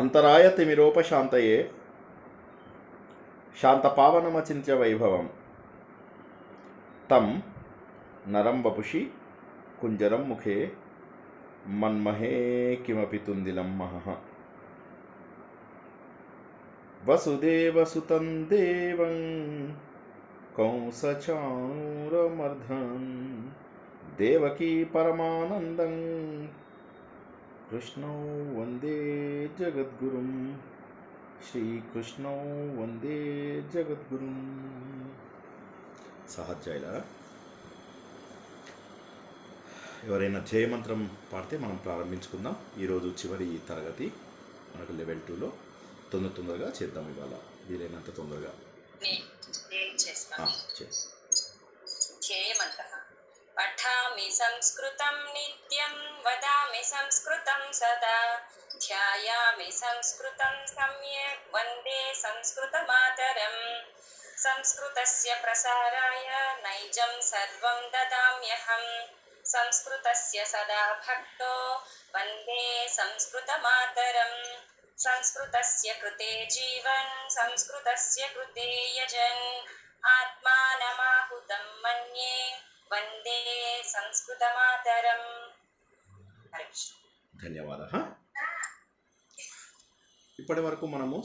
అంతరాయతిమిరోపశాంతయే శాంతపావనమచింత్య వైభవం తం నరం వపుషి కుంజరం ముఖే మన్మహే కిమపి తుందిలం మహః. వసుదేవసుతం దేవం కంసచాణూరమర్ధనం దేవకీ పరమానందం కృష్ణౌ వందే జగద్గురుం. శ్రీకృష్ణౌ వందే జగద్గురుం. సహజైలా ఎవరైనా జయమంత్రం పాడితే మనం ప్రారంభించుకుందాం. ఈరోజు చివరి తరగతి మనకు లెవెల్ 2లో తొందరగా చేద్దాం. ఇవాళ వీలైనంత తొందరగా పఠామి సంస్కృతం నిత్యం వదామి సంస్కృతం సదా ధ్యాయామి సంస్కృతం సమ్యక్ వందే సంస్కృత మాతరం. సంస్కృతస్య ప్రసారాయ నైజం సర్వం దదామ్యహం. సంస్కృతస్య సదా భక్తో వందే సంస్కృత మాతరం. సంస్కృతస్య కృతే జీవన్ సంస్కృతస్య కృతే యజన్ ఆత్మానమాహుతం మన్యే వందే సంస్కృత మాతరం. ధన్యవాదాలు. ఇప్పటి వరకు మనము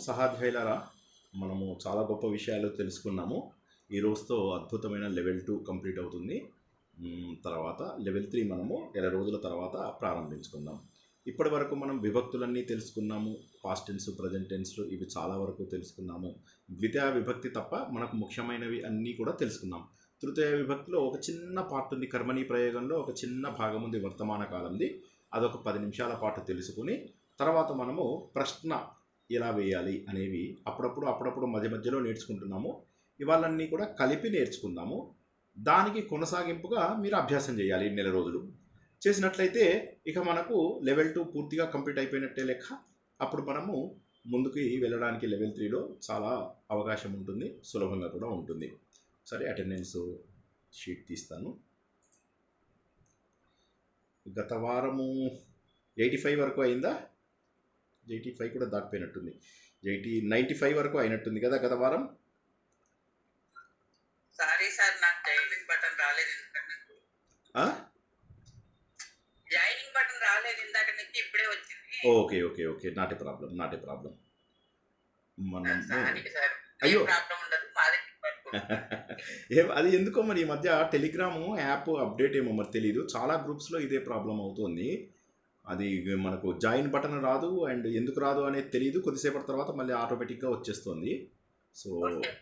మనము చాలా గొప్ప విషయాలు తెలుసుకున్నాము. ఈ రోజుతో అద్భుతమైన లెవెల్ 2 కంప్లీట్ అవుతుంది. తర్వాత లెవెల్ 3 మనము 20 రోజుల తర్వాత ప్రారంభించుకుందాం. ఇప్పటి వరకు మనం విభక్తులన్నీ తెలుసుకున్నాము. పాస్ట్ టెన్స్, ప్రజెంట్ టెన్స్ ఇవి చాలా వరకు తెలుసుకున్నాము. ద్వితీయ విభక్తి తప్ప మనకు ముఖ్యమైనవి అన్నీ కూడా తెలుసుకున్నాం. తృతీయ విభక్తిలో ఒక చిన్న పార్ట్ ఉంది. కర్మణి ప్రయోగంలో ఒక చిన్న భాగం ఉంది వర్తమాన కాలంది. అదొక 10 నిమిషాల పాటు తెలుసుకుని తర్వాత మనము ప్రశ్న ఎలా వేయాలి అనేవి అప్పుడప్పుడు మధ్యలో నేర్చుకుంటున్నాము. ఇవాళన్నీ కూడా కలిపి నేర్చుకుందాము. దానికి కొనసాగింపుగా మీరు అభ్యాసం చేయాలి 2 రోజులు. చేసినట్లయితే ఇక మనకు లెవెల్ 2 పూర్తిగా కంప్లీట్ అయిపోయినట్టే లెక్క. అప్పుడు మనము ముందుకు వెళ్ళడానికి లెవెల్ 3లో చాలా అవకాశం ఉంటుంది, సులభంగా కూడా ఉంటుంది. సరే, అటెండెన్స్ షీట్ తీస్తాను. గత వారము 85 వరకు అయిందా? 85 కూడా దాటిపోయినట్టుంది. 95 వరకు అయినట్టుంది కదా గత వారం. సారీ సార్, నాకు జాయినింగ్ బటన్ రాలేదు. జాయినింగ్ బటన్ రాలేదు ఇందాక నుంచి, ఇప్పుడే వచ్చింది. Okay, not a problem. అయ్యో, అది ఎందుకో మరి ఈ మధ్య టెలిగ్రామ్ యాప్ అప్డేట్ ఏమో మరి తెలీదు. చాలా గ్రూప్స్లో ఇదే ప్రాబ్లం అవుతుంది. అది మనకు జాయిన్ బటన్ రాదు, అండ్ ఎందుకు రాదు అనేది తెలియదు. కొద్దిసేపటి తర్వాత మళ్ళీ ఆటోమేటిక్గా వచ్చేస్తుంది. సో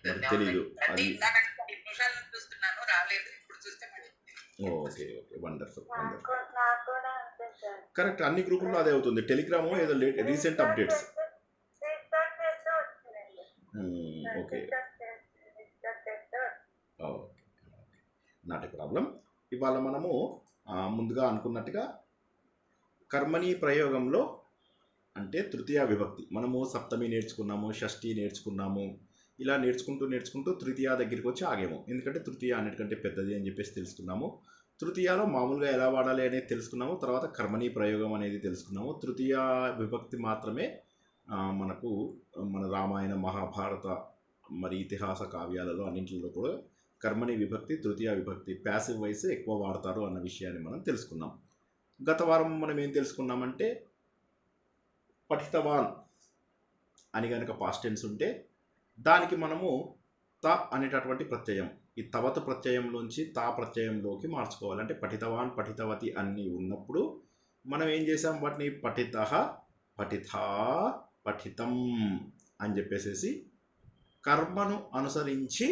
మరి తెలీదు అది. Okay, wonderful. కరెక్ట్, అన్ని గ్రూపుల్లో అదే అవుతుంది. టెలిగ్రామ్ ఏదో recent updates. Okay, not a problem. ఇవాళ మనము ముందుగా అనుకున్నట్టుగా కర్మణి ప్రయోగంలో అంటే తృతీయ విభక్తి మనము సప్తమి నేర్చుకున్నాము, షష్ఠి నేర్చుకున్నాము. ఇలా నేర్చుకుంటూ తృతీయ దగ్గరికి వచ్చి ఆగాము. ఎందుకంటే తృతీయ అన్నిటికంటే పెద్దది అని చెప్పేసి తెలుసుకున్నాము. తృతీయలో మామూలుగా ఎలా వాడాలి అనేది తెలుసుకున్నాము. తర్వాత కర్మణి ప్రయోగం అనేది తెలుసుకున్నాము. తృతీయ విభక్తి మాత్రమే మనకు మన రామాయణ, మహాభారత మరి ఇతిహాస కావ్యాలలో అన్నింటిలో కూడా కర్మణి విభక్తి, తృతీయ విభక్తి ప్యాసివ్ వాయిస్ ఎక్కువ వాడతారు అన్న విషయాన్ని మనం తెలుసుకున్నాం. గత వారం మనం ఏం తెలుసుకున్నామంటే పఠితవాన్ అని కనుక పాస్ట్ టెన్స్ ఉంటే దానికి మనము త అనేటటువంటి ప్రత్యయం, ఈ తవతు ప్రత్యయంలోంచి తా ప్రత్యయంలోకి మార్చుకోవాలి. అంటే పఠితవాన్, పఠితవతి అన్నీ ఉన్నప్పుడు మనం ఏం చేసాం, వాటిని పఠితః, పఠితా, పఠితం అని చెప్పేసేసి కర్మను అనుసరించి,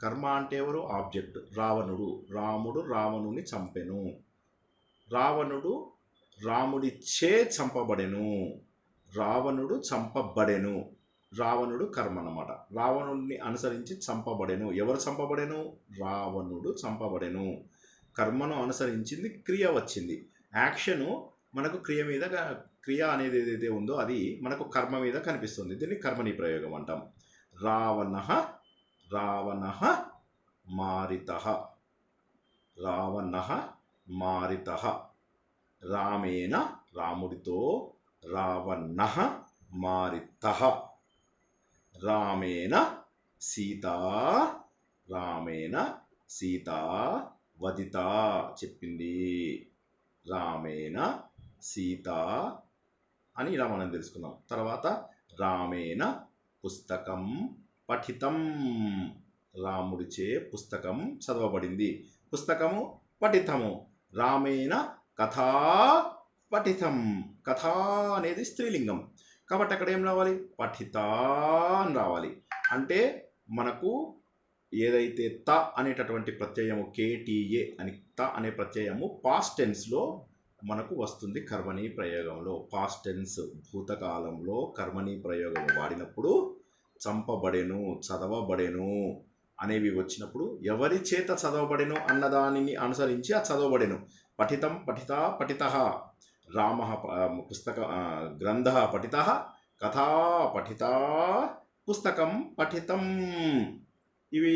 కర్మ అంటే ఎవరు? ఆబ్జెక్ట్. రాముడు రావణుని చంపెను, రావణుడు రాముడిచే చంపబడెను, రావణుడు చంపబడెను. రావణుడు కర్మ అన్నమాట. రావణుడిని అనుసరించి చంపబడెను. ఎవరు చంపబడెను? రావణుడు చంపబడెను. కర్మను అనుసరించింది, క్రియ వచ్చింది. యాక్షను మనకు క్రియ అనేది ఏదైతే ఉందో అది మనకు కర్మ మీద కనిపిస్తుంది. దీన్ని కర్మని ప్రయోగం అంటాం. రావణః మారితః, రామేణ రాముడితో, రావణః మారితః రామేణ సీతా రామేణ సీతా వదిత చెప్పింది. రామేణ సీత అని ఇలా మనం తెలుసుకున్నాం. తర్వాత రామేణ పుస్తకం పఠితం, రాముడిచే పుస్తకం చదవబడింది. పుస్తకము పఠితము. రామేణ కథా పఠితం, కథా అనేది స్త్రీలింగం కాబట్టి అక్కడ ఏం రావాలి? పఠిత అని రావాలి. అంటే మనకు ఏదైతే త అనేటటువంటి ప్రత్యయము కేటీఏ అని త అనే ప్రత్యయము పాస్ట్ టెన్స్లో మనకు వస్తుంది. కర్మణి ప్రయోగంలో పాస్ట్ టెన్స్ భూతకాలంలో కర్మణి ప్రయోగం వాడినప్పుడు చంపబడెను, చదవబడెను అనేవి వచ్చినప్పుడు ఎవరి చేత చదవబడెను అన్నదానిని అనుసరించి ఆ చదవబడెను. పఠితం పఠిత పఠితః, రామ పుస్తక గ్రంథ పఠిత, కథా పఠిత, పుస్తకం పఠితం. ఇవి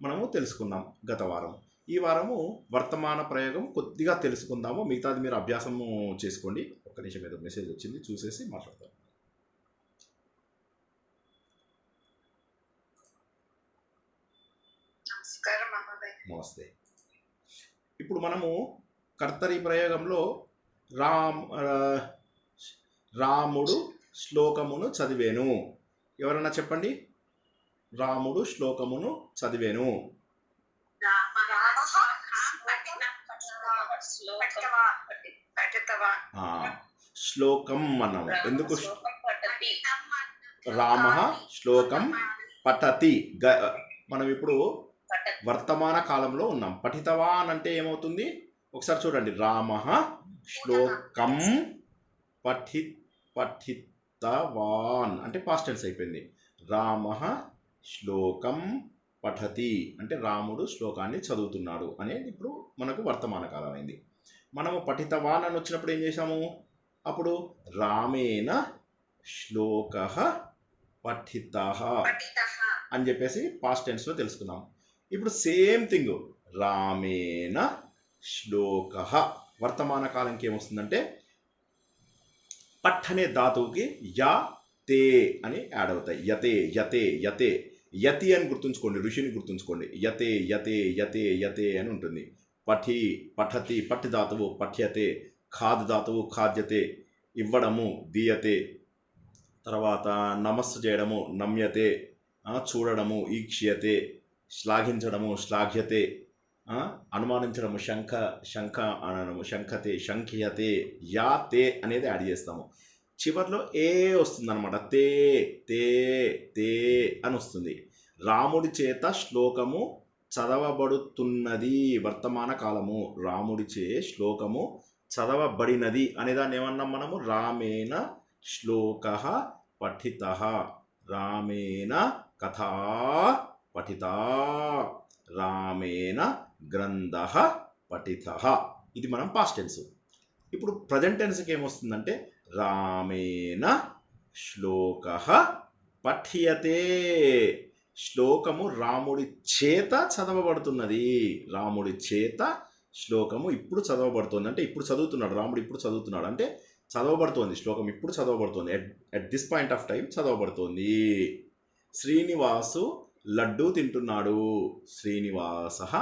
మనము తెలుసుకున్నాం గత వారం. ఈ వారము వర్తమాన ప్రయోగం కొద్దిగా తెలుసుకుందాము. మిగతాది మీరు అభ్యాసము చేసుకోండి. ఒక్క నిమిషం ఏదో మెసేజ్ వచ్చింది, చూసేసి మాట్లాడతాం. నమస్తే. ఇప్పుడు మనము కర్తరి ప్రయోగంలో రాముడు శ్లోకమును చదివేను. ఎవరన్నా చెప్పండి. రాముడు శ్లోకమును చదివేను. శ్లోకం అన్నాము. ఎందుకు? రామ శ్లోకం పఠతి. మనం ఇప్పుడు వర్తమాన కాలంలో ఉన్నాం. పఠితవాన్ అంటే ఏమవుతుంది? ఒకసారి చూడండి. రామ శ్లోకం పఠితవాన్ అంటే పాస్ట్ టెన్స్ అయిపోయింది. రామ శ్లోకం పఠతి అంటే రాముడు శ్లోకాన్ని చదువుతున్నాడు అనేది ఇప్పుడు మనకు వర్తమాన కాలం అయింది. మనము పఠితవాన్ అని వచ్చినప్పుడు ఏం చేసాము? అప్పుడు రామేణ శ్లోకః పఠితః అని చెప్పేసి పాస్ట్ టెన్స్లో తెలుసుకున్నాం. ఇప్పుడు సేమ్ థింగ్ రామేణ శ్లోకః వర్తమాన కాలంకి ఏమొస్తుందంటే పఠ్ అనే ధాతువుకి యా తే అని యాడ్ అవుతాయి. యతే యతే యతే యతి అని గుర్తుంచుకోండి, ఋషిని గుర్తుంచుకోండి. యతే యతే యతే యతే అని ఉంటుంది. పఠి పఠతి పఠ్ ధాతువు పఠ్యతే, ఖాద్ ధాతువు ఖాద్యతే, ఇవ్వడము దీయతే, తర్వాత నమస్సు చేయడము నమ్యతే, చూడడము ఈక్ష్యతే, శ్లాఘించడము శ్లాఘ్యతే, అనుమానించడము శంఖ అనడము శంఖతే శంఖ్యతే, యా తే అనేది యాడ్ చేస్తాము. చివర్లో ఏ వస్తుందన్నమాట. తే తే తే అని వస్తుంది. రాముడి చేత శ్లోకము చదవబడుతున్నది వర్తమాన కాలము. రాముడిచే శ్లోకము చదవబడినది అనేదాన్ని ఏమన్నాం మనము? రామేణ శ్లోకః పఠితః, రామేణ కథా పఠితా, రామేణ గ్రంథః పఠితః. ఇది మనం పాస్ట్ టెన్స్. ఇప్పుడు ప్రజెంట్ టెన్స్కి ఏమొస్తుందంటే రామేణ శ్లోకః పఠ్యతే, శ్లోకము రాముడి చేత చదవబడుతున్నది. రాముడి చేత శ్లోకము ఇప్పుడు చదవబడుతుంది అంటే ఇప్పుడు చదువుతున్నాడు రాముడు, ఇప్పుడు చదువుతున్నాడు అంటే చదవబడుతోంది. శ్లోకం ఇప్పుడు చదవబడుతోంది. At this point of time చదవబడుతోంది. శ్రీనివాసు లడ్డూ తింటున్నాడు. శ్రీనివాసః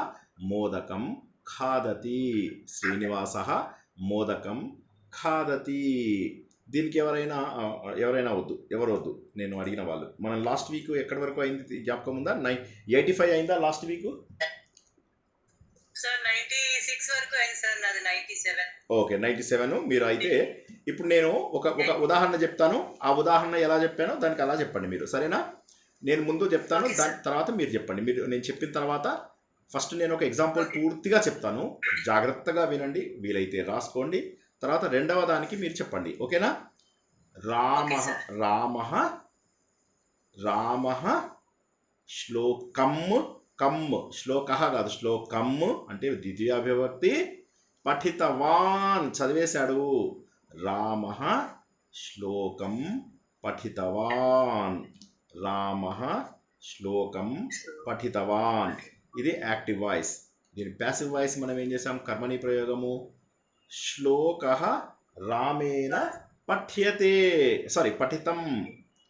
మోదకం ఖాదతి, శ్రీనివాసః మోదకం ఖాదతి. దీనికి ఎవరైనా వద్దు, ఎవరు వద్దు, నేను అడిగిన వాళ్ళు. మనం లాస్ట్ వీక్ ఎక్కడి వరకు అయింది జ్ఞాపకం ఉందా? 85 అయిందా లాస్ట్ వీక్? ఓకే, 97. మీరు అయితే ఇప్పుడు నేను ఒక ఉదాహరణ చెప్తాను. ఆ ఉదాహరణ ఎలా చెప్పానో దానికి అలా చెప్పండి మీరు, సరేనా? నేను ముందు చెప్తాను, దాని తర్వాత మీరు చెప్పండి. నేను చెప్పిన తర్వాత ఫస్ట్ నేను ఒక ఎగ్జాంపుల్ పూర్తిగా చెప్తాను, జాగ్రత్తగా వినండి, వీలైతే రాసుకోండి. తర్వాత రెండవ దానికి మీరు చెప్పండి, ఓకేనా? రామః శ్లోకం, శ్లోకః కాదు, శ్లోకం అంటే ద్వితీయ విభక్తి. పఠితవాన్ చదివేశాడు. రామః శ్లోకం పఠితవాన్, రామః శ్లోకం పఠితవాన్. ఇది యాక్టివ్ వాయిస్. దీని ప్యాసివ్ వాయిస్ మనం ఏం చేసాం? కర్మణి ప్రయోగము శ్లోకః రామేణ పఠ్యతే సారీ పఠితం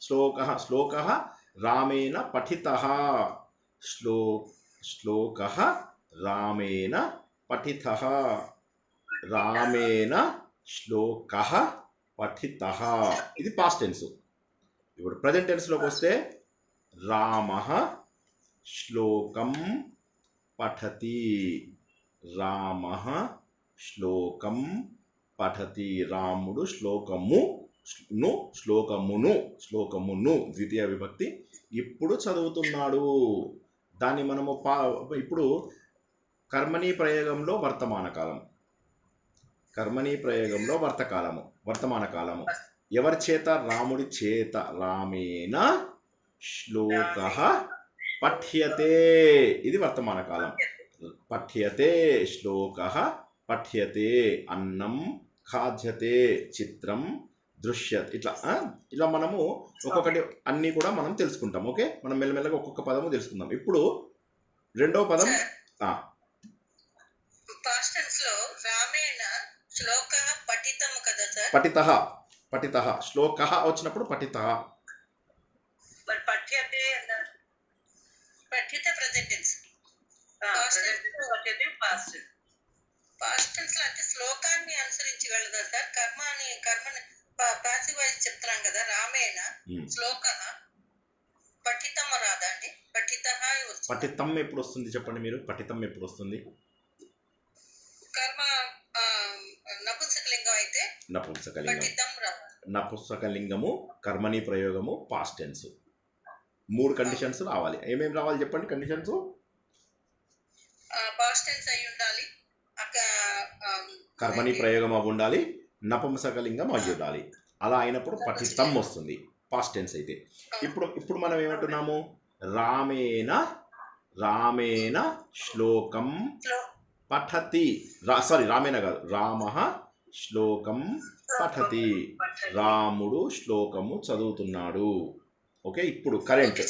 శ్లోకः రామేణ పఠితः శ్లోకः రామేణ పఠితः రామేణ శ్లోకः పఠితः ఇది పాస్ట్ టెన్స్. ఇప్పుడు ప్రజెంట్ టెన్స్లోకి వస్తే రామః శ్లోకం పఠతి రామః శ్లోకం పఠతి రాముడు శ్లోకమును ద్వితీయ విభక్తి ఇప్పుడు చదువుతున్నాడు. దాన్ని మనము ఇప్పుడు కర్మణీ ప్రయోగంలో వర్తమాన కాలము ఎవరి చేత? రాముడి చేత. రామేణ శ్లోకః పఠ్యతే ఇది వర్తమాన కాలం. పఠ్యతే శ్లోకః పఠ్యతే అన్నం ఖాద్యతే చిత్రం దృశ్యతే ఇట్లా మనము ఒక్కొక్కటి అన్నీ కూడా మనం తెలుసుకుంటాం. ఓకే, మనం మెల్లమెల్లగా ఒక్కొక్క పదము తెలుసుకుందాం. ఇప్పుడు రెండవ పదం పఠితః శ్లోకః వచ్చినప్పుడు పఠితః. శ్లోకాన్ని అనుసరించి వెళ్ళదా సార్? కర్మని పాసివ్ వాయిస్ చెప్తున్నాం కదా. రామేణ శ్లోకః పఠితం రాదా అండి? పఠితం ఎప్పుడు వస్తుంది చెప్పండి మీరు? పఠితం ఎప్పుడు వస్తుంది? కర్మ నపుంసకలింగం అయితే నపుంసకలింగము కర్మని ప్రయోగము పాస్ట్ టెన్స్. 3 కండిషన్స్ రావాలి. ఏమేమి రావాలి చెప్పండి కండిషన్స్? పాస్ట్ టెన్స్ అయి ఉండాలి, కర్మని ప్రయోగం అవి ఉండాలి, నపుంసకలింగం అయి ఉండాలి. అలా అయినప్పుడు పఠితం వస్తుంది పాస్ట్ టెన్స్ అయితే. ఇప్పుడు మనం ఏమంటున్నాము? రామేణ శ్లోకం పఠతి. రామేణ కాదు, రామః శ్లోకం పఠతి. రాముడు శ్లోకము చదువుతున్నాడు. ఓకే, ఇప్పుడు కరెంట్.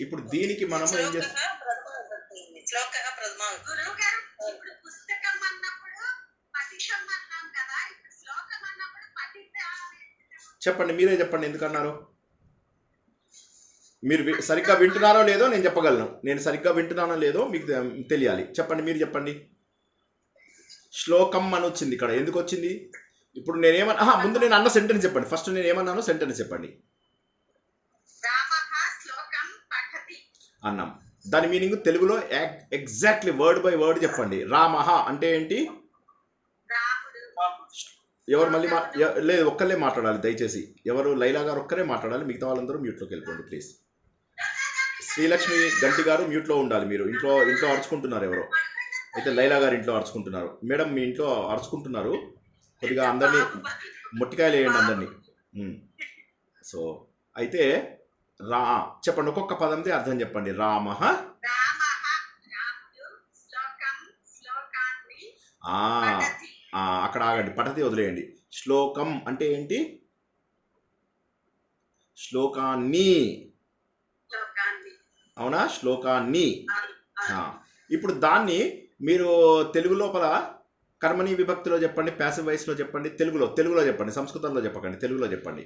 ఇప్పుడు దీనికి మనము ఏం చేస్తాం? చెప్పండి, మీరే చెప్పండి ఎందుకన్నారు? మీరు సరిగ్గా వింటున్నారో లేదో నేను చెప్పగలను. నేను సరిగ్గా వింటున్నానో లేదో మీకు తెలియాలి. చెప్పండి, మీరు చెప్పండి. శ్లోకం అని వచ్చింది ఇక్కడ, ఎందుకు వచ్చింది? ఇప్పుడు నేనేమన్నా ముందు నేను అన్న సెంటెన్స్ చెప్పండి. ఫస్ట్ నేను ఏమన్నానో సెంటెన్స్ చెప్పండి. అన్నాం. దాని మీనింగ్ తెలుగులో ఎగ్జాక్ట్లీ వర్డ్ బై వర్డ్ చెప్పండి. రామః అంటే ఏంటి? ఎవరు మళ్ళీ లేదు, ఒక్కళ్ళే మాట్లాడాలి దయచేసి. ఎవరు? లైలా గారు ఒక్కరే మాట్లాడాలి, మిగతా వాళ్ళందరూ మ్యూట్లోకి వెళ్ళిపోండి ప్లీజ్. శ్రీలక్ష్మి గంటి గారు మ్యూట్లో ఉండాలి. మీరు ఇంట్లో అరుచుకుంటున్నారు ఎవరో. అయితే లైలా గారు ఇంట్లో అరుచుకుంటున్నారు. మేడం మీ ఇంట్లో అరుచుకుంటున్నారు, కొద్దిగా అందరినీ మొట్టికాయలు వేయండి అందరినీ. సో అయితే చెప్పండి, ఒక్కొక్క పదంది అర్థం చెప్పండి. రామః అక్కడ ఆగండి, పఠతి వదిలేయండి. శ్లోకం అంటే ఏంటి? శ్లోకాన్ని. అవునా? శ్లోకాన్ని. ఇప్పుడు దాన్ని మీరు తెలుగు లోపల కర్మని విభక్తిలో చెప్పండి, ప్యాసివ్ వాయిస్లో చెప్పండి, తెలుగులో చెప్పండి, సంస్కృతంలో చెప్పకండి, తెలుగులో చెప్పండి.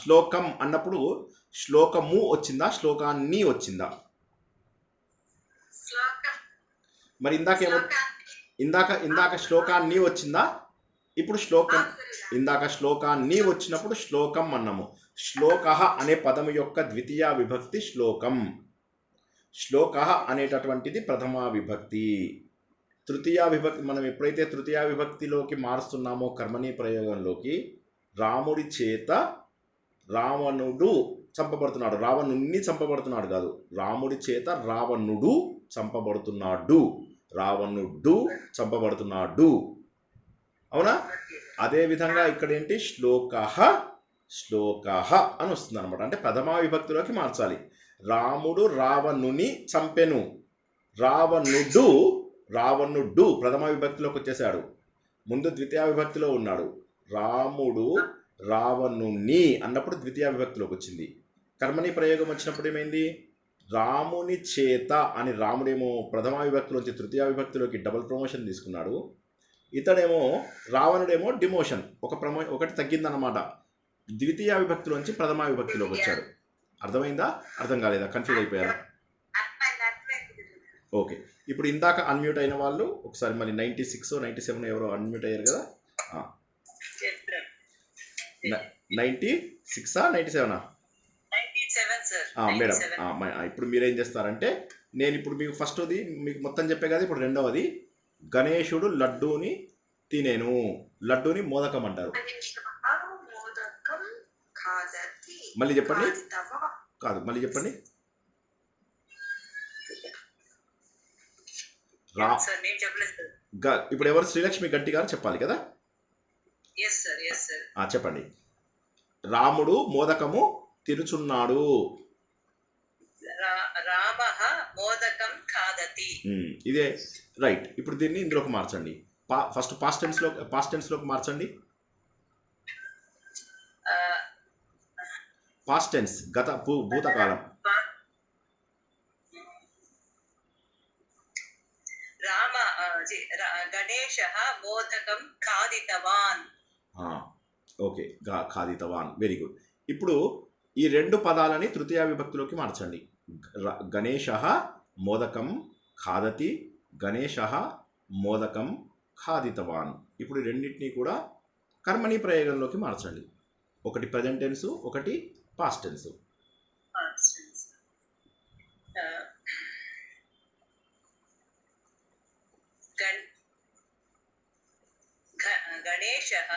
శ్లోకం అన్నప్పుడు శ్లోకము వచ్చిందా, శ్లోకాన్ని వచ్చిందా? మరి ఇందాక శ్లోకాన్ని వచ్చిందా? ఇప్పుడు శ్లోకం. ఇందాక శ్లోకాన్ని వచ్చినప్పుడు శ్లోకం అన్నాము. శ్లోకః అనే పదం యొక్క ద్వితీయ విభక్తి శ్లోకం. శ్లోకః అనేటటువంటిది ప్రథమా విభక్తి. తృతీయ విభక్తి మనం ఎప్పుడైతే తృతీయ విభక్తిలోకి మారుస్తున్నామో కర్మని ప్రయోగంలోకి, రాముడి చేత రావణుడు చంపబడుతున్నాడు. రావణుణ్ణి చంపబడుతున్నాడు కాదు, రాముడి చేత రావణుడు చంపబడుతున్నాడు. రావణుడు చంపబడుతున్నాడు. అవునా? అదే విధంగా ఇక్కడ ఏంటి? శ్లోకః అని వస్తుంది అనమాట. అంటే ప్రథమా విభక్తిలోకి మార్చాలి. రాముడు రావణుని చంపెను. రావణుడు ప్రథమ విభక్తిలోకి వచ్చేసాడు, ముందు ద్వితీయ విభక్తిలో ఉన్నాడు. రాముడు రావణుని అన్నప్పుడు ద్వితీయ విభక్తిలోకి వచ్చింది. కర్మని ప్రయోగం వచ్చినప్పుడు ఏమైంది? రాముని చేత అని రాముడేమో ప్రథమ విభక్తిలోంచి తృతీయ విభక్తిలోకి డబుల్ ప్రమోషన్ తీసుకున్నాడు. ఇతడేమో రావణుడేమో డిమోషన్ ఒకటి తగ్గిందన్నమాట. ద్వితీయ విభక్తిలోంచి ప్రథమ విభక్తిలోకి వచ్చాడు. అర్థమైందా? అర్థం కాలేదా? కన్ఫ్యూజ్ అయిపోయారా? ఓకే. ఇప్పుడు ఇందాక అన్మ్యూట్ అయిన వాళ్ళు ఒకసారి మళ్ళీ 96 97 ఎవరో అన్మ్యూట్ అయ్యారు కదా. 96 97 మేడం. ఇప్పుడు మీరేం చేస్తారంటే, నేను ఇప్పుడు మీకు ఫస్ట్ది మీకు మొత్తం చెప్పే కదా. ఇప్పుడు రెండవది, గణేశుడు లడ్డూని తినేను. లడ్డూని మోదకం అంటారు. మళ్ళీ చెప్పండి. కాదు, మళ్ళీ చెప్పండి. ఇప్పుడు ఎవరు? శ్రీలక్ష్మి గట్టి గారు చెప్పాలి కదా. చెప్పండి. రాముడు మోదకము తినుచున్నాడు. మోదకం ఖాదతి. ఇదే రైట్. ఇప్పుడు దీన్ని ఇందులోకి మార్చండి. ఫస్ట్ పాస్ట్ టెన్స్ లోకి మార్చండి. పాస్ట్ టెన్స్, భూతకాలం. గణేశః మోదకం ఖాదితవాన్. ఓకే, ఖాదితవాన్. Very good. ఇప్పుడు ఈ రెండు పదాలని తృతీయ విభక్తిలోకి మార్చండి. గణేశః మోదకం ఖాదతి, గణేశః మోదకం ఖాదితవాన్. ఇప్పుడు రెండింటినీ కూడా కర్మణి ప్రయోగంలోకి మార్చండి. ఒకటి ప్రజెంట్ టెన్స్, ఒకటి పాస్ట్ టెన్స్. గణేశః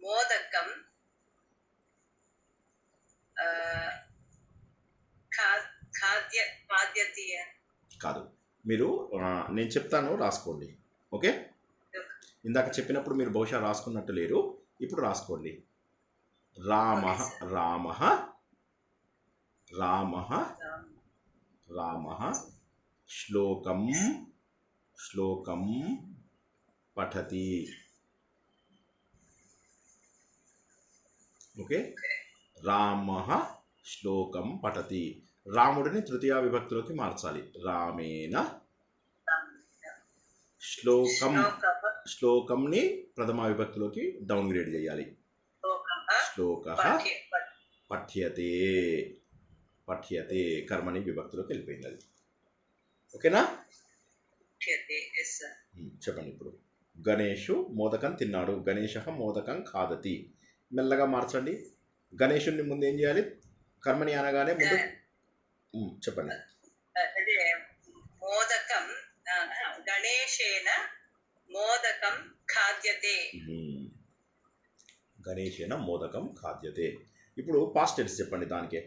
మోదకం ఖాద్యతి. కాదు, మీరు నేను చెప్తాను, రాసుకోండి. ఓకే, ఇందాక చెప్పినప్పుడు మీరు బహుశా రాసుకున్నట్టు లేరు. ఇప్పుడు రాసుకోండి. రామః రామః రామః రామః శ్లోకం శ్లోకం పఠతి. ఓకే, రామః శ్లోకం పఠతి. రాముడిని తృతీయ విభక్తిలోకి మార్చాలి. రామేణ శ్లోకం. శ్లోకంని ప్రథమ విభక్తిలోకి డౌన్ గ్రేడ్ చేయాలి. శ్లోకః పఠ్యతే. పఠ్యతే కర్మని విభక్తిలోకి వెళ్ళిపోయింది అది. ఓకేనా? చెప్పండి. ఇప్పుడు గణేషు మోదకం తిన్నాడు. గణేశః మోదకం ఖాదతి. మెల్లగా మార్చండి. గణేశుని ముందు ఏం చేయాలి? కర్మని అనగానే ముందు చెప్పండి. మోదకం గణేశేన మోదకం ఖాద్యతే. గణేశేన మోదకం ఖాద్యతే. ఇప్పుడు పాస్ట్ టెన్స్ చెప్పండి. దానికే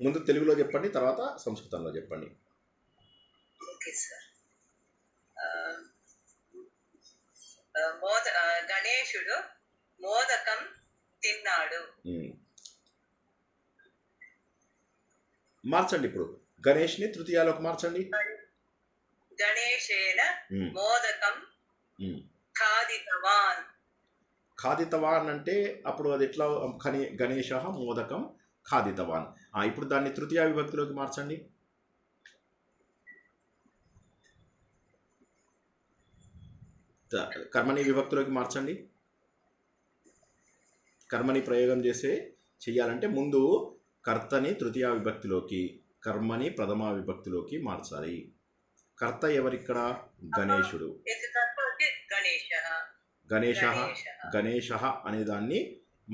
ముందు తెలుగులో చెప్పండి, తర్వాత సంస్కృతంలో చెప్పండి. Okay sir. గణేశుడు మోదకం తిన్నాడు. మార్చండి. ఇప్పుడు గణేష్ని తృతీయాలోకి మార్చండి. గణేశేన మోదకం ఖాదితవాన్. ఖాదితవాన్ అంటే అప్పుడు అది ఎట్లా? గణేశః మోదకం ఖాదితవాన్. ఇప్పుడు దాన్ని తృతీయ విభక్తిలోకి మార్చండి. కర్మని విభక్తిలోకి మార్చండి. కర్మని ప్రయోగం చెయ్యాలంటే ముందు కర్తని తృతీయ విభక్తిలోకి, కర్మని ప్రథమ విభక్తిలోకి మార్చాలి. కర్త ఎవరిక్కడ? గణేశుడు. గణేశః అనే దాన్ని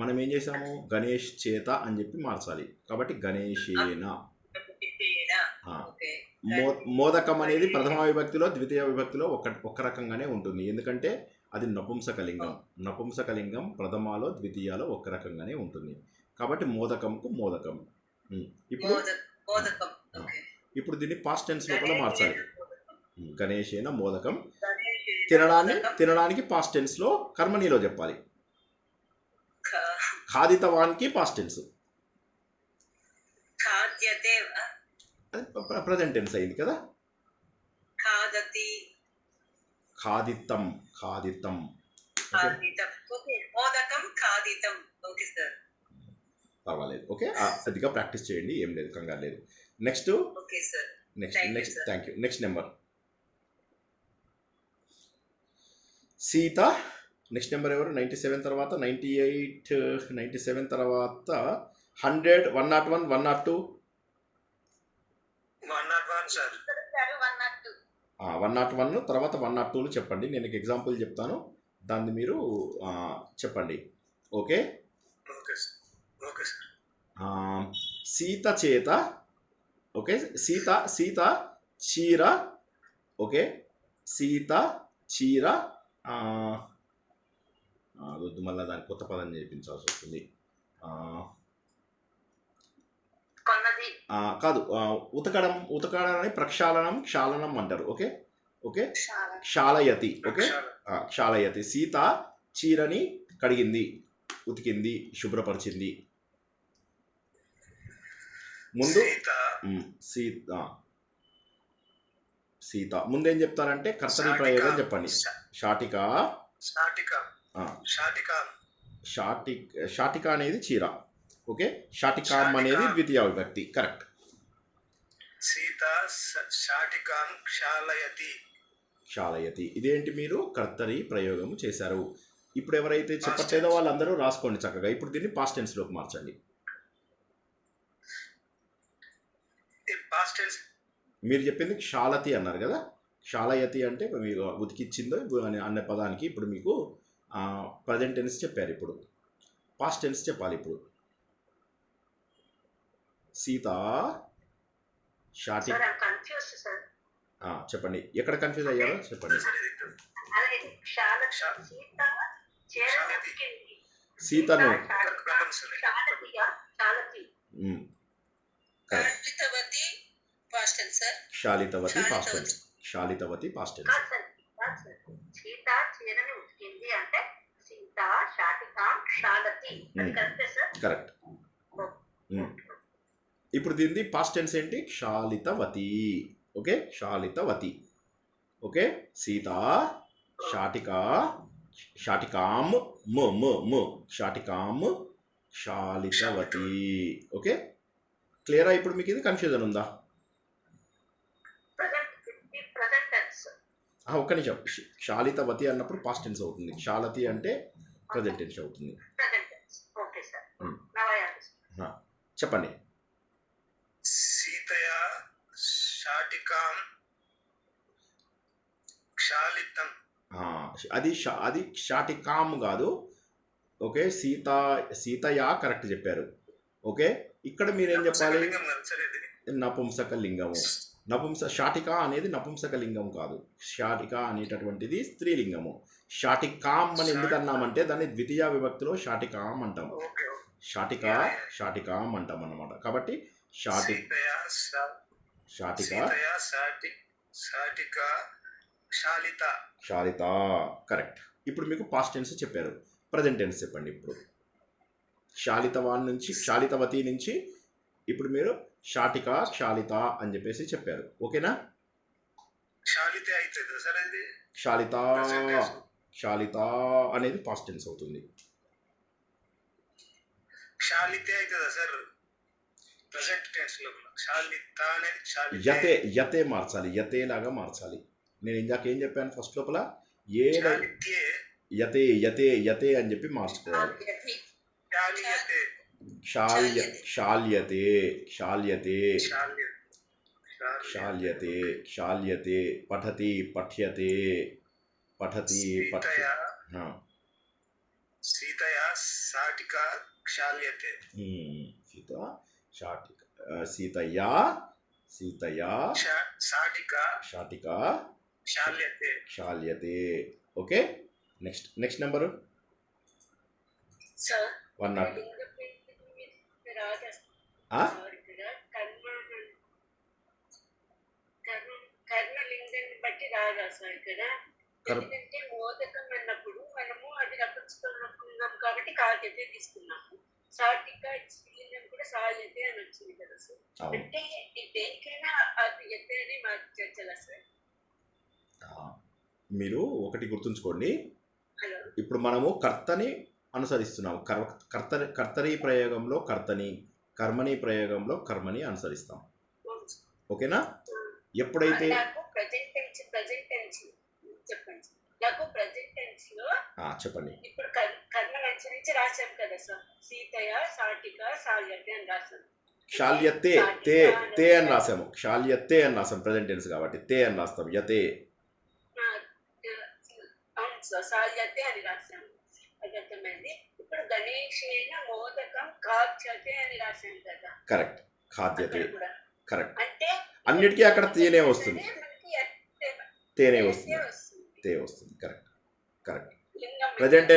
మనం ఏం చేసాము? గణేష్ చేత అని చెప్పి మార్చాలి. కాబట్టి గణేశేన. మోదకం అనేది ప్రథమ విభక్తిలో, ద్వితీయ విభక్తిలో ఒక రకంగానే ఉంటుంది. ఎందుకంటే అది నపుంసకలింగం. నపుంసకలింగం ప్రథమాలో ద్వితీయాలో ఒక రకంగానే ఉంటుంది. కాబట్టి మోదకంకు మోదకం. ఇప్పుడు దీన్ని పాస్ట్ టెన్స్ లోపల మార్చాలి. గణేశేన మోదకం. తినడానికి పాస్ట్ టెన్స్ లో కర్మణిలో చెప్పాలి. ఖాదితవానికి పాస్ట్ టెన్స్. ప్రజెంట్ టెన్స్ అయింది కదా. ఖాదితం. పర్వాలేదు. ఓకే, అదిగా ప్రాక్టీస్ చేయండి, ఏం లేదు, కంగారు లేదు. Next okay sir. Next thank you. Next number Sita. Next number ఎవరు? 97 తర్వాత 98, 97 తర్వాత 100, 101, 102. 101 సార్. 101 తర్వాత 102 చెప్పండి. నేను ఎగ్జాంపుల్ చెప్తాను, దాన్ని మీరు చెప్పండి. Okay okay sir. సీత చేత. ఓకే, సీత చీర. ఓకే, సీత చీర. వద్దు, మళ్ళీ దానికి కొత్త పదం చేయించాల్సి వస్తుంది. కాదు, ఉతకడం అని ప్రక్షాళనం, క్షాళనం అంటారు. ఓకే ఓకే, క్షాళయతి. ఓకే, క్షాళయతి. సీత చీరని కడిగింది, ఉతికింది, శుభ్రపరిచింది. ముందు సీత ముందేం చెప్తారంటే కర్తరి ప్రయోగం చెప్పండి. షాటిక అనేది చీర. ఓకే, షాటికాం అనేది ద్వితీయ విభక్తి. కరెక్ట్. సీత షాటికాం క్షాళయతి. ఇదేంటి, మీరు కర్తరి ప్రయోగము చేశారు. ఇప్పుడు ఎవరైతే చెప్పట్లేదో వాళ్ళందరూ రాసుకోండి చక్కగా. ఇప్పుడు దీన్ని పాస్ట్ టెన్స్ లోకి మార్చండి. మీరు చెప్పింది క్షాళతి అన్నారు కదా, క్షాళయతి అంటే మీకు ఉతికిచ్చిందో అనే పదానికి ఇప్పుడు మీకు ప్రజెంట్ టెన్స్ చెప్పారు. ఇప్పుడు పాస్ట్ టెన్స్ చెప్పాలి. ఇప్పుడు సీత చెప్పండి, ఎక్కడ కన్ఫ్యూజ్ అయ్యారో చెప్పండి. సీతను శాలితవతి పాస్ట్ టెన్స్. సీత చీరని ఉతికింది అంటే సీత శాటికాం క్షాళతి. కరెక్ట్. ఇప్పుడు దీనిది పాస్ట్ టెన్స్ ఏంటి? శాలితవతి. ఓకే, శాలితవతి. ఓకే, సీత షాటికాం షాటికాం శాలితవతి. ఓకే, క్లియరా? ఇప్పుడు మీకు ఇది కన్ఫ్యూజన్ ఉందా? ఒక్క నిమిషం. శాలితవతి అన్నప్పుడు పాస్ట్ టెన్స్ అవుతుంది, క్షాళతి అంటే ప్రజెంట్ టెన్స్ అవుతుంది. చెప్పండి. సీతయ షాటికాం క్షాళితం. అది షాటికాం కాదు. ఓకే, సీతయా కరెక్ట్ చెప్పారు. ఓకే, ఇక్కడ మీరేం చెప్పాలి? నపుంసక లింగము. షాటిక అనేది నపుంసక లింగం కాదు. షాటిక అనేటటువంటిది స్త్రీలింగము. షాటికాం అని ఎందుకన్నామంటే దాన్ని ద్వితీయ విభక్తిలో షాటికాం అంటాం. షాటికాం అంటాం అన్నమాట. కాబట్టి శాలిత కరెక్ట్. ఇప్పుడు మీకు పాస్ట్ టెన్స్ చెప్పారు, ప్రజెంట్ టెన్స్ చెప్పండి. ఇప్పుడు శాలితవతి నుంచి ఇప్పుడు మీరు క్షాళిత అని చెప్పేసి చెప్పారు. ఓకేనా? క్షాళిత అనేది పాస్ట్ టెన్స్ అవుతుంది. యతే మార్చాలి, యతే లాగా మార్చాలి. నేను ఇందాక ఏం చెప్పాను ఫస్ట్ లోపల? యతే అని చెప్పి మార్చుకోవాలి. క్షాళ్యతే పఠతి పఠ్యతే సీతయా షాటికా క్షాళ్యతే. సీతయా షాటికా క్షాళ్యతే. Okay, next number 102. కర్మలింగాన్ని బట్టి రాదా సార్ ఇక్కడ? ఎందుకంటే మోదకం అన్నప్పుడు మనము అది రక్షించుకున్నాం కాబట్టి కాల్యతే తీసుకున్నాము. సాటిక స్త్రీలింగం కూడా సాల్యతే అని వచ్చింది కదా సార్. అంటే దేనికైనా అది యతే అని మార్చలా సార్? మీరు ఒకటి గుర్తుంచుకోండి. ఇప్పుడు మనము కర్తని అనుసరిస్తున్నాము. కర్తరి ప్రయోగంలో కర్తని, కర్మని ప్రయోగంలో కర్మని అనుసరిస్తాం. ఓకేనా? ఎప్పుడైతే నాకు ప్రెజెంట్ టెన్స్ చెప్పండి. నాకు ప్రెజెంట్ టెన్స్ లో చెప్పండి. ఇప్పుడు కర్మ అనుసరించి రాశాం కదా సార్, సీతయ సాటిక సాల్యతే అని రాశాం. క్షాల్యతే తే అని రాసాము. క్షాల్యతే అని రాసాం ప్రెజెంట్ టెన్స్ కాబట్టి తే అని రాస్తాం. యతే అవును సార్, సాల్యతే అని రాశాము. అది అర్థమైంది. ఇప్పుడు గణేశేన మోదకం ఖాద్యతే అని రాశాం కదా. కరెక్ట్. ఖాద్యతే కరెక్ట్. అంటే అన్నిటికీ అక్కడ తేనే వస్తుంది. తేనే వస్తుంది. తే వస్తుంది. Correct correct. ప్రజెంట్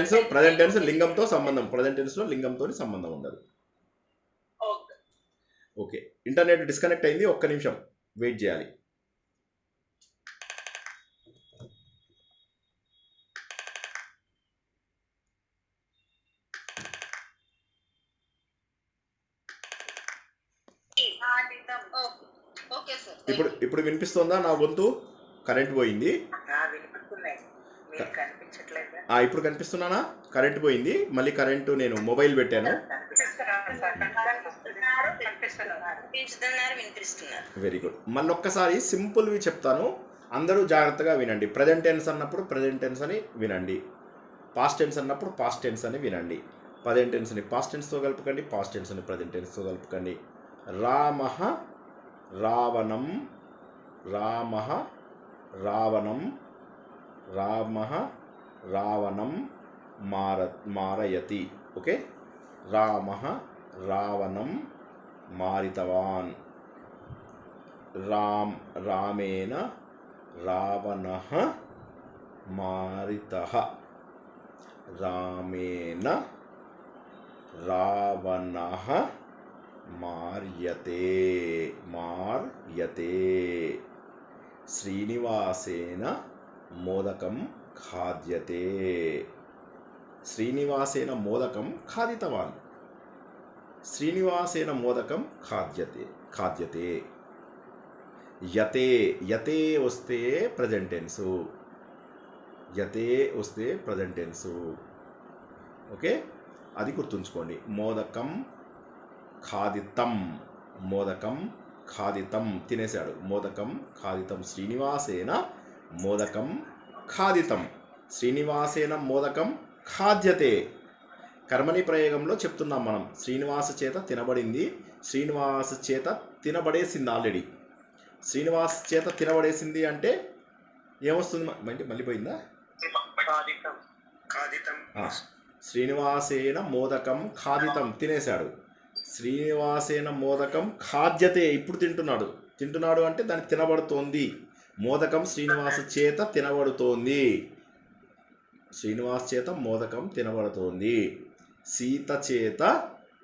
టెన్స్ లింగంతో సంబంధం. ప్రజెంట్ టెన్స్ లో లింగంతో సంబంధం ఉండదు. ఓకే. ఇంటర్నెట్ డిస్కనెక్ట్ అయింది, ఒక్క నిమిషం వెయిట్ చేయాలి. ఇప్పుడు వినిపిస్తుందా నా గొంతు? కరెంట్ పోయింది. ఇప్పుడు కనిపిస్తున్నానా? కరెంట్ పోయింది, మళ్ళీ కరెంటు నేను మొబైల్ పెట్టాను. Very good. మళ్ళీ ఒక్కసారి సింపుల్వి చెప్తాను, అందరూ జాగ్రత్తగా వినండి. ప్రజెంట్ టెన్స్ అన్నప్పుడు ప్రజెంట్ టెన్స్ అని వినండి. పాస్ట్ టెన్స్ అన్నప్పుడు పాస్ట్ టెన్స్ అని వినండి. ప్రజెంట్ టెన్స్ని పాస్ట్ టెన్స్తో కలుపుకండి, పాస్ట్ టెన్స్ని ప్రజెంట్ టెన్స్తో కలుపుకండి. రామః రావణం, రామః రావణం, రామః రావణం మారయతి. ఓకే. రామః రావణం మారితవాన్, రామేణ రావణః మారితః, రామేణ రావణః మార్యతే, శ్రీనివాసేన మోదకం ఖాద్యతే, శ్రీనివాసేన మోదకం ఖాదితవాన్, శ్రీనివాసేన మోదకం ఖాద్యతే. యతే వస్తే ప్రజెంట్ టెన్సు, యతే వస్తే ప్రజెంట్ టెన్సు. ఓకే, అది గుర్తుంచుకోండి. మోదకం ఖాదితం, మోదకం ఖాదితం తినేశాడు. మోదకం ఖాదితం, శ్రీనివాసేన మోదకం ఖాదితం, శ్రీనివాసేన మోదకం ఖాద్యతే. కర్మని ప్రయోగంలో చెప్తున్నాం మనం, శ్రీనివాస చేత తినబడింది, శ్రీనివాస చేత తినబడేసింది. ఆల్రెడీ శ్రీనివాస చేత తినబడేసింది అంటే ఏమొస్తుంది? మళ్ళీ పోయిందా? శ్రీనివాసేన మోదకం ఖాదితం తినేశాడు. శ్రీనివాసేన మోదకం ఖాద్యతే ఇప్పుడు తింటున్నాడు అంటే దానికి తినబడుతోంది. మోదకం శ్రీనివాస చేత తినబడుతోంది, శ్రీనివాస చేత మోదకం తినబడుతోంది. సీత చేత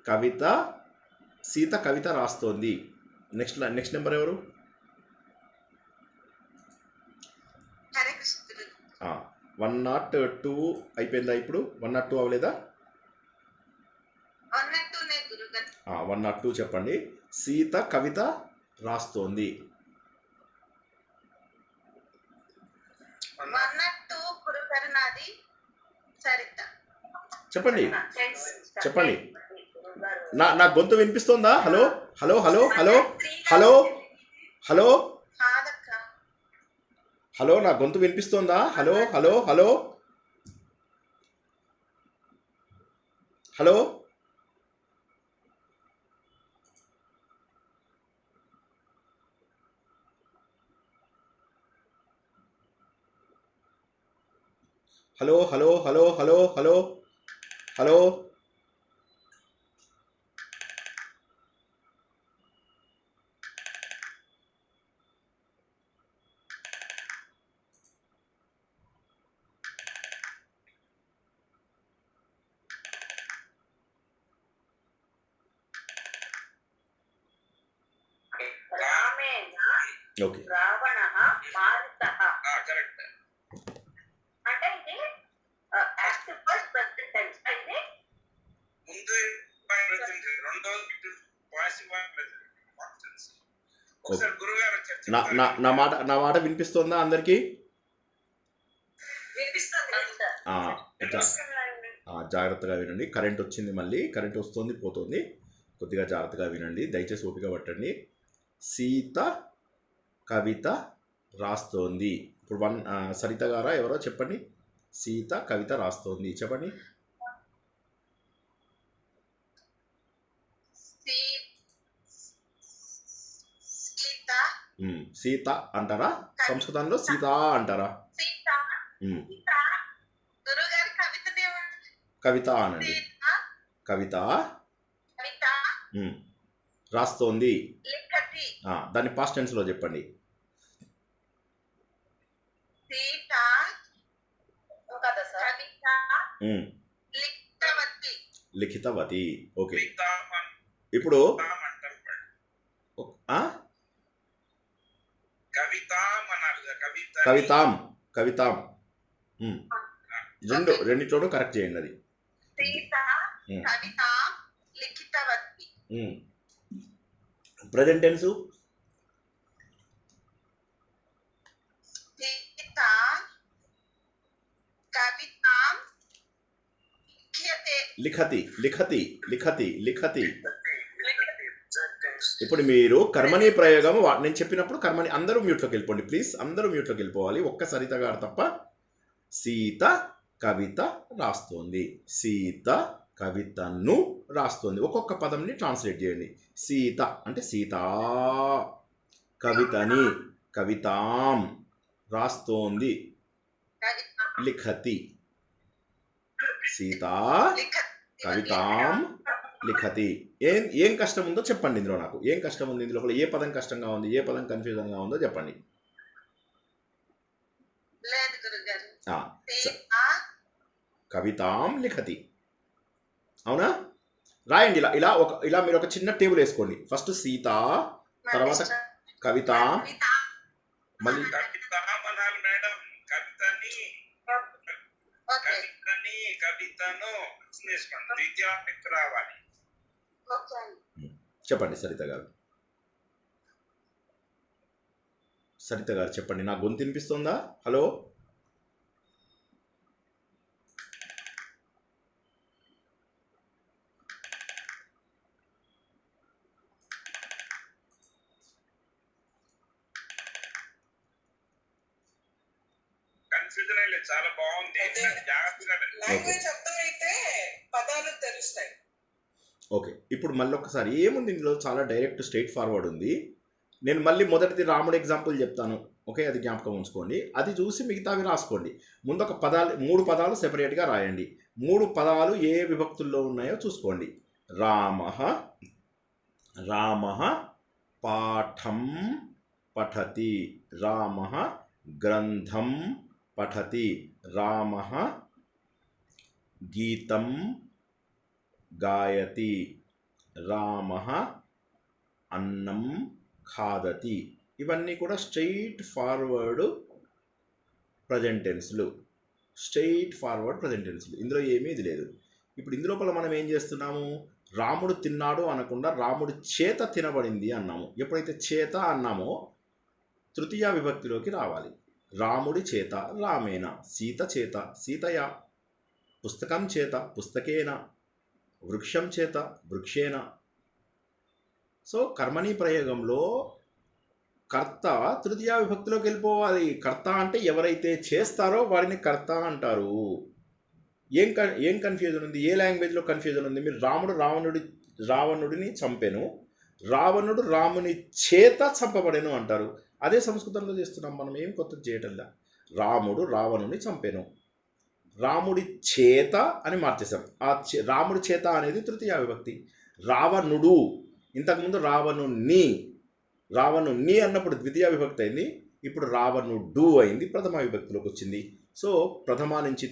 కవిత రాస్తోంది. నెక్స్ట్ నెంబర్ ఎవరు? 102 అయిపోయిందా? ఇప్పుడు 102 అవ్వలేదా? 102 చెప్పండి. సీత కవిత రాస్తోంది. చెప్పండి. నా గొంతు వినిపిస్తోందా? Hello hello hello hello hello hello hello నా గొంతు వినిపిస్తోందా? Hello hello hello hello hello hello hello hello hello hello okay. రావణః మారితః అంటే ఇది యాక్టివ్ ఫస్ట్ ప్రెజెంట్ టెన్స్. అయితే ముందు రెండోది పాసివ్ ప్రెజెంట్. ఒకసారి గురుగారు చర్చ నా మాట వినిపిస్తోందా అందరికి? వినిపిస్తుంది. జాగ్రత్తగా వినండి. కరెంట్ వచ్చింది, మళ్ళీ కరెంట్ వస్తుంది పోతుంది, కొద్దిగా జాగ్రత్తగా వినండి, దయచేసి ఓపిక పట్టండి. సీత కవిత రాస్తోంది. ఇప్పుడు సరిత గారా ఎవరో చెప్పండి. సీత కవిత రాస్తోంది చెప్పండి. సీత అంటారా? సంస్కృతంలో సీత అంటారా? కవిత అనండి. కవిత రాస్తోంది. దాన్ని పాస్ట్ టెన్స్ లో చెప్పండి. లిఖితవతి. ఓకే, ఇప్పుడు కవితాం కవితాం రెండిట్లోనూ కరెక్ట్ చేయండి అది. ప్రజెంట్ టెన్స్ లిఖతి లిఖతి లిఖతి లిఖతి. ఇప్పుడు మీరు కర్మని ప్రయోగం నేను చెప్పినప్పుడు కర్మని అందరూ మ్యూట్లోకి వెళ్ళిపోండి ప్లీజ్, అందరూ మ్యూట్లోకి వెళ్ళిపోవాలి, ఒక్క సరిత గారు తప్ప. సీత కవిత రాస్తోంది. సీత కవితను రాస్తోంది. ఒక్కొక్క పదంని ట్రాన్స్లేట్ చేయండి. సీత అంటే సీతా, కవితని కవితాం, రాస్తోంది లిఖతి. సీతా కవితాం లిఖతి. ఏం కష్టం ఉందో చెప్పండి ఇందులో, నాకు ఏం కష్టం ఉంది ఇందులో, ఏ పదం కష్టంగా ఉంది, ఏ పదం కన్ఫ్యూజన్గా ఉందో చెప్పండి. కవితాం లిఖతి, అవునా? రాయండి ఇలా మీరు ఒక చిన్న టేబుల్ వేసుకోండి. ఫస్ట్ సీత, తర్వాత కవిత, మళ్ళీ చెప్పండి సరిత గారు. సరిత గారు చెప్పండి. నా గొంతు వినిపిస్తుందా? హలో, చాలా బాగుంది. పదాలు తెలుస్తాయి. ఓకే, ఇప్పుడు మళ్ళీ ఒకసారి ఏముంది ఇందులో, చాలా డైరెక్ట్ స్ట్రైట్ ఫార్వర్డ్ ఉంది. నేను మళ్ళీ మొదటిది రాముడు ఎగ్జాంపుల్ చెప్తాను, ఓకే? అది జ్ఞాపకం ఉంచుకోండి, అది చూసి మిగతావి రాసుకోండి. ముందు ఒక 3 పదాలు సెపరేట్గా రాయండి. 3 పదాలు ఏ విభక్తుల్లో ఉన్నాయో చూసుకోండి. రామః, రామః పాఠం పఠతి, రామః గ్రంథం పఠతి, రామః గీతం గాయతి, రామః అన్నం ఖాదతి. ఇవన్నీ కూడా స్ట్రైట్ ఫార్వర్డ్ ప్రజెంట్ టెన్స్లు, స్ట్రైట్ ఫార్వర్డ్ ప్రజెంట్ టెన్స్లు. ఇందులో ఏమీ ఇది లేదు. ఇప్పుడు ఇందులోపల మనం ఏం చేస్తున్నాము, రాముడు తిన్నాడు అనకుండా రాముడి చేత తినబడింది అన్నాము. ఎప్పుడైతే చేత అన్నామో తృతీయ విభక్తిలోకి రావాలి. రాముడి చేత రామేణ, సీత చేత సీతయ, పుస్తకం చేత పుస్తకేన, వృక్షం చేత వృక్షేన. సో కర్మణి ప్రయోగంలో కర్త తృతీయ విభక్తిలోకి వెళ్ళిపోవాలి. కర్త అంటే ఎవరైతే చేస్తారో వారిని కర్త అంటారు. ఏం కన్ఫ్యూజన్ ఉంది, ఏ లాంగ్వేజ్లో కన్ఫ్యూజన్ ఉంది? మీరు రావణుడిని చంపెను, రావణుడు రాముని చేత చంపబడెను అంటారు. అదే సంస్కృతంలో చేస్తున్నాం మనం, ఏం కొత్తది చేయటంలా. రాముడు రావణుని చంపెను, రాముడి చేత అని మార్చేసాం. రాముడి చేత అనేది తృతీయ విభక్తి. రావణుడు, ఇంతకుముందు రావణుని అన్నప్పుడు ద్వితీయ విభక్తి అయింది, ఇప్పుడు రావణుడు అయింది, ప్రథమ విభక్తిలోకి వచ్చింది. సో ప్రథమ నుంచి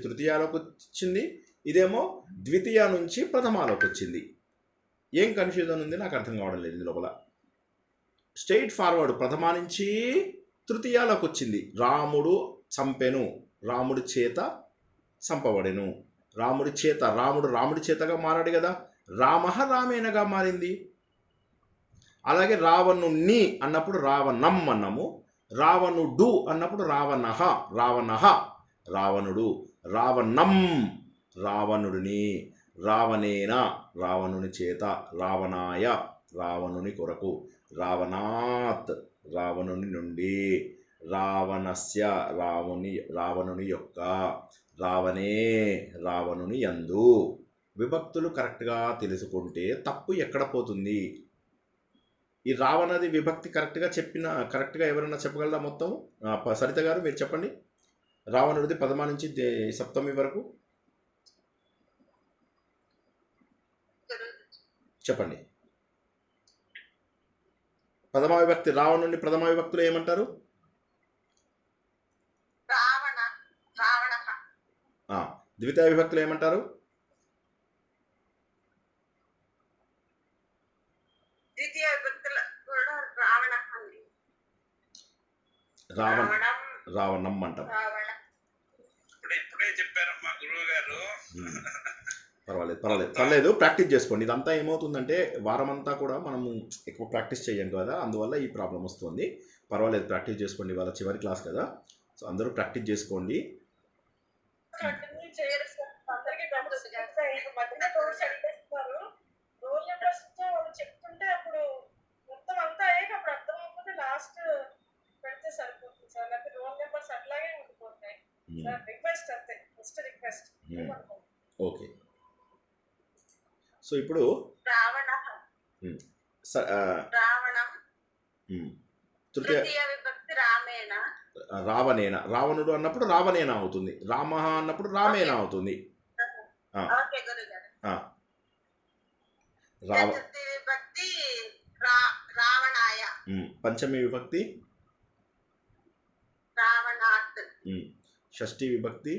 తృతీయాలోకి వచ్చింది, ఇదేమో ద్వితీయ నుంచి ప్రథమాలోకి వచ్చింది. ఏం కన్ఫ్యూజన్ ఉంది నాకు అర్థం కావడం లేదు. ఇందు లోపల స్ట్రైట్ ఫార్వర్డ్ ప్రథమ నుంచి తృతీయాలోకి వచ్చింది. రాముడు చంపెను, రాముడి చేత చంపబడెను, రాముడి చేత, రాముడి చేతగా మారాడు కదా, రామః రామేణగా మారింది. అలాగే రావణుని అన్నప్పుడు రావణం అన్నాము, రావణుడు అన్నప్పుడు రావణః రావణుడు, రావణం రావణుడిని, రావణేన రావణుని చేత, రావణాయ రావణుని కొరకు, రావణాత్ రావణుని నుండి, రావణస్య రావణుని యొక్క, రావణే రావణుని యందు. విభక్తులు కరెక్ట్గా తెలుసుకుంటే తప్పు ఎక్కడ పోతుంది? ఈ రావణది విభక్తి కరెక్ట్గా ఎవరైనా చెప్పగలరా మొత్తం? సరిత గారు మీరు చెప్పండి. రావణుడిది ప్రథమ నుంచి సప్తమి వరకు చెప్పండి. ప్రథమ విభక్తి రావణుడిని ప్రథమ విభక్తులు ఏమంటారు? ద్వితీయ విభక్తులు ఏమంటారు? రావణం అంటాం. పర్లేదు ప్రాక్టీస్ చేసుకోండి. ఇదంతా ఏమవుతుందంటే వారం అంతా కూడా మనము ఎక్కువ ప్రాక్టీస్ చేయం కదా, అందువల్ల ఈ ప్రాబ్లం వస్తుంది. పర్వాలేదు, ప్రాక్టీస్ చేసుకోండి. వాళ్ళ చివరి క్లాస్ కదా, సో అందరూ ప్రాక్టీస్ చేసుకోండి. చెప్తుంటే అప్పుడు మొత్తం అంతా అయ్యాక అప్పుడు అర్థమవుతుంది, లాస్ట్ పెడితే సరిపోతుంది సార్, లేకపోతే రోల్ నెంబర్స్ అట్లాగే ఉండిపోతాయి సార్. రిక్వెస్ట్ అంతే, జస్ట్ రిక్వెస్ట్. ఓకే, సో ఇప్పుడు రావణేన, రావణుడు అన్నప్పుడు రావణేన అవుతుంది, రామ అన్నప్పుడు రామేన అవుతుంది. పంచమి విభక్తి షష్ఠీ విభక్తి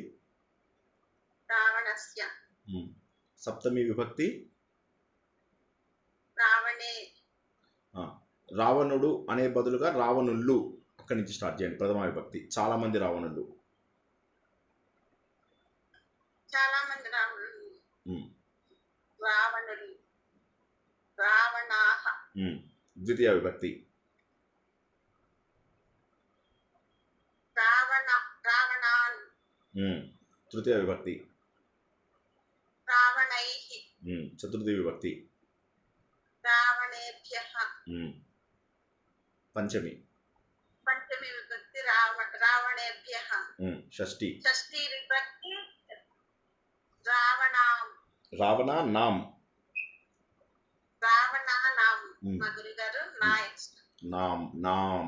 సప్తమి విభక్తి రావణుడు అనే బదులుగా రావణుళ్ళు అక్కడి నుంచి స్టార్ట్ చేయండి. ప్రథమ విభక్తి చాలా మంది రావణుళ్ళు. ద్వితీయ విభక్తి తృతీయ విభక్తి చతుర్థి విభక్తి పంచమి విభక్తి షష్ఠి విభక్తి రావణానాం నాం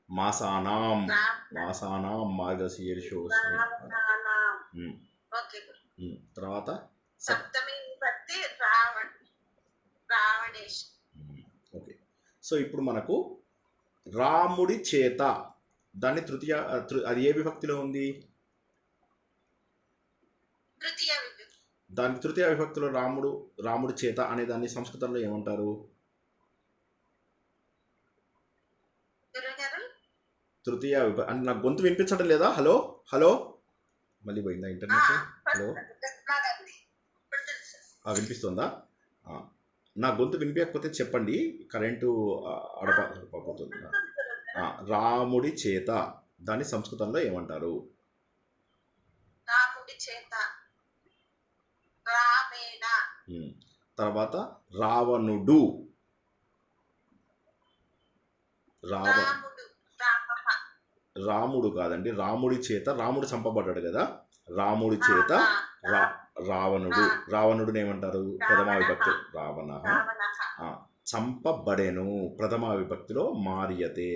మాసానాం మార్గశీర్షోస్మి. తర్వాత సప్తమి విభక్తి రావణేష్. ఓకే, సో ఇప్పుడు మనకు రాముడి చేత, దాన్ని తృతీయ, అది ఏ విభక్తిలో ఉంది? దాని తృతీయ విభక్తిలో రాముడి చేత అనే దాన్ని సంస్కృతంలో ఏమంటారు? తృతీయ విభక్తి అంటే నాకు గొంతు వినిపించడం లేదా? హలో హలో, మళ్ళీ పోయిందా ఇంటర్నెట్? హలో, వినిపిస్తుందా? నా గొంతు వినిపించకపోతే చెప్పండి, కరెంటు అడపపోతుంది. రాముడి చేత దాన్ని సంస్కృతంలో ఏమంటారు? తర్వాత రావణుడు, రాముడు కాదండి, రాముడి చేత, రాముడు చంపబడ్డాడు కదా, రాముడి చేత రావణుడిని ఏమంటారు? ప్రథమ విభక్తి రావణ. చంపబడెను ప్రథమ విభక్తిలో మారియతే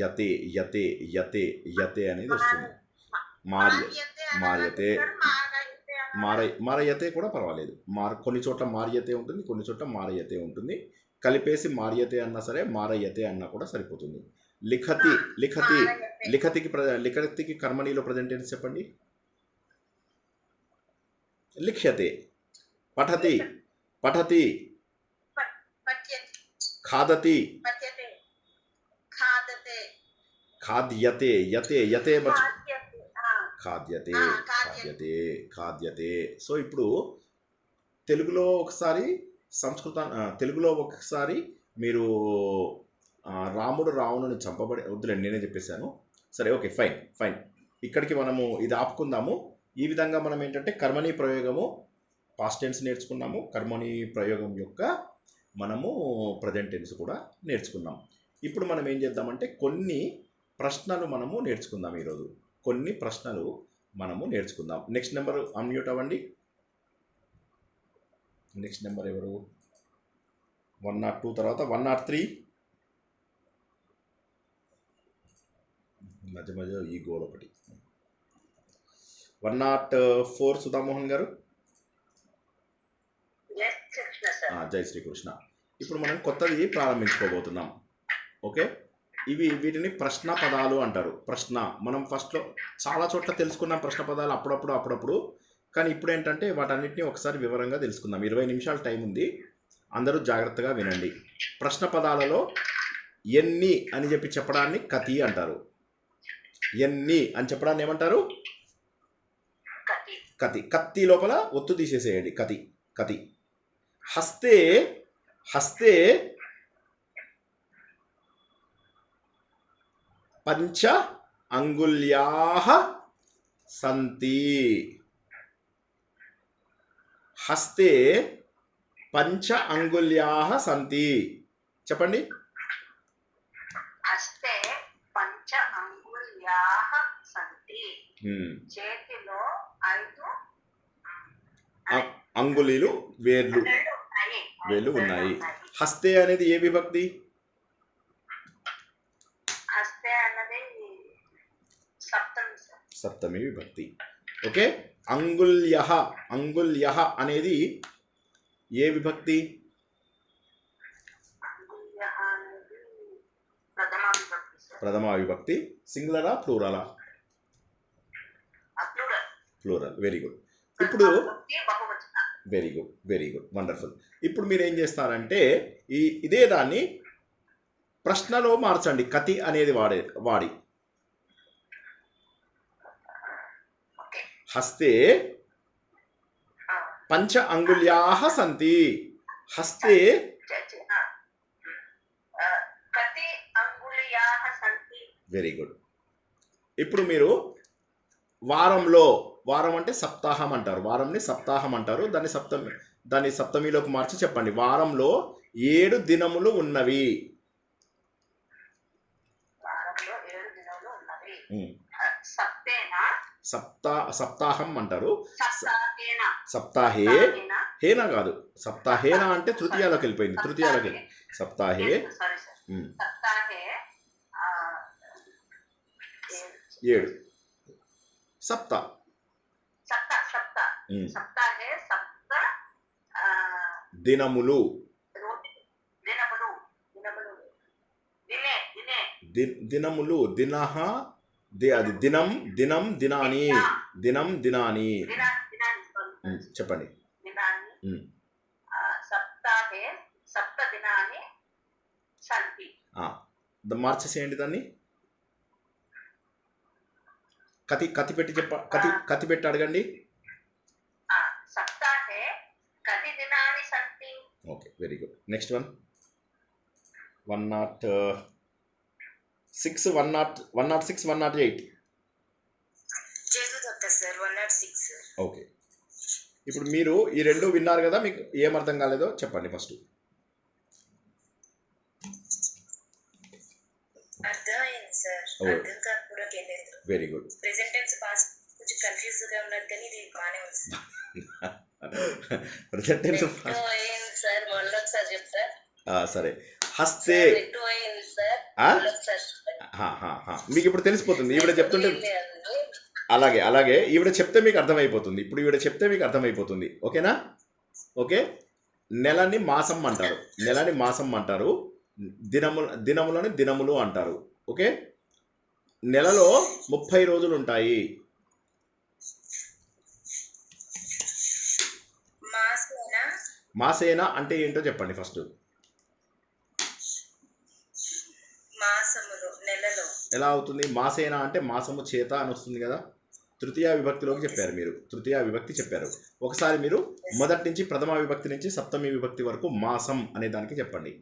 యతే అనేది వస్తుంది. మారయతే కూడా పర్వాలేదు, కొన్ని చోట్ల మారియతే ఉంటుంది, కొన్ని చోట్ల మారయతే ఉంటుంది. కలిపేసి మారియతే అన్నా సరే, మారయతే అన్నా కూడా సరిపోతుంది. లిఖతికి కర్మణిలో ప్రజెంట్ టెన్స్ చెప్పండి. లిఖ్యతే, పఠతి ఖాదతి ఖాద్యతే ఖాద్యతే. సో ఇప్పుడు తెలుగులో ఒకసారి, తెలుగులో ఒకసారి మీరు రాముడు రావణుని చంపబడి, వద్దులేండి నేనే చెప్పేశాను. సరే, ఓకే, ఫైన్. ఇక్కడికి మనము ఇది ఆపుకుందాము. ఈ విధంగా మనం ఏంటంటే కర్మణి ప్రయోగము పాస్ట్ టెన్స్ నేర్చుకున్నాము. కర్మణి ప్రయోగం యొక్క మనము ప్రజెంట్ టెన్స్ కూడా నేర్చుకున్నాం. ఇప్పుడు మనం ఏం చేద్దామంటే కొన్ని ప్రశ్నలు మనము నేర్చుకుందాం. ఈరోజు కొన్ని ప్రశ్నలు మనము నేర్చుకుందాం. నెక్స్ట్ నెంబర్ అన్మ్యూట్ అవ్వండి. నెక్స్ట్ నెంబర్ ఎవరు? 102 తర్వాత 103. మధ్య మధ్య ఈ గోల్ ఒకటి. 104 సుధామోహన్ గారు. జై శ్రీకృష్ణ. ఇప్పుడు మనం కొత్తది ప్రారంభించుకోబోతున్నాం. ఓకే, వీటిని ప్రశ్న పదాలు అంటారు. ప్రశ్న మనం ఫస్ట్లో చాలా చోట్ల తెలుసుకున్నాం ప్రశ్న పదాలు అప్పుడప్పుడు. కానీ ఇప్పుడు ఏంటంటే వాటన్నిటిని ఒకసారి వివరంగా తెలుసుకుందాం. 20 నిమిషాల టైం ఉంది, అందరూ జాగ్రత్తగా వినండి. ప్రశ్న పదాలలో ఎన్ని అని చెప్పడాన్ని కతి అంటారు. ఎన్ని అని చెప్పడాన్ని ఏమంటారు? కతి. కత్తి లోపల ఒత్తు తీసేసేయండి. కతి కతి. హస్తే హస్తే పంచ అంగుళ్యాః సంతి. హస్తే పంచ అంగుళ్యాః సంతి. చెప్పండి. హస్తే పంచ అంగుళ్యాః సంతి. చేతిలో 5 అంగుళీలు వేళ్ళు ఉన్నాయి. హస్తే అనేది ఏ విభక్తి? హస్తే అన్నది సప్తమి విభక్తి. ఓకే, అంగుళ్యః అంగుళ్యః అనేది ఏ విభక్తి? ప్రథమ విభక్తి. సింగులరా ప్లూరలా? ప్లూరల్. Very good. ఇప్పుడు వెరీ గుడ్ వండర్ఫుల్. ఇప్పుడు మీరు ఏం చేస్తారంటే ఇదే దాన్ని ప్రశ్నలో మార్చండి. కతి అనేది వాడి హస్తే పంచ అంగుళ్యాః సంతి. హస్తే వెరీ గుడ్. ఇప్పుడు మీరు వారంలో, వారం అంటే సప్తాహం అంటారు. వారంని సప్తాహం అంటారు. దాన్ని సప్తమిలోకి మార్చి చెప్పండి. వారంలో 7 దినములు ఉన్నవి. సప్తాహం అంటారు. సప్తాహే హేనా కాదు. సప్తాహేనా అంటే తృతీయాలోకి వెళ్ళిపోయింది. సప్తాహే 7 సప్త దినములు. దినములు దినః అది దినం దినం దినాని దినం దినాని. చెప్పండి. మార్చేసేయండి దాన్ని. కతి పెట్టి కతి పెట్టి అడగండి. Okay, very good. Next 106 108. Okay, ఇప్పుడు మీరు ఈ 2 విన్నారు కదా, మీకు ఏం అర్థం కాలేదో చెప్పండి ఫస్ట్. Very good. సరే. హస్తే మీకు ఇప్పుడు తెలిసిపోతుంది. ఈవిడ చెప్తుంటే అలాగే ఈవిడ చెప్తే మీకు అర్థమైపోతుంది. ఇప్పుడు ఈవిడ చెప్తే మీకు అర్థమైపోతుంది. ఓకేనా? ఓకే. నెలని మాసం అంటారు. దినములని దినములు అంటారు. ఓకే, నెలలో 30 రోజులు ఉంటాయి. మాసేనా అంటే ఏంటో చెప్పండి ఫస్ట్. ఎలా అవుతుంది? మాసేనా అంటే మాసము చేత అని వస్తుంది కదా. తృతీయ విభక్తిలోకి చెప్పారు మీరు. తృతీయ విభక్తి చెప్పారు. ఒకసారి మీరు మొదటి నుంచి ప్రథమ విభక్తి నుంచి సప్తమి విభక్తి వరకు మాసం అనే దానికి చెప్పండి.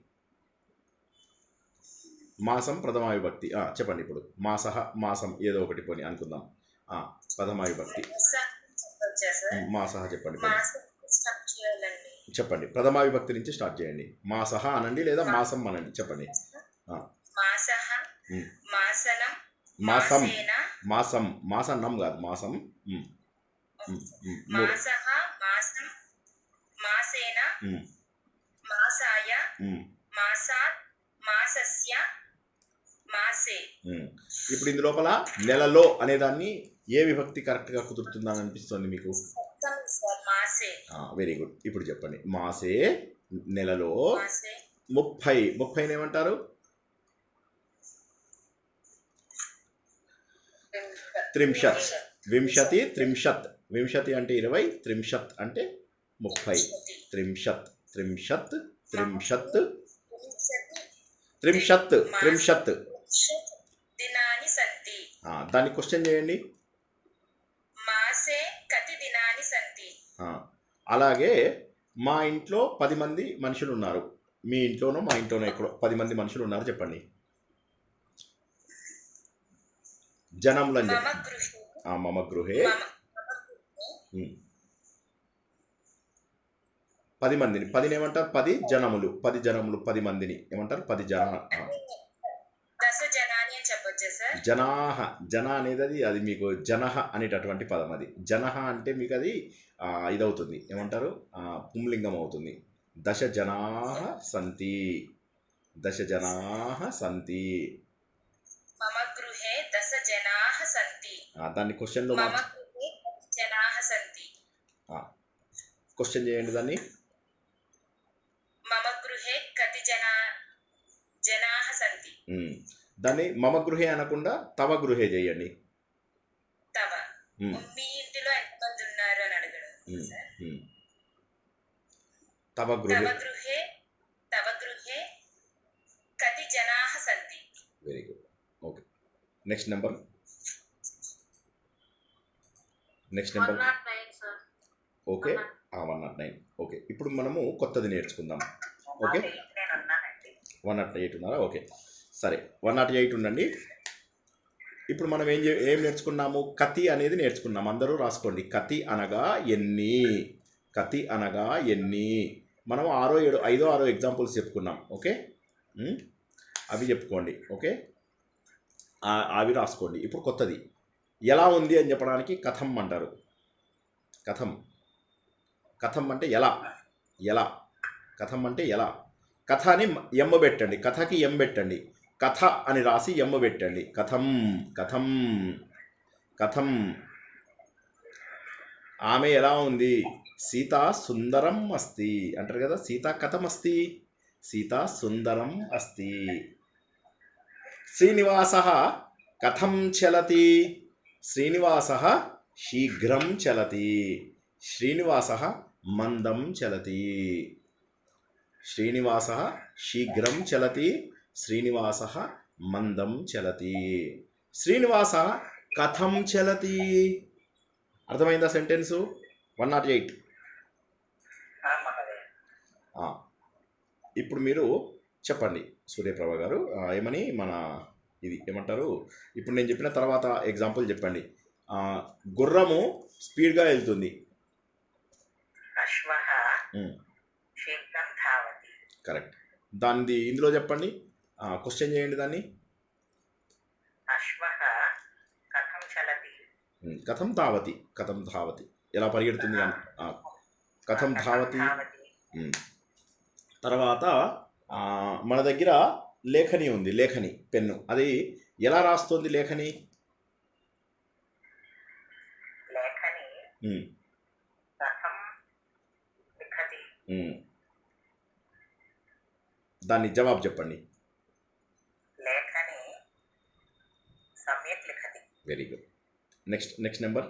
మాసం ప్రథమ విభక్తి. చెప్పండి ఇప్పుడు. మాసః మాసం ఏదో ఒకటి పోని అనుకుందాం. ప్రథమా విభక్తి. మాసహ చెప్పండి. చెప్పండి, ప్రథమా విభక్తి నుంచి స్టార్ట్ చేయండి. మాసహ అనండి లేదా మాసం అనండి, చెప్పండి. మాసం, మాసం, మాసన్నం కాదు, మాసం. ఇప్పుడు ఇందు లోపల నెలలో అనేదాన్ని ఏ విభక్తి కరెక్ట్ గా కుదురుతుందని అనిపిస్తుంది మీకు? Very good. ఇప్పుడు చెప్పండి. మాసే నెలలో 30. 30 ఏమంటారు? త్రింశత్. వింశతి త్రింశత్. వింశతి అంటే 20, త్రింశత్ అంటే 30. త్రింశత్, త్రింశత్, త్రింశత్, త్రింశత్, త్రింశత్. దాన్ని క్వశ్చన్ చేయండి. అలాగే మా ఇంట్లో 10 మంది మనుషులు ఉన్నారు. మీ ఇంట్లోనో మా ఇంట్లోనో ఎక్కడో 10 మంది మనుషులు ఉన్నారు, చెప్పండి. జనములని చెప్పండి. మమ గృహే 10 మందిని. 10 ఏమంటారు? 10 జనములు. 10 జనములు, 10 మందిని ఏమంటారు? 10 జనాహ. జన అనేది అది మీకు జనహ అనేటటువంటి పదం. అది జనహ అంటే మీకు అది ఇదవుతుంది, ఏమంటారు? పుంలింగం అవుతుంది. దశ జనాహ సంతి. దశ జనాహ సంతి. దాన్ని క్వశ్చన్లో క్వశ్చన్ చేయండి. దాన్ని దాన్ని మమ గృహే అనకుండా తవ గృహే చేయండి. తవ గృహే. Very good. Okay, next number. Okay, 109. Okay, ఇప్పుడు మనము కొత్తది నేర్చుకుందాం. ఓకే, 108 ఉన్నారా? ఓకే, సరే, 108 ఉండండి. ఇప్పుడు మనం ఏం నేర్చుకున్నాము? కతి అనేది నేర్చుకున్నాం. అందరూ రాసుకోండి. కతి అనగా ఎన్ని. కతి అనగా ఎన్ని. మనం 5, 6 ఎగ్జాంపుల్స్ చెప్పుకున్నాం. ఓకే, అవి చెప్పుకోండి. ఓకే, అవి రాసుకోండి. ఇప్పుడు కొత్తది ఎలా ఉంది అని చెప్పడానికి కథం అంటారు. కథం. కథం అంటే ఎలా. ఎలా. కథం అంటే ఎలా. కథ అని ఎమ్మ పెట్టండి. కథకి ఎం పెట్టండి. కథ అని రాసి ఎమ్మ పెట్టండి. కథం. కథం. కథం. ఆమె ఎలా ఉంది? సీత సుందరం అస్తి అంటారు కదా. సీత కథం అస్తి. సీత సుందరం అస్తి. శ్రీనివాస కథం చలతి. శ్రీనివాస శీఘ్రం చలతి. శ్రీనివాస మందం చలతి. శ్రీనివాస శీఘ్రం చలతి. శ్రీనివాస మందం చలతి. శ్రీనివాస కథం చలతి. అర్థమైందా సెంటెన్సు? 108. ఇప్పుడు మీరు చెప్పండి సూర్యప్రభ గారు, ఏమని మన ఇది ఏమంటారు? ఇప్పుడు నేను చెప్పిన తర్వాత ఎగ్జాంపుల్ చెప్పండి. గుర్రము స్పీడ్గా వెళ్తుంది. కరెక్ట్. దాన్ని ఇందులో చెప్పండి, క్వశ్చన్ చేయండి దాన్ని. కథం ధావతి. కథం ధావతి ఎలా పరిగెడుతుంది? కథం ధావతి. తర్వాత మన దగ్గర లేఖని ఉంది. లేఖని పెన్ను. అది ఎలా రాస్తుంది లేఖని? దాన్ని జవాబు చెప్పండి. Very good. Next number.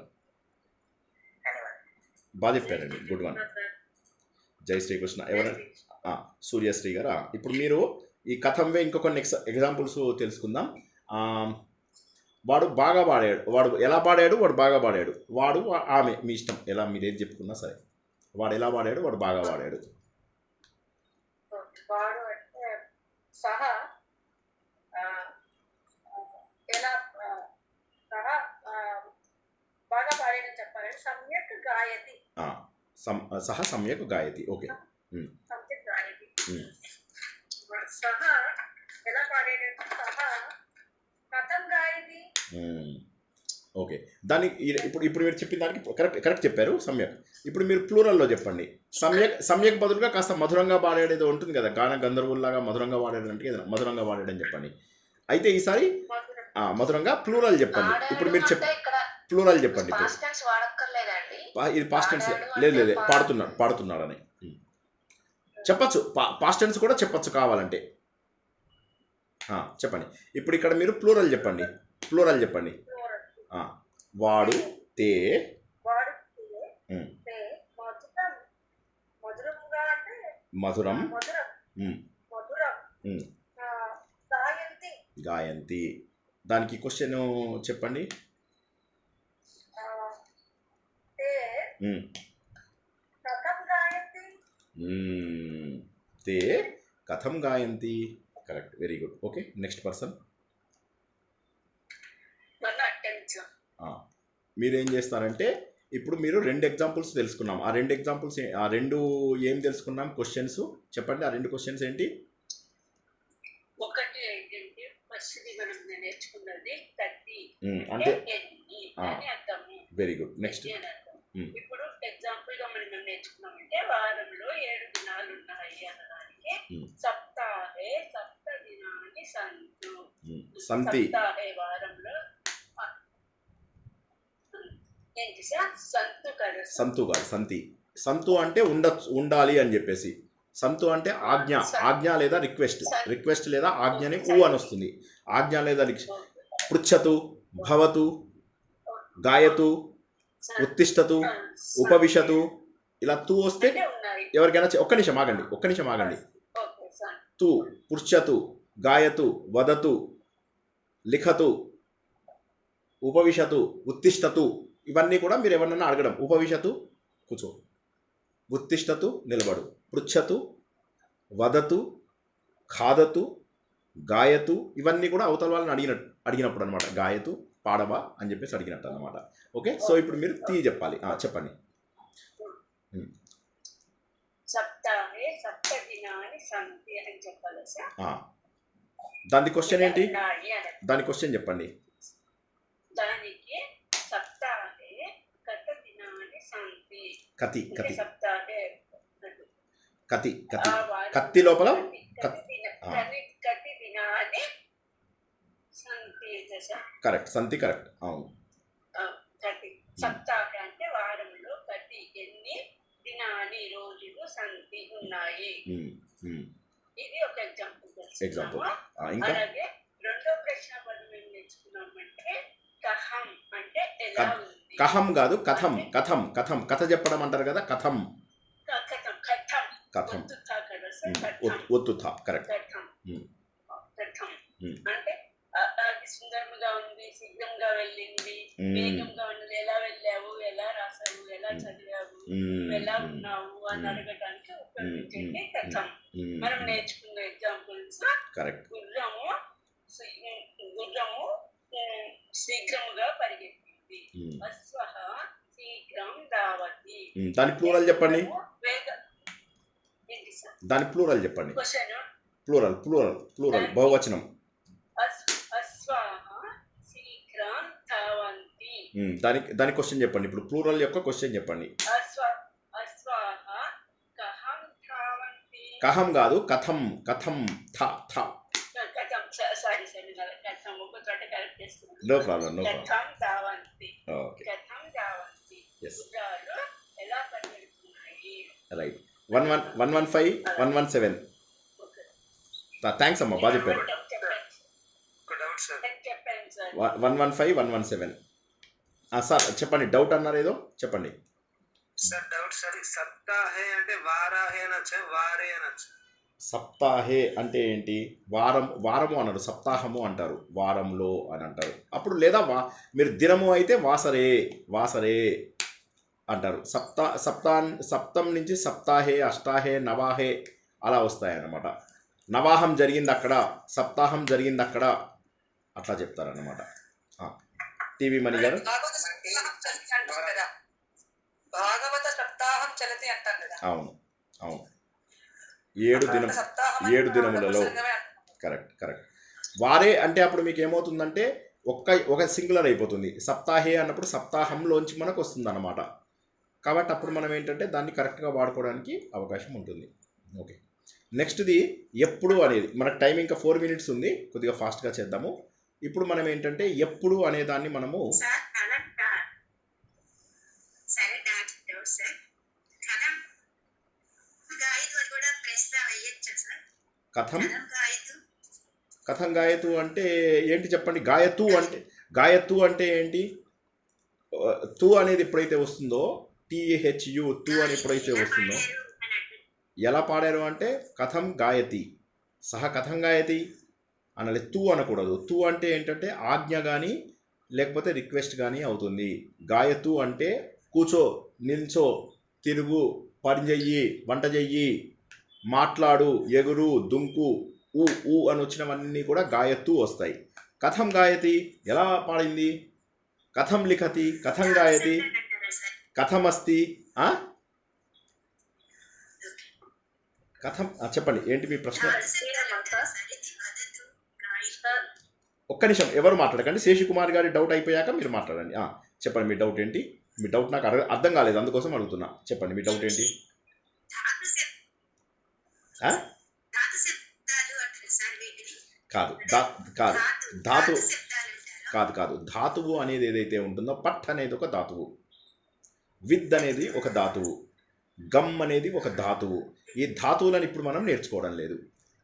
బాగా చెప్పారండి, గుడ్ వన్. జై శ్రీకృష్ణ. ఎవరైనా సూర్యశ్రీ గారా? ఇప్పుడు మీరు ఈ కథంవే ఇంకొక ఎగ్జాంపుల్స్ తెలుసుకుందాం. వాడు బాగా పాడాడు. వాడు ఎలా పాడాడు? వాడు బాగా పాడాడు. వాడు ఆమె, మీ ఇష్టం, ఎలా మీరు ఏది చెప్పుకున్నా సరే. వాడు ఎలా పాడాడు? వాడు బాగా పాడాడు. వాడు అంటే సహా ఎలా సహా సహ సమ్యక్ గాయతి. ఓకే. సబ్జెక్ట్ గాయతి. ఉమ్. సహ ఎలా పాడేటంటే సహ కథం గాయతి. ఓకే. దాన్ని ఇప్పుడు మీరు చెప్పిన దానికి కరెక్ట్ చెప్పారు సమ్యక్. ఇప్పుడు మీరు ప్లూరల్లో చెప్పండి. సమ్యక్ బదులుగా కాస్త మధురంగా పాడేది ఉంటుంది కదా, గాన గంధర్వుల్లాగా మధురంగా పాడేది అంటే ఏదైనా మధురంగా పాడేయడం చెప్పండి. అయితే ఈసారి మధురంగా ప్లూరల్ చెప్పండి. ఇప్పుడు మీరు ప్లూరల్ చెప్పండి. ఇప్పుడు ఇది పాస్ట్ టెన్స్ లేదు పాడుతున్నాడని చెప్పచ్చు. పాస్ట్ టెన్స్ కూడా చెప్పచ్చు కావాలంటే. చెప్పండి. ఇప్పుడు ఇక్కడ మీరు ప్లూరల్ చెప్పండి. వాడు తే మధురం గాయంతి. దానికి క్వశ్చన్ చెప్పండి. తే కథం గాయంతి. Correct, very good. Okay, next person. మీరేం చేస్తారంటే ఇప్పుడు మీరు 2 ఎగ్జాంపుల్స్ తెలుసుకున్నాం. ఆ 2 ఎగ్జాంపుల్స్ ఏం తెలుసుకున్నాం? క్వశ్చన్స్ చెప్పండి. ఆ 2 క్వశ్చన్స్ ఏంటి? ఒకటి ఏంటంటే ఫస్ట్ మనం నేర్చుకున్నది కత్తి అంటే అర్థము. Very good. నెక్స్ట్ ఇప్పుడు ఎగ్జాంపుల్ గా మనం నేర్చుకున్నామంటే వారంలో 7 దినాలు ఉన్నాయి అనడానికి సప్తాహే సప్త దినాన్ని సంతు. సంతి వారంలో ఏంటి సార్? సంతు కాదు, సంతి. సంతు అంటే ఉండాలి అని చెప్పేసి. సంతు అంటే ఆజ్ఞ లేదా రిక్వెస్ట్ లేదా ఆజ్ఞని అని వస్తుంది. ఆజ్ఞ లేదా పృచ్ఛతు, భవతు, గాయతు, ఉత్తిష్టతు, ఉపవిశతు, ఇలా తూ వస్తే ఎవరికైనా ఒక్క నిమిషం ఆగండి. తూ, పృచ్ఛతు, గాయతు, వదతు, లిఖతు, ఉపవిశతు, ఉత్తిష్టతు, ఇవన్నీ కూడా మీరు ఎవరినైనా అడగడం. ఉపవిశతు కూర్చో, ఉత్తిష్టతు నిలబడు, పృచ్ఛతు, వదతు, ఖాదతు, గాయతు, ఇవన్నీ కూడా అవతల వాళ్ళని అడిగినప్పుడు అనమాట. గాయతు పాడవా అని చెప్పేసి అడిగినట్టు అనమాట. ఓకే, సో ఇప్పుడు మీరు చెప్పాలి. చెప్పండి. సప్తాహే సప్త దినాని సంతి అని చెప్పాలి సార్. దాని క్వశ్చన్ ఏంటి? దాని క్వశ్చన్ చెప్పండి. దానికి సప్తాహే కత దినాని సంతి. కతి సప్తాహే కతి కత్తి లోపల కతి దినాని సంతి. కరెక్ట్, సంతి కరెక్ట్, అవును. కతి సప్తాహే అంటే వారంలో కతి ఎన్ని దినాని రోజులు సంతి ఉన్నాయి. ఇది ఒక ఎగ్జాంపుల్. అలాగే రెండో ప్రశ్న పదం ఏం నేర్చుకున్నామంటే కహం అంటే ఎలా ఉంది. కహం కాదు, కథం. కథ చెప్పడం అంటారు కదా, కథం. ఒత్తుథ కరెక్ట్. అంటే అది సుందరంగా ఉంది, శీఘ్రంగా వెళ్ళింది, వేగంగా ఉన్నది, ఎలా వెళ్ళావు, ఎలా రాసావు, ఎలా చదివావు, ఎలా ఉన్నావు అని అడగడానికి ఉపయోగించండి కథం. మనం నేర్చుకున్న ఎగ్జాంపుల్స్ గుర్రము శీఘ్రముగా పరిగెత్తింది. అశ్వః శీఘ్రం ధావతి. దాని ప్లూరల్ చెప్పండి. దాని ప్లూరల్ చెప్పండి. ప్లూరల్ బహువచనం. అశ్వః శీఘ్రం ధావంతి. దాని క్వశ్చన్ చెప్పండి. ఇప్పుడు ప్లూరల్ యొక్క క్వశ్చన్ చెప్పండి. అశ్వః కహం ధావంతి. కహం కాదు, కథం. No problem. కథం ధావంతి. Yes. ఎలా పరిగెడుతున్నాయి. రైట్. 115 117. థ్యాంక్స్ అమ్మా, బాగా చెప్పారు. 115 117. సార్ చెప్పండి, డౌట్ అన్నారు ఏదో చెప్పండి సార్. డౌట్ సార్, సప్తాహే అంటే వారాహే అనొచ్చా, వారే అనొచ్చా? సప్తాహే అంటే ఏంటి? వారము అన్నారు, సప్తాహము అంటారు, వారంలో అని అంటారు. అప్పుడు లేదా మీరు దినము అయితే వాసరే అంటారు. సప్తం నుంచి సప్తాహే, అష్టాహే, నవాహే అలా వస్తాయన్నమాట. నవాహం జరిగింది అక్కడ, సప్తాహం జరిగింది అక్కడ, అట్లా చెప్తారన్నమాట. టీవీ మణి గారు భాగవత సప్తాహం చలతి అంటారు కదా. అవును అవును 7 సప్తాహం 7 దినములలో కరెక్ట్ వారే అంటే అప్పుడు మీకు ఏమవుతుందంటే ఒక సింగులర్ అయిపోతుంది. సప్తాహే అన్నప్పుడు సప్తాహంలోంచి మనకు వస్తుంది అన్నమాట. కాబట్టి అప్పుడు మనం ఏంటంటే దాన్ని కరెక్ట్గా వాడుకోవడానికి అవకాశం ఉంటుంది. ఓకే, నెక్స్ట్ది ఎప్పుడు అనేది మనకు టైం ఇంకా 4 minutes ఉంది, కొద్దిగా ఫాస్ట్గా చేద్దాము. ఇప్పుడు మనం ఏంటంటే ఎప్పుడు అనే దాన్ని మనము కథం గాయతు అంటే ఏంటి చెప్పండి. గాయతు అంటే ఏంటి? తు అనేది ఎప్పుడైతే వస్తుందో THU తు అని ఎప్పుడైతే వస్తుందో ఎలా పాడారు అంటే కథం గాయతి, సహ కథం గాయతి అనాలి. తు అనకూడదు. తు అంటే ఏంటంటే ఆజ్ఞ కానీ లేకపోతే రిక్వెస్ట్ కానీ అవుతుంది. గాయతు అంటే కూర్చో, నిల్చో, తిరుగు, పని చెయ్యి, వంట చెయ్యి, మాట్లాడు, ఎగురు, దుంకు, ఊ అని వచ్చినవన్నీ కూడా గాయత్తు వస్తాయి. కథం గాయతి ఎలా పాడింది? కథం లిఖతి, కథం గాయతి, కథమస్తి. కథం చెప్పండి, ఏంటి మీ ప్రశ్న? ఒక్క నిమిషం ఎవరు మాట్లాడకండి. శేషకుమార్ గారి డౌట్ అయిపోయాక మీరు మాట్లాడండి. చెప్పండి మీ డౌట్ ఏంటి? మీ డౌట్ నాకు అర్థం కాలేదు, అందుకోసం అడుగుతున్నా. చెప్పండి మీ డౌట్ ఏంటి? కాదు ధాతు కాదు ధాతువు అనేది ఏదైతే ఉంటుందో పట్ అనేది ఒక ధాతువు, విద్ అనేది ఒక ధాతువు, గమ్ అనేది ఒక ధాతువు. ఈ ధాతువులను ఇప్పుడు మనం నేర్చుకోవడం లేదు,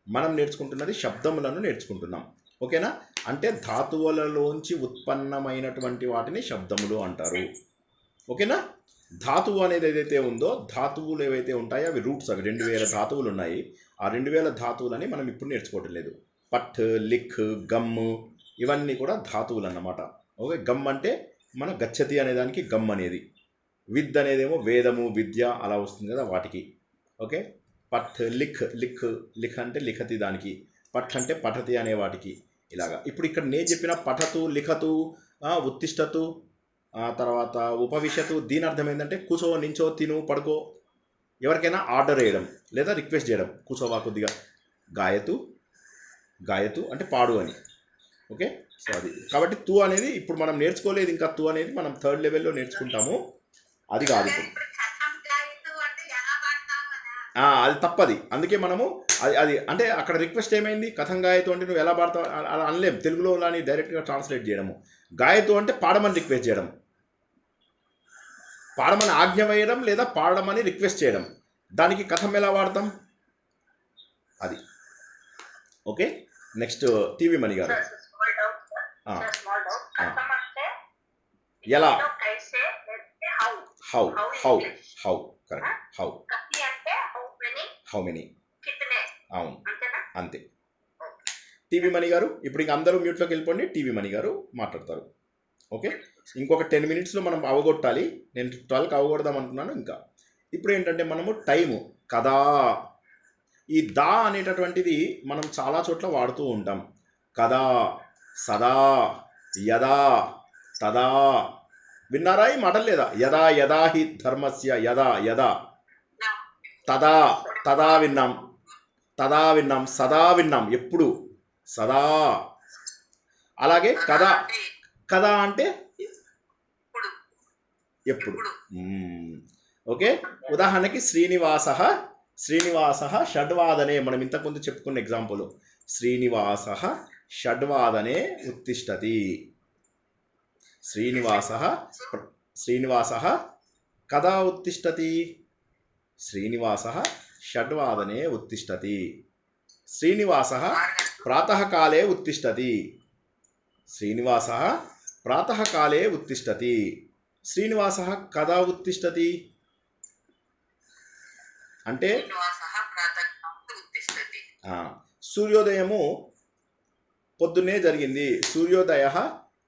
మనం నేర్చుకుంటున్నది శబ్దములను నేర్చుకుంటున్నాం. ఓకేనా? అంటే ధాతువులలోంచి ఉత్పన్నమైనటువంటి వాటిని శబ్దములు అంటారు. ఓకేనా? ధాతువు అనేది ఏదైతే ఉందో, ధాతువులు ఏవైతే ఉంటాయో అవి రూట్స్, అవి 2000 ధాతువులు ఉన్నాయి. ఆ 2000 ధాతువులని మనం ఇప్పుడు నేర్చుకోవటం లేదు. పట్, లిఖ్, గమ్ ఇవన్నీ కూడా ధాతువులు అన్నమాట. ఓకే, గమ్ అంటే మన గచ్చతి అనేదానికి గమ్ అనేది, విద్ అనేదేమో వేదము, విద్య అలా వస్తుంది కదా వాటికి. ఓకే, పట్, లిఖ్ అంటే లిఖతి దానికి, పట్ అంటే పఠతి అనే వాటికి. ఇలాగా ఇప్పుడు ఇక్కడ నేను చెప్పిన పఠతు, లిఖతు, ఉత్తిష్టతు, తర్వాత ఉపవిశతు, దీని అర్థం ఏంటంటే కూర్చో, నించో, తిను, పడుకో, ఎవరికైనా ఆర్డర్ వేయడం లేదా రిక్వెస్ట్ చేయడం. కూర్చోవా కొద్దిగా, గాయతు అంటే పాడు అని. ఓకే, సో అది కాబట్టి తు అనేది ఇప్పుడు మనం నేర్చుకోలేదు ఇంకా. తు అనేది మనం 3rd లెవెల్లో నేర్చుకుంటాము, అది కాదు ఇప్పుడు. అది తప్పది. అందుకే మనము అది అంటే అక్కడ రిక్వెస్ట్ ఏమైంది? కథం గాయతు అంటే నువ్వు ఎలా పాడతావు అలా అనలేం తెలుగులో, అని డైరెక్ట్గా ట్రాన్స్లేట్ చేయడము. గాయతు అంటే పాడమని రిక్వెస్ట్ చేయడం, పాడమని ఆజ్ఞ వేయడం లేదా పాడమని రిక్వెస్ట్ చేయడం. దానికి కథం ఎలా వాడతాం? అది. ఓకే, నెక్స్ట్ టీవీ మణి గారు. ఎలా? How correct. How many. అవును, అంతే. టీవీ మణి గారు ఇప్పుడు ఇంక అందరూ మ్యూట్లోకి వెళ్ళిపోండి, టీవీ మణి గారు మాట్లాడతారు. ఓకే, ఇంకొక 10 minutesలో మనం అవగొట్టాలి. నేను 12కి అవగొడదాం అనుకున్నాను. ఇంకా ఇప్పుడు ఏంటంటే మనము టైము కదా, ఈ దా అనేటటువంటిది మనం చాలా చోట్ల వాడుతూ ఉంటాం. కదా, సదా, యదా, తదా. విన్నారా ఈ మాటలు లేదా? యదా యదా హి ధర్మస్య, యదా తదా విన్నాం, సదా విన్నాం, ఎప్పుడు, సదా. అలాగే కదా అంటే ఎప్పుడు. ఓకే, ఉదాహరణకి శ్రీనివాస షడ్వాదనే, మనం ఇంతకుముందు చెప్పుకున్న ఎగ్జాంపుల్. శ్రీనివాస షడ్వాదనే ఉత్తిష్టతి. శ్రీనివాస కదా ఉత్తిష్టతి? శ్రీనివాస షడ్వాదనే ఉత్తిష్టతి. శ్రీనివాస ప్రాతకాలే ఉత్తిష్టతి. శ్రీనివాస కదా ఉత్తిష్టతి అంటే సూర్యోదయము పొద్దున్నే జరిగింది. సూర్యోదయ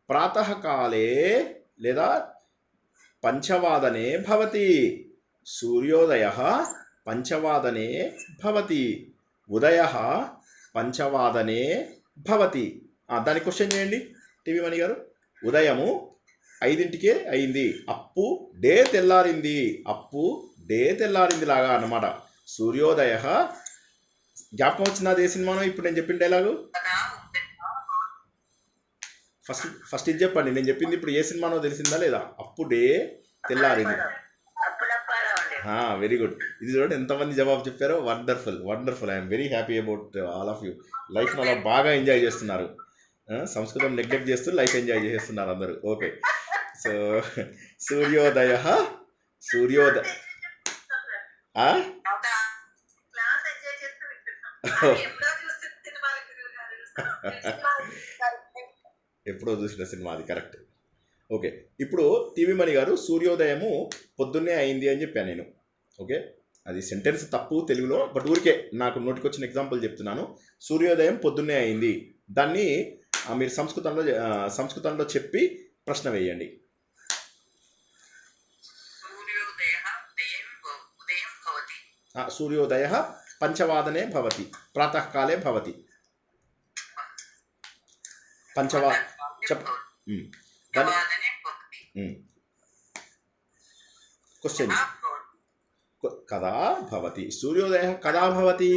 ప్రాతకాలే లేదా పంచవాదనే భవతి. సూర్యోదయ పంచవాదనే భవతి. ఉదయ పంచవాదనే భవతి. దాన్ని క్వశ్చన్ చేయండి టీవీ మణి గారు. ఉదయము 5ంటికే అయింది. అప్పు డే తెల్లారింది. అప్పు డే తెల్లారింది లాగా అన్నమాట. సూర్యోదయ జ్ఞాపకం వచ్చినది ఏ సినిమానో ఇప్పుడు నేను చెప్పిన డైలాగు? ఫస్ట్ ఇది చెప్పండి. నేను చెప్పింది ఇప్పుడు ఏ సినిమానో తెలిసిందా లేదా? అప్పు డే తెల్లారింది. Very good. ఇది చూడండి ఎంతమంది జవాబు చెప్పారో. Wonderful wonderful. I'm very happy about all of you. లైఫ్ను అలా బాగా ఎంజాయ్ చేస్తున్నారు. సంస్కృతం నెగ్లెక్ట్ చేస్తూ లైఫ్ ఎంజాయ్ చేస్తున్నారు అందరూ. ఓకే. సో సూర్యోదయ ఎప్పుడో చూసిన సినిమా అది. కరెక్ట్. ఓకే. ఇప్పుడు టీవీ మణి గారు సూర్యోదయము పొద్దున్నే అయింది అని చెప్పాను నేను. ఓకే, అది సెంటెన్స్ తప్పు తెలుగులో, బట్ ఊరికే నాకు నోటికొచ్చిన ఎగ్జాంపుల్ చెప్తున్నాను. సూర్యోదయం పొద్దున్నే అయింది. దాన్ని మీరు సంస్కృతంలో చెప్పి ప్రశ్న వేయండి. సూర్యోదయ పంచవాదనే భవతి, ప్రాతకాలే భవతి. క్వశ్చన్ కదా భవతి. సూర్యోదయ కదా భవతి.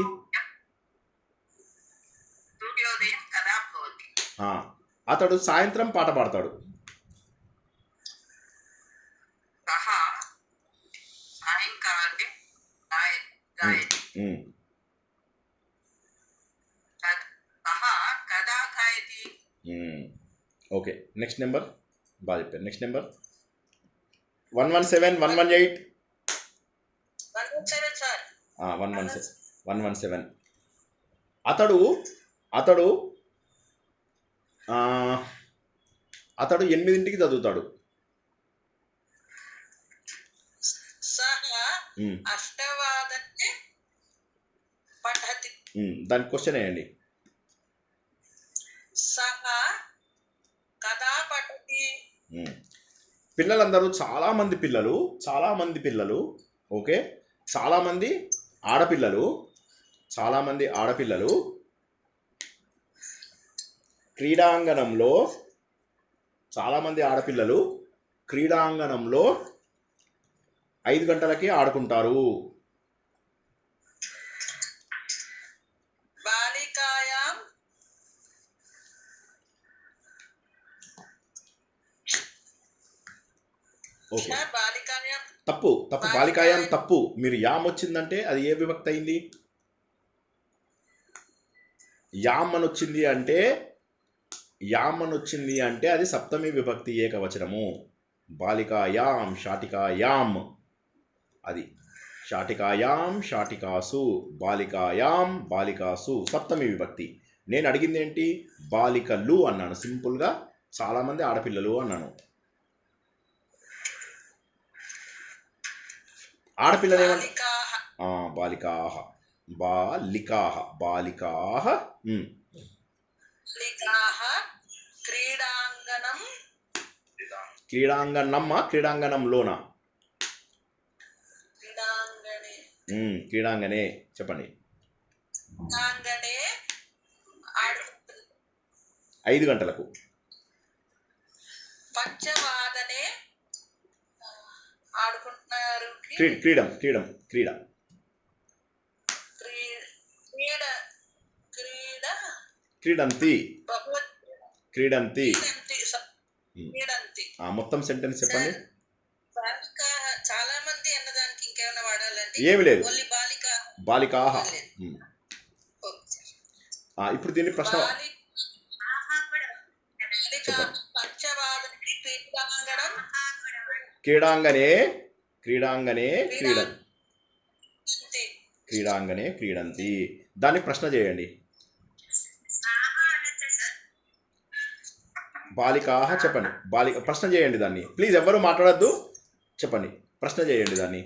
అతడు సాయంత్రం పాట పాడతాడు. ఓకే, నెక్స్ట్ నెంబర్ బాగా చెప్పారు. Next number 117 118 117. అతడు 8ంటికి చదువుతాడు. దానికి క్వశ్చన్ వేయండి. పిల్లలందరూ చాలా మంది పిల్లలు ఓకే, చాలా మంది ఆడపిల్లలు క్రీడాంగణంలో 5 గంటలకి ఆడుకుంటారు. ఓకే, తప్పు. బాలికాయాం తప్పు. మీరు యామ్ వచ్చిందంటే అది ఏ విభక్తి అయింది? యామ్ అని వచ్చింది అంటే అది సప్తమి విభక్తి ఏకవచనము. బాలికాయాం శాటికాయాం, అది శాటికాయాం శాటికాసు, బాలికాయాం బాలికాసు సప్తమి విభక్తి. నేను అడిగింది ఏంటి? బాలికలు అన్నాను. సింపుల్గా చాలామంది ఆడపిల్లలు అన్నాను. ఆడపిల్లలు బాలికాహ క్రీడాంగణమ్మా క్రీడాంగణంలోనా? క్రీడాంగణే చెప్పండి. 5 గంటలకు. క్రీడంతి. మొత్తం సెంటెన్స్ చెప్పండి. చాలా మంది అన్నదానికి ఇంకేమైనా వాడాలంటే ఏమి లేదు. బాలికాహ. ఇప్పుడు దీన్ని ప్రశ్న క్రీడంతి. దాన్ని ప్రశ్న చేయండి. బాలికాహ చెప్పండి. ప్రశ్న చేయండి దాన్ని. ప్లీజ్ ఎవ్వరూ మాట్లాడద్దు, చెప్పండి. ప్రశ్న చేయండి దాన్ని.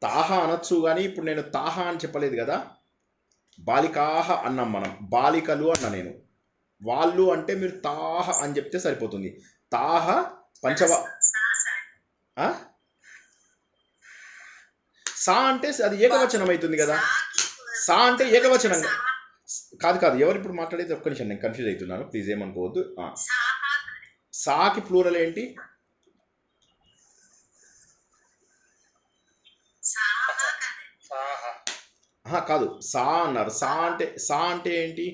తాహ అనొచ్చు కానీ ఇప్పుడు నేను తాహ అని చెప్పలేదు కదా. బాలికాహ అన్నాం మనం. బాలికలు అన్నా నేను. వాళ్ళు అంటే మీరు తాహ అని చెప్తే సరిపోతుంది. తాహ సా అంటే అది ఏకవచనం అవుతుంది కదా. సా అంటే ఏకవచనంగా కాదు కాదు, ఎవరు ఇప్పుడు మాట్లాడేది? ఒక్క నిమిషం, నేను కన్ఫ్యూజ్ అవుతున్నాను, ప్లీజ్ ఏమనుకోవద్దు. సాహా సాకి ప్లూరల్ ఏంటి? సాహా కదండి. సాహ కాదు, సా అన్నారు. సా అంటే ఏంటి?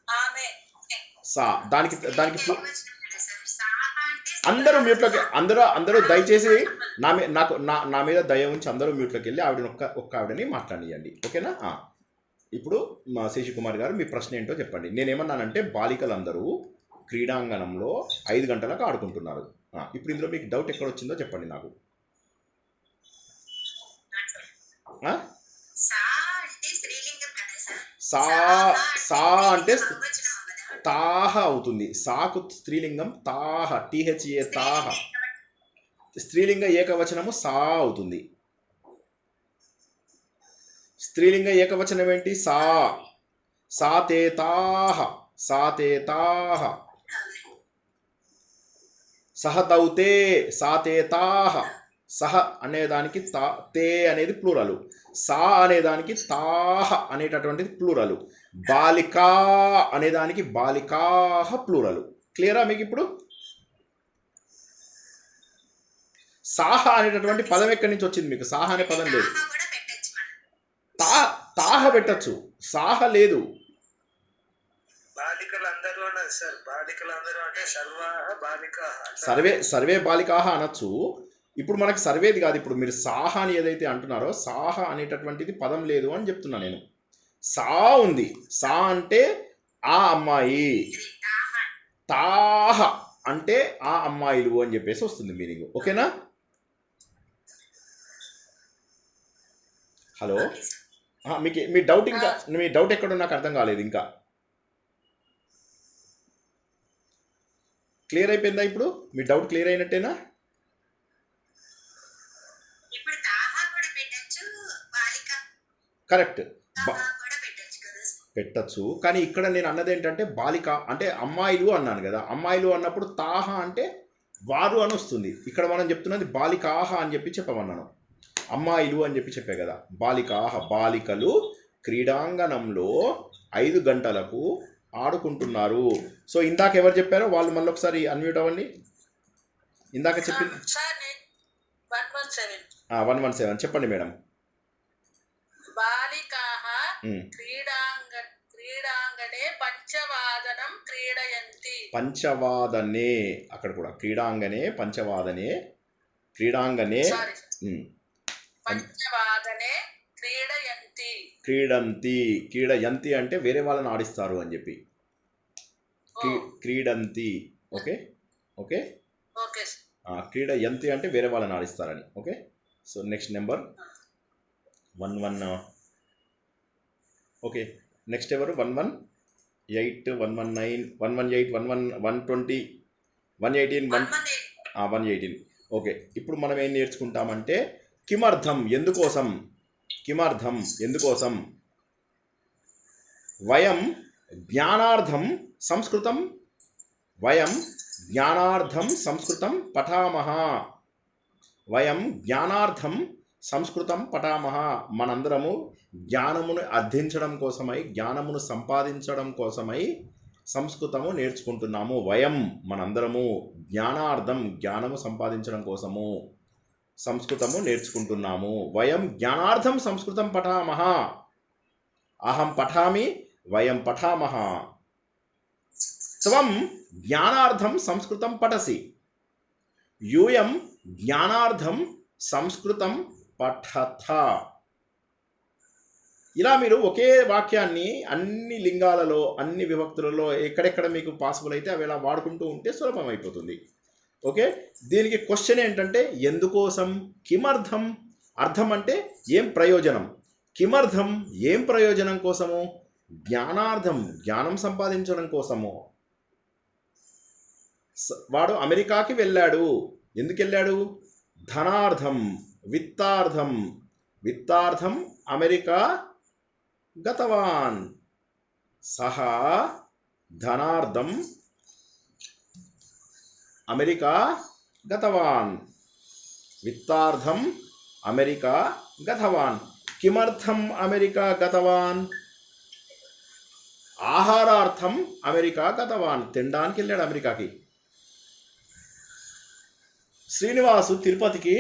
ఆమె సా దానికి దానికి స్త్రీలింగ ఏకవచనం కదా సార్. సాహా అంటే అందరూ మ్యూట్లోకి, అందరూ దయచేసి నా మీద దయ ఉంచి అందరూ మ్యూట్లోకి వెళ్ళి ఆవిడని ఒక్క ఆవిడని మాట్లాడియండి, ఓకేనా? ఇప్పుడు మా శశికుమార్ గారు మీ ప్రశ్న ఏంటో చెప్పండి. నేనేమన్నానంటే బాలికలందరూ క్రీడాంగణంలో 5 గంటలకు ఆడుకుంటున్నారు. ఇప్పుడు ఇందులో మీకు డౌట్ ఎక్కడ వచ్చిందో చెప్పండి నాకు. సా అంటే స్త్రీలింగం కదా సార్. సా సా అంటే బహువచనం అవ్వదా? తాహ అవుతుంది. సాకు స్త్రీలింగం తాహ, THA తాహ. స్త్రీలింగ ఏకవచనము సా అవుతుంది. స్త్రీలింగ ఏకవచనం ఏంటి? సా. సాతే తాహ, సాతే తాహ. సహతౌతే, సాతే తాహ. సహ అనేదానికి తే అనేది ప్లూరలు, సా అనేదానికి తాహ అనేటటువంటిది ప్లూరలు, బాలికా అనేదానికి బాలికాహ ప్లూరలు. క్లియరా మీకు ఇప్పుడు? సాహ అనేటటువంటి పదం ఎక్కడి నుంచి వచ్చింది మీకు? సాహ అనే పదం లేదు. సాహా కూడా పెట్టచ్చు మనం. తాహ పెట్టచ్చు, సాహ లేదు. బాలికలందరూ అన్నది సార్. బాలికలందరూ అంటే సర్వాహ బాలికాహ. సర్వే బాలికాహ అనొచ్చు. ఇప్పుడు మనకి సర్వేది కాదు. ఇప్పుడు మీరు సాహ అని ఏదైతే అంటున్నారో సాహ అనేటటువంటిది పదం లేదు అని చెప్తున్నా నేను. సా ఉంది. సా అంటే ఆ అమ్మాయి, సాహా తాహ అంటే ఆ అమ్మాయిలు అని చెప్పేసి వస్తుంది మీనింగ్, ఓకేనా? Hello, okay sir. మీకు మీ డౌట్ ఇంకా, మీ డౌట్ ఎక్కడో నాకు అర్థం కాలేదు. ఇంకా క్లియర్ అయిపోయిందా? ఇప్పుడు మీ డౌట్ క్లియర్ అయినట్టేనా? ఇప్పుడు తాహా కూడా పెట్టచ్చు, బాలిక కరెక్ట్, తాహా కూడా పెట్టచ్చు కదా సార్. పెట్టచ్చు. కానీ ఇక్కడ నేను అన్నది ఏంటంటే బాలిక అంటే అమ్మాయిలు అన్నాను కదా. అమ్మాయిలు అన్నప్పుడు తాహ అంటే వారు అని వస్తుంది. ఇక్కడ మనం చెప్తున్నది బాలికాహ అని చెప్పి చెప్పమన్నాను. అమ్మాయిలు అని చెప్పి చెప్పే కదా. బాలికాహ, బాలికలు క్రీడాంగణంలో 5 గంటలకు ఆడుకుంటున్నారు. సో ఇందాక ఎవరు చెప్పారో వాళ్ళు మళ్ళీ ఒకసారి అన్మ్యూట్ అవ్వండి. ఇందాక చెప్పింది సార్ నేను 117 117 చెప్పండి మేడం. బాలికాః క్రీడాంగణే పంచవాదనం క్రీడయంతి. పంచవాదనే, అక్కడ కూడా క్రీడాంగనే, పంచవాదనే, క్రీడాంగనే, పంచవాదనే క్రీడయంతి. క్రీడంతి, క్రీడయంతి అంటే వేరే వాళ్ళని ఆడిస్తారు అని చెప్పి. క్రీడంతి, ఓకే ఓకే. ఓకే క్రీడయంతి అంటే వేరే వాళ్ళని ఆడిస్తారని, okay. So next number 11. Okay, next ఎవరు? 118, 119, 118, 120, 118, 118. ఓకే, ఇప్పుడు మనం ఏం నేర్చుకుంటామంటే కిమర్థం, ఎందుకోసం. కిమర్థం ఎందుకోసం. వయం జ్ఞానార్థం సంస్కృతం, వయం జ్ఞానార్థం సంస్కృతం పఠామహ. వయం జ్ఞానార్థం సంస్కృతం పఠామహ. మనందరము జ్ఞానమును అర్థించడం కోసమై, జ్ఞానమును సంపాదించడం కోసమై సంస్కృతము నేర్చుకుంటున్నాము. వయం మనందరము జ్ఞానార్థం, జ్ఞానము సంపాదించడం కోసము సంస్కృతము నేర్చుకుంటున్నాము. వయం జ్ఞానార్థం సంస్కృతం పఠామహ. అహం పఠామి, వయం పఠామహ. త్వం జ్ఞానార్థం సంస్కృతం పఠసి, యూయం జ్ఞానార్థం సంస్కృతం పఠత. ఇలా మీరు ఒకే వాక్యాన్ని అన్ని లింగాలలో, అన్ని విభక్తులలో ఎక్కడెక్కడ మీకు పాసిబుల్ అయితే అవి ఇలా వాడుకుంటూ ఉంటే సులభం అయిపోతుంది, ఓకే. దీనికి క్వశ్చన్ ఏంటంటే ఎందుకోసం. కిమర్థం, అర్థం అంటే ఏం ప్రయోజనం. కిమర్థం ఏం ప్రయోజనం కోసము. జ్ఞానార్థం జ్ఞానం సంపాదించడం కోసము. వాడు అమెరికాకి వెళ్ళాడు. ఎందుకు వెళ్ళాడు. ధనార్థం, విత్తార్థం. విత్తార్థం అమెరికా గతవాన్. సహా ధనార్థం అమెరికా గతవాన్. విత్తార్థం అమెరికా గతవాన్. కిమర్థం అమెరికా గతవాన్? ఆహారార్థం అమెరికా గతవాన్, తినడానికి వెళ్ళాడు అమెరికాకి. శ్రీనివాసు తిరుపతికి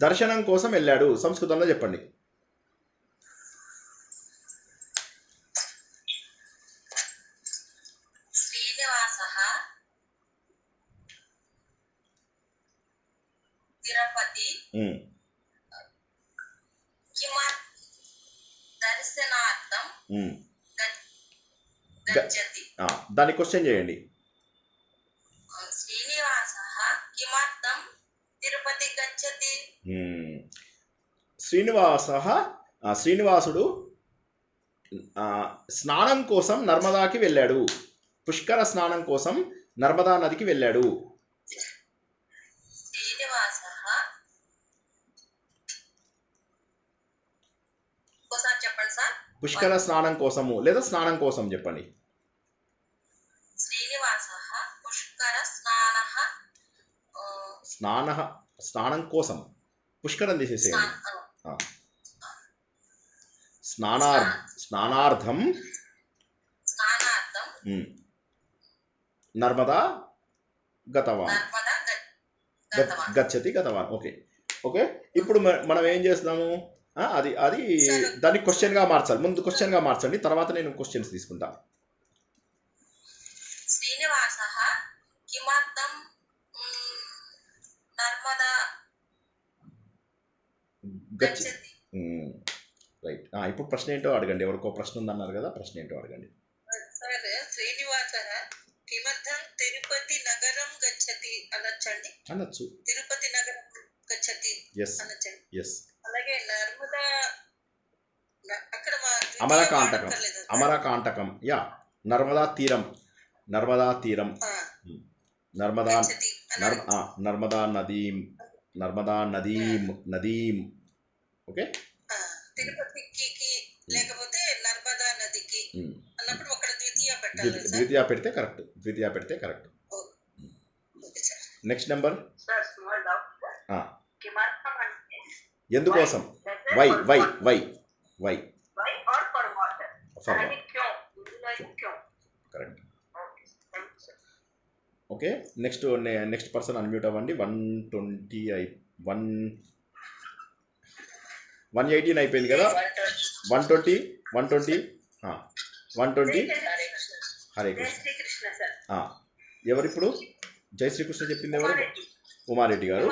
దర్శనం కోసం వెళ్ళాడు. సంస్కృతంలో చెప్పండి. శ్రీనివాసః తిరుపతి కిమర్థం దర్శనార్థం గచ్చతి. దాన్ని క్వశ్చన్ చేయండి. శ్రీనివాసః కిమర్థం తిరుపతి గచ్చతి. శ్రీనివాసుడు స్నానం కోసం నర్మదాకి వెళ్ళాడు. పుష్కర స్నానం కోసం నర్మదా నదికి వెళ్ళాడు. చెప్పండి సార్. పుష్కర స్నానం కోసము లేదా స్నానం కోసం చెప్పండి. శ్రీనివాసః పుష్కర స్నానం కోసం పుష్కరం తీసేసేయండి. స్నానార్థం నర్మదా గతవాన్ గచ్చతి గతవాన్. Okay okay. ఇప్పుడు మనం ఏం చేస్తున్నాము, అది అది దాన్ని క్వశ్చన్గా మార్చాలి. ముందు క్వశ్చన్గా మార్చండి, తర్వాత నేను క్వశ్చన్స్ తీసుకుంటా. శ్రీనివాసః కిమర్థం నర్మదా గచ్చతి. రైట్. ఇప్పుడు ప్రశ్న ఏంటో అడగండి. ఎవరికో ప్రశ్న ఉందన్నారు కదా, ప్రశ్న ఏంటో అడగండి. సార్ శ్రీనివాసః కిమర్థం తిరుపతి నగరం గచ్చతి అనొచ్చండి. అనొచ్చు. తిరుపతి నగరం గచ్చతి అనొచ్చండి. ఎస్. అలాగే నర్మదా అక్కడ అమరకాంటకం యా నర్మదా తీరం నర్మదా నదీం. ఓకే. తిరుపతికి లేకపోతే నర్మదా నదికి అన్నప్పుడు అక్కడ ద్వితీయ పెడితే కరెక్ట్. Next number. ఎందుకోసం? Why correct. Okay. Next person unmute అవ్వండి. 118 అయిపోయింది కదా. 120 హరే కృష్ణ. ఎవరిప్పుడు జై శ్రీకృష్ణ చెప్పింది ఎవరు? ఉమారెడ్డి గారు.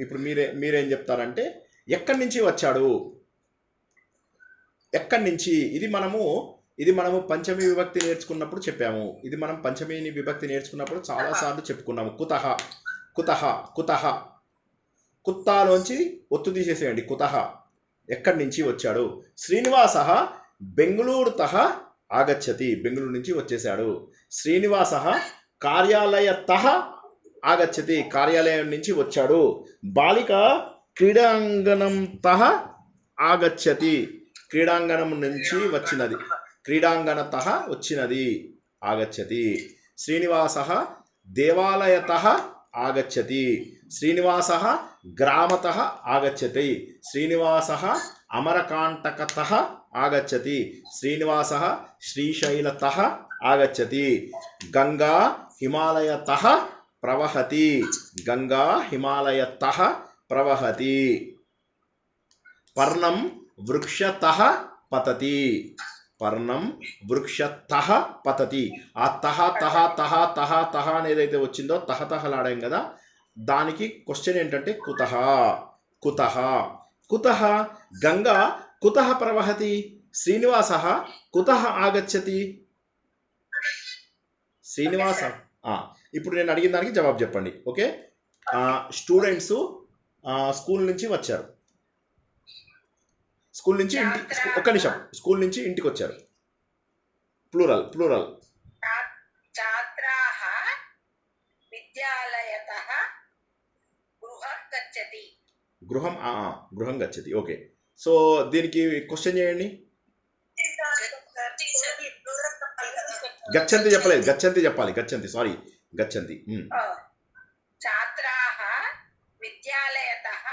ఇప్పుడు మీరేం చెప్తారంటే ఎక్కడి నుంచి వచ్చాడు, ఎక్కడి నుంచి. ఇది మనము పంచమి విభక్తి నేర్చుకున్నప్పుడు చెప్పాము. ఇది మనం పంచమి విభక్తి నేర్చుకున్నప్పుడు చాలాసార్లు చెప్పుకున్నాము. కుతహ కుత్తాలోంచి ఒత్తు తీసేసేయండి. కుతహ ఎక్కడి నుంచి వచ్చాడు. శ్రీనివాసః బెంగళూరుతః ఆగచ్చతి, బెంగళూరు నుంచి వచ్చేసాడు. శ్రీనివాసః కార్యాలయతః ఆగచ్చతి, కార్యాలయం నుంచి వచ్చాడు. బాలిక క్రీడాంగణంతః ఆగచ్చతి, క్రీడాంగణం నుంచి వచ్చినది. క్రీడాంగణతః వచ్చినది ఆగచ్చతి. శ్రీనివాసః దేవాలయతః ఆగచ్చతి. శ్రీనివాసః గ్రామతః ఆగచ్చతి. శ్రీనివాసః అమరకాంటకతః ఆగచ్చతి. శ్రీనివాసః శ్రీశైలతః ఆగచ్చతి. గంగా హిమాలయతః ప్రవహతి. గంగా హిమాలయతః ప్రవహతి. పర్ణం వృక్షతః పతతి. పర్ణం వృక్షతః పతతి. ఆ తహ అనేదైతే వచ్చిందో తహతహలాడాం కదా, దానికి క్వశ్చన్ ఏంటంటే కుతః గంగా కుతః ప్రవహతి. శ్రీనివాసః కుతః ఆగచ్చతి. శ్రీనివాస. ఇప్పుడు నేను అడిగిన దానికి జవాబు చెప్పండి. ఓకే. స్టూడెంట్స్ స్కూల్ నుంచి వచ్చారు. స్కూల్ నుంచి స్కూల్ నుంచి ఇంటికి వచ్చారు. ప్లూరల్. ఛాత్రాః విద్యాలయతః గృహం గచ్చతి. ఓకే. సో దీనికి క్వశ్చన్ చేయండి. గచ్చంతి చెప్పలేదు, గచ్చంతి చెప్పాలి. సారీ గచ్చంతి. ఛాత్రాః విద్యాలయతః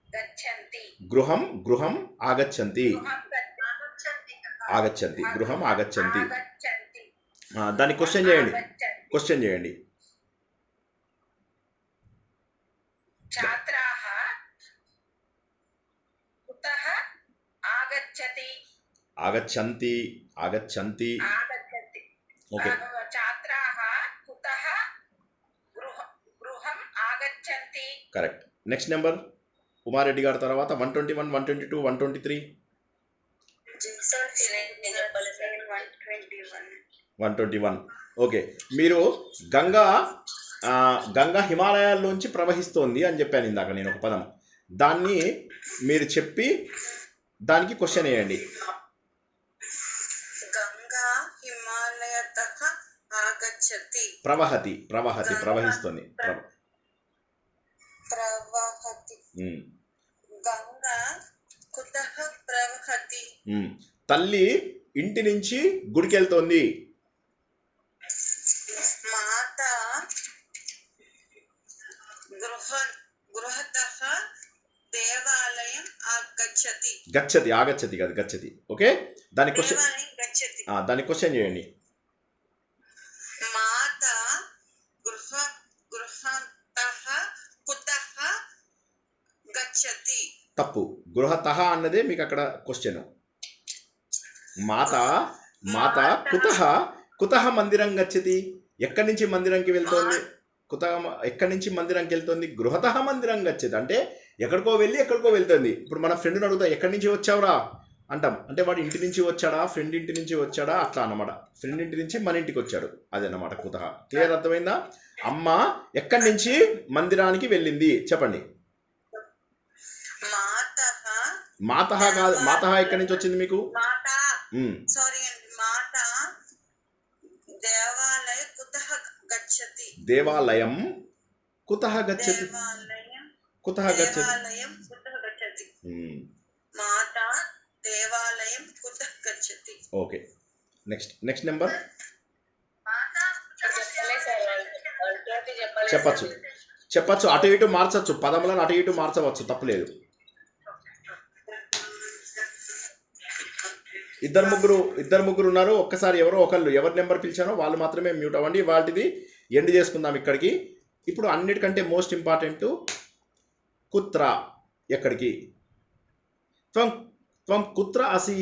గచ్చంతి. గృహం గృహం ఆగచ్చంతి ఆగచ్చంతి ఆగచ్చంతి గృహం ఆగచ్చంతి. ఆగచ్చంతి దాన్ని క్వశ్చన్ చేయండి, క్వశ్చన్ చేయండి. ఛాత్రాः కుతః ఆగచ్చతి ఆగచ్చంతి ఆగచ్చంతి. ఆగచ్చతి ఓకే, ఛాత్రాः కుతః గృహం ఆగచ్చంతి. కరెక్ట్. నెక్స్ట్ నెంబర్ ఉమారెడ్డి గారి తర్వాత 121, 122, 123, 121. ఓకే, మీరు గంగా హిమాలయాల్లోంచి ప్రవహిస్తోంది అని చెప్పాను ఇందాక నేను ఒక పదం. దాన్ని మీరు చెప్పి దానికి క్వశ్చన్ వేయండి. గంగా హిమాలయతః ఆగచ్చతి ప్రవహతి ప్రవహతి ప్రవహిస్తుంది. ప్రవహతి. గంగా కుతః ప్రవహతి. తల్లి ఇంటి నుంచి గుడికి వెళ్తోంది. మాత గృహతః దేవాలయం ఆగచ్చతి. గచ్చతి ఆగచ్చతి కాదు గచ్చతి. ఓకే, దాని క్వశ్చన్ దేవాలయం గచ్చతి. దాని క్వశ్చన్ చేయండి. మాత గృహతః కుతః గచ్చతి. తప్పు. గృహతః అన్నదే మీకు అక్కడ క్వశ్చన్. మాత మాత కుతః మందిరం గచ్చతి. ఎక్కడి నుంచి మందిరంకి వెళ్తోంది? ఎక్కడి నుంచి మందిరంకి వెళ్తుంది? గృహతః మందిరం గచ్చతి అంటే ఎక్కడికో వెళ్ళి ఎక్కడికో వెళ్తుంది. ఇప్పుడు మన ఫ్రెండ్ని అడుగుతా ఎక్కడి నుంచి వచ్చావురా అంటాం, అంటే వాడు ఇంటి నుంచి వచ్చాడా, ఫ్రెండ్ ఇంటి నుంచి వచ్చాడా, అట్లా అన్నమాట. ఫ్రెండ్ ఇంటి నుంచి మన ఇంటికి వచ్చాడు, అదన్నమాట కుతః. క్లియర్, అర్థమైందా? అమ్మ ఎక్కడి నుంచి మందిరానికి వెళ్ళింది చెప్పండి. మాతః కాదు, మాతః ఎక్కడి నుంచి వచ్చింది మీకు? సారీ అండి, మాట దేవాలయ కుతః గచ్చతి. దేవాలయం కుతః గచ్చతి. కుతః గచ్చతి. దేవాలయం కుతః గచ్చతి. మాట దేవాలయం కుతః గచ్చతి. ఓకే, నెక్స్ట్ నెంబర్ చెప్పచ్చు. అటు ఇటు మార్చచ్చు, పదములను అటు ఇటు మార్చవచ్చు, తప్పులేదు. ఇద్దరు ముగ్గురు ఉన్నారు. ఒక్కసారి ఎవరో ఒకళ్ళు ఎవరి నెంబర్ పిలిచానో వాళ్ళు మాత్రమే మ్యూట్ అవ్వండి. వాటిది ఎండ్ చేసుకుందాం ఇక్కడికి. ఇప్పుడు అన్నిటికంటే మోస్ట్ ఇంపార్టెంట్ కుత్ర, ఎక్కడికి? త్వం కుత్ర అసి?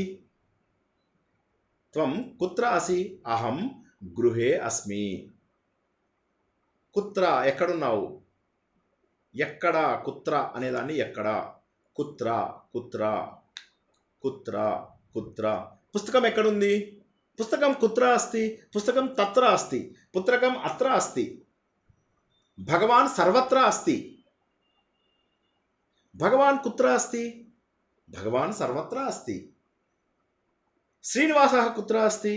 త్వం కుత్ర అసి? అహం గృహే అస్మి. కుత్ర ఎక్కడున్నావు? ఎక్కడ? కుత్ర అనేదాన్ని ఎక్కడ? కుత్ర కుత్ర కుత్ర కుత్ర. పుస్తకం ఎక్కడుంది? పుస్తకం కుత్ర అస్తి? పుస్తకం తత్ర అస్తి. పుస్తకం అత్ర అస్తి. భగవాన్ సర్వత్ర అస్తి. భగవాన్ కుత్ర అస్తి? భగవాన్ సర్వత్ర అస్తి. శ్రీనివాసः కుత్ర అస్తి?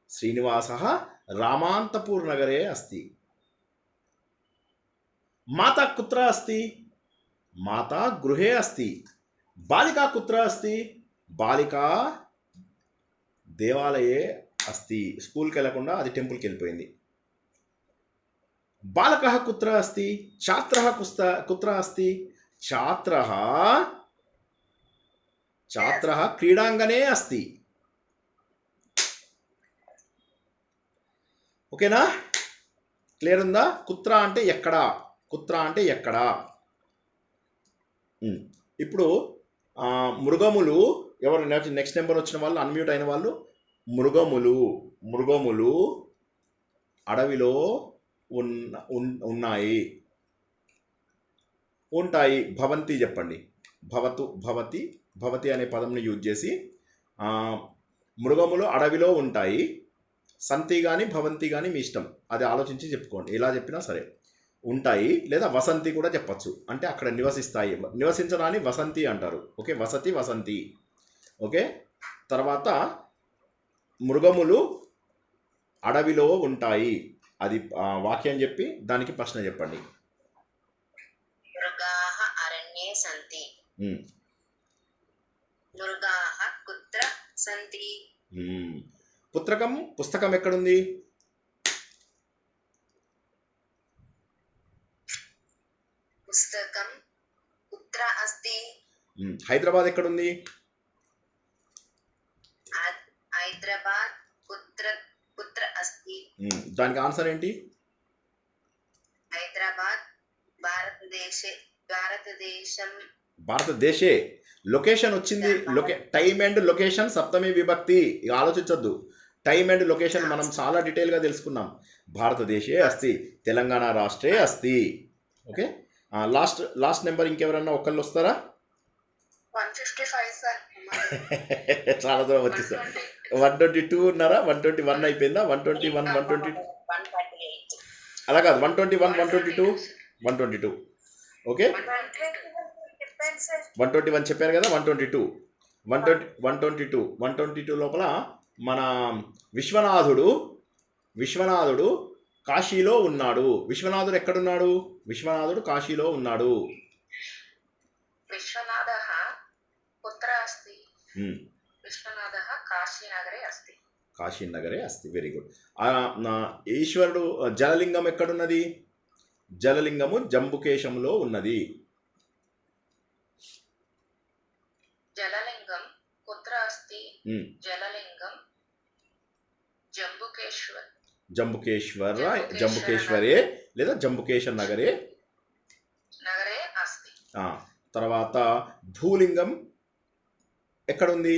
శ్రీనివాసः రామాంతపూర్ నగరే అస్తి. మాతా కుత్ర అస్తి? మాతా గృహే అస్తి. బాలికా కుత్ర అస్తి? బాలికా దేవాలయే అస్తి. స్కూల్కి వెళ్ళకుండా అది టెంపుల్కి వెళ్ళిపోయింది. బాలకः కుత్ర అస్తి? ఛాత్రः కుత్ర అస్తి? ఛాత్రः క్రీడాంగణే అస్తి. ఓకేనా? క్లియర్ ఉందా? కుత్ర అంటే ఎక్కడ, కుత్ర అంటే ఎక్కడ. ఇప్పుడు మృగములు ఎవరు? నెక్స్ట్ నెంబర్ వచ్చిన వాళ్ళు, అన్మ్యూట్ అయిన వాళ్ళు. మృగములు అడవిలో ఉంటాయి. భవంతి చెప్పండి. భవతి అనే పదంని యూజ్ చేసి మృగములు అడవిలో ఉంటాయి. సంతి కానీ భవంతి కానీ మీ ఇష్టం, అది ఆలోచించి చెప్పుకోండి. ఎలా చెప్పినా సరే. ఉంటాయి, లేదా వసంతి కూడా చెప్పచ్చు, అంటే అక్కడ నివసిస్తాయి. నివసించడాన్ని వసంతి అంటారు. ఓకే, వసంతి. ఓకే, తర్వాత మృగములు అడవిలో ఉంటాయి. అది వాక్యం చెప్పి దానికి ప్రశ్న చెప్పండి. మృగాః అరణ్యే సంతి. మృగాః కుత్ర సంతి. పుస్తకం ఎక్కడుంది? పుస్తకం కుత్ర అస్తి? హైదరాబాద్ ఎక్కడుంది? हैदराबाद पुत्र पुत्र अस्ति దానికి ఆన్సర్ ఏంటి? हैदराबाद భారతదేశం భారతదేశే. లొకేషన్ వచ్చింది. టైమ్ అండ్ లొకేషన్ సప్తమి విభక్తి. ఇక ఆలోచించొద్దు. టైమ్ అండ్ లొకేషన్ మనం చాలా డీటెయిల్గా తెలుసుకున్నాం. భారతదేశే అస్తి, తెలంగాణ రాష్ట్రే అస్తి. ఓకే, లాస్ట్ నెంబర్ ఇంకెవరన్నా ఒకళ్ళు వస్తారా? 155 సార్. చాలా దూరం వచ్చేసారు. 122 ఉన్నారా? 121 అయిపోయిందా? 121, 122 138 అలా కాదు. 121, 122, 122. ఓకే, 121 చెప్పారు కదా. 122, 122 లోపల మన విశ్వనాథుడు కాశీలో ఉన్నాడు. విశ్వనాథుడు ఎక్కడున్నాడు? విశ్వనాథుడు కాశీలో ఉన్నాడు. విశ్వనాథः కుత్ర అస్తి? విశ్వనాథः కాశీనగరే అస్తి. కాశీనగరే అస్తి. Very good. ఈశ్వరుడు జలలింగం ఎక్కడున్నది? జలలింగము జంబుకేశంలో ఉన్నది. జలలింగం కుత్ర అస్తి? జలలింగం జంబుకేశ్వరే లేదా జంబుకేశ్వర్ నగరే అస్తి. తర్వాత భూలింగం ఎక్కడుంది?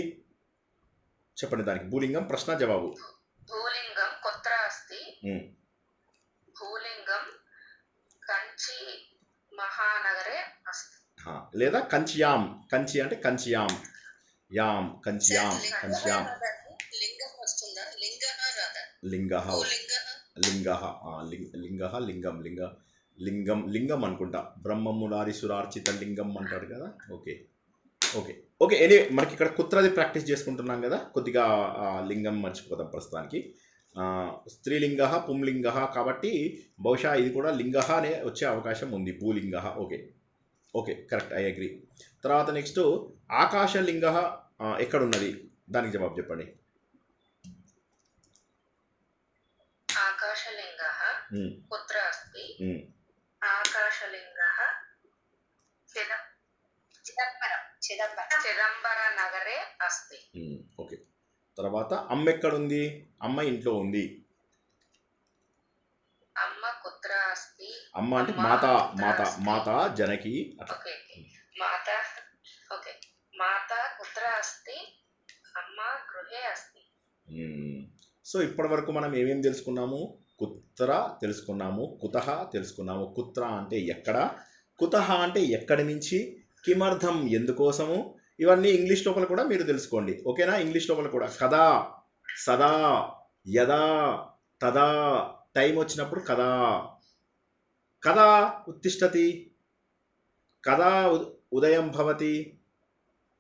చెప్పండి దానికి. భూలింగం ప్రశ్న జవాబు. భూలింగం కుత్ర అస్తి? భూలింగం కంచి మహానగరే అస్తి. లేదా కంచియాం. కంచి అంటే కంచియాం. కంచియాం. లింగం వస్తుందా? లింగం అనుకుంటా. బ్రహ్మములారిసురార్చిత లింగం అంటాడు కదా. ఓకే ఎనీ మనకి ఇక్కడ కుత్రది ప్రాక్టీస్ చేసుకుంటున్నాం కదా. కొద్దిగా లింగం మర్చిపోతాం ప్రస్తుతానికి. స్త్రీలింగ పుంలింగ కాబట్టి బహుశా ఇది కూడా లింగ అనే వచ్చే అవకాశం ఉంది. భూలింగ. Okay correct, I agree. తర్వాత నెక్స్ట్ ఆకాశలింగ ఎక్కడున్నది? దానికి జవాబు చెప్పండి. ఆకాశలింగः కుత్ర అస్తి? ఆకాశలింగः చిదంబర నగరే అస్తి. ఓకే. తర్వాత అమ్మ ఎక్కడుంది? అమ్మ ఇంట్లో ఉంది. అమ్మ కుత్ర అస్తి? అమ్మ అంటే మాత జనకి. మాత కుత్ర అస్తి? అమ్మ గృహే అస్తి. సో ఇప్పటి వరకు మనం ఏమేమి తెలుసుకున్నాము? కుత్ర తెలుసుకున్నాము, కుతః తెలుసుకున్నాము. కుత్ర అంటే ఎక్కడ, కుతః అంటే ఎక్కడి నుంచి, కిమర్థం ఎందుకోసము, ఇవన్నీ ఇంగ్లీష్ లోపల కూడా మీరు తెలుసుకోండి. ఓకేనా? ఇంగ్లీష్ లోపల కూడా కదా, సదా, యదా, తదా, టైం వచ్చినప్పుడు కదా, కదా ఉత్తిష్టతి, కదా ఉదయం భవతి,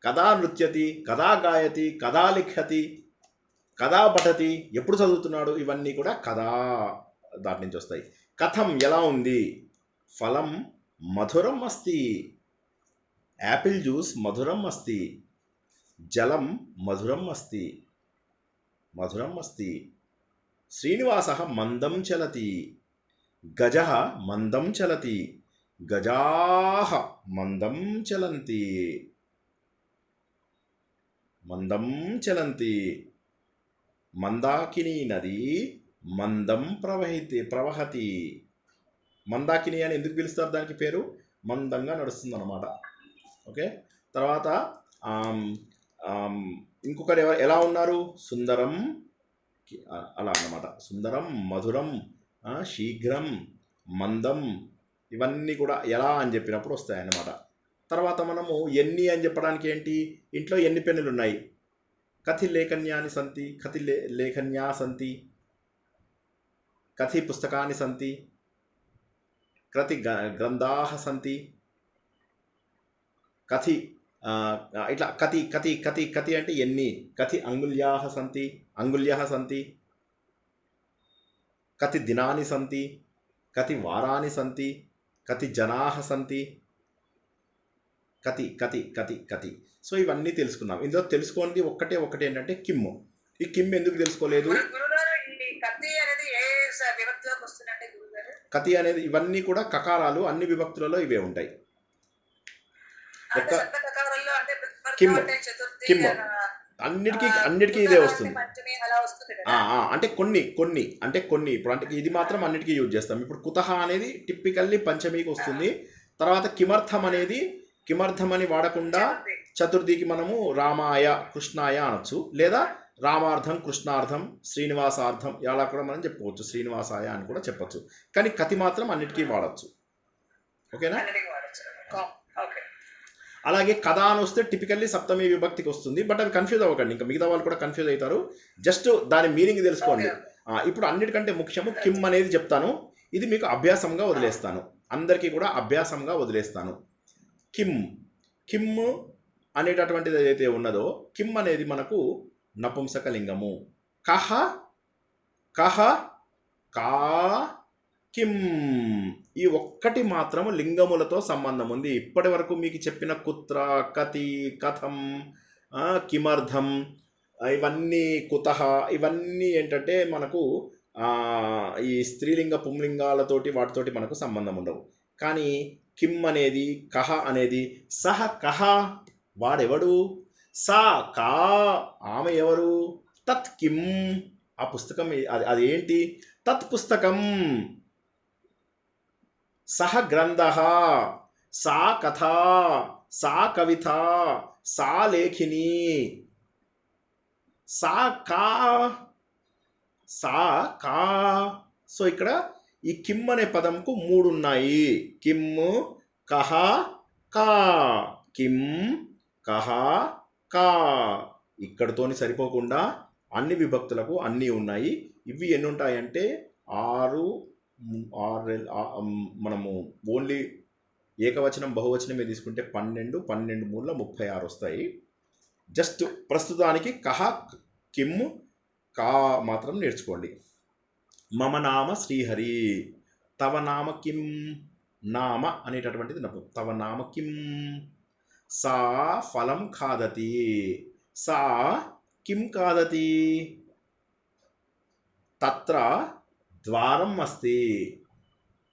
కదా నృత్యతి, కదా గాయతి, కదా లిఖతి, కదా పఠతి, ఎప్పుడు చదువుతున్నాడు, ఇవన్నీ కూడా కదా దాటి నుంచి వస్తాయి. కథం ఎలా ఉంది, ఫలం మధురం అస్తి, యాపిల్ జ్యూస్ మధురం అస్తి, జలం మధురం అస్తి, శ్రీనివాసः మందం చలతి, గజः మందం చలతి, గజాः మందం చలంతి, మందాకిని నది మందం ప్రవహతి. మందాకిని అని ఎందుకు పిలుస్తారు? దానికి పేరు మందంగా నడుస్తుంది అన్నమాట. ఓకే. తర్వాత ఇంకొకరు ఎలా ఉన్నారు? సుందరం, అలా అన్నమాట. సుందరం, మధురం, శీఘ్రం, మందం, ఇవన్నీ కూడా ఎలా అని చెప్పినప్పుడు వస్తాయన్నమాట. తర్వాత మనము ఎన్ని అని చెప్పడానికి ఏంటి? ఇంట్లో ఎన్ని పెన్నులు ఉన్నాయి? కథి లేఖన్యాని సంతి, కథి లేఖన్యా సంతి, కథి పుస్తకాని సంతి, కథి గ్రంథాః సంతి, కథి ఇట్లా కథి అంటే ఎన్ని, కథి అంగుళ్యాః సంతి, కథి దినాని సంతి, కథి వారాని సంతి, కథి జనాః సంతి, కథి. సో ఇవన్నీ తెలుసుకున్నాం. ఇందులో తెలుసుకోండి ఒకటే ఏంటంటే కిమ్. ఈ కిమ్ ఎందుకు తెలుసుకోలేదు? కతి అనేది ఇవన్నీ కూడా కకారాలు, అన్ని విభక్తులలో ఇవే ఉంటాయి. తెలుగులో అంటే కిమ్ అంటే చతుర్థి కిమ్ అలా, అన్నిటికీ ఇదే కుతహ అంటే వస్తుంది. పంచమి అలా వస్తుంది కదా. అంటే కొన్ని అంటే కొన్ని ఇప్పుడు అంటే ఇది మాత్రం అన్నిటికీ యూజ్ చేస్తాం. ఇప్పుడు కుతహ అనేది టిపికల్లీ పంచమికి వస్తుంది. తర్వాత కిమర్థం అనేది కిమర్థం అని వాడకుండా చతుర్థి. చతుర్థికి మనము రామాయ కృష్ణాయ అనొచ్చు, లేదా రామార్థం కృష్ణార్థం శ్రీనివాసార్థం ఇలా కూడా మనం చెప్పుకోవచ్చు, శ్రీనివాసాయ అని కూడా చెప్పొచ్చు. కానీ కతి మాత్రం అన్నిటికీ వాడచ్చు. ఓకేనా? అన్నిటికీ వాడచ్చు. ఓకే. అలాగే కథ అని వస్తే టిపికల్లీ సప్తమి విభక్తికి వస్తుంది. బట్ అవి కన్ఫ్యూజ్ అవ్వకండి, ఇంకా మిగతా వాళ్ళు కూడా కన్ఫ్యూజ్ అవుతారు. జస్ట్ దాని మీనింగ్ తెలుసుకోండి. ఇప్పుడు అన్నిటికంటే ముఖ్యము కిమ్ అనేది చెప్తాను. ఇది మీకు అభ్యాసంగా వదిలేస్తాను, అందరికీ కూడా అభ్యాసంగా వదిలేస్తాను. కిమ్ కిమ్ అనేటటువంటిది ఏదైతే ఉన్నదో, కిమ్ అనేది మనకు నపుంసకలింగము. కహ కహ కా కిమ్ ఈ ఒక్కటి మాత్రము లింగములతో సంబంధం ఉంది. ఇప్పటి వరకు మీకు చెప్పిన కుత్ర, కతి, కథం, కిమర్థం, ఇవన్నీ కుతహ, ఇవన్నీ ఏంటంటే మనకు ఈ స్త్రీలింగ పుంలింగాలతోటి వాటితోటి మనకు సంబంధం ఉండవు. కానీ కిమ్ అనేది, కహ అనేది, సహ కహ వాడెవడు, సా కా ఆమె ఎవరు, తత్ కిమ్ ఆ పుస్తకం అదేంటి, తత్ పుస్తకం, సహ గ్రంథః, సా కథ, సా కవిత, సా లేఖిని, సా కా సా కా. సో ఇక్కడ ఈ కిమ్ అనే పదంకు 3 ఉన్నాయి. కిమ్, కహ, కా. కిమ్, కహ, కా. ఇక్కడతోని సరిపోకుండా అన్ని విభక్తులకు అన్నీ ఉన్నాయి. ఇవి ఎన్ని ఉంటాయంటే 6 మనము ఓన్లీ ఏకవచనం బహువచనమే తీసుకుంటే 12, 12 మూల 36 వస్తాయి. జస్ట్ ప్రస్తుతానికి కహ, కిమ్, కా మాత్రం నేర్చుకోండి. మమ నామ శ్రీహరి, తవ నామ కిం, నామ అనేటటువంటిది నపు, తవ నామ కిం, సా ఫలం ఖాదతి, సా కిం ఖాదతి, తత్ర ద్వారం అస్తి,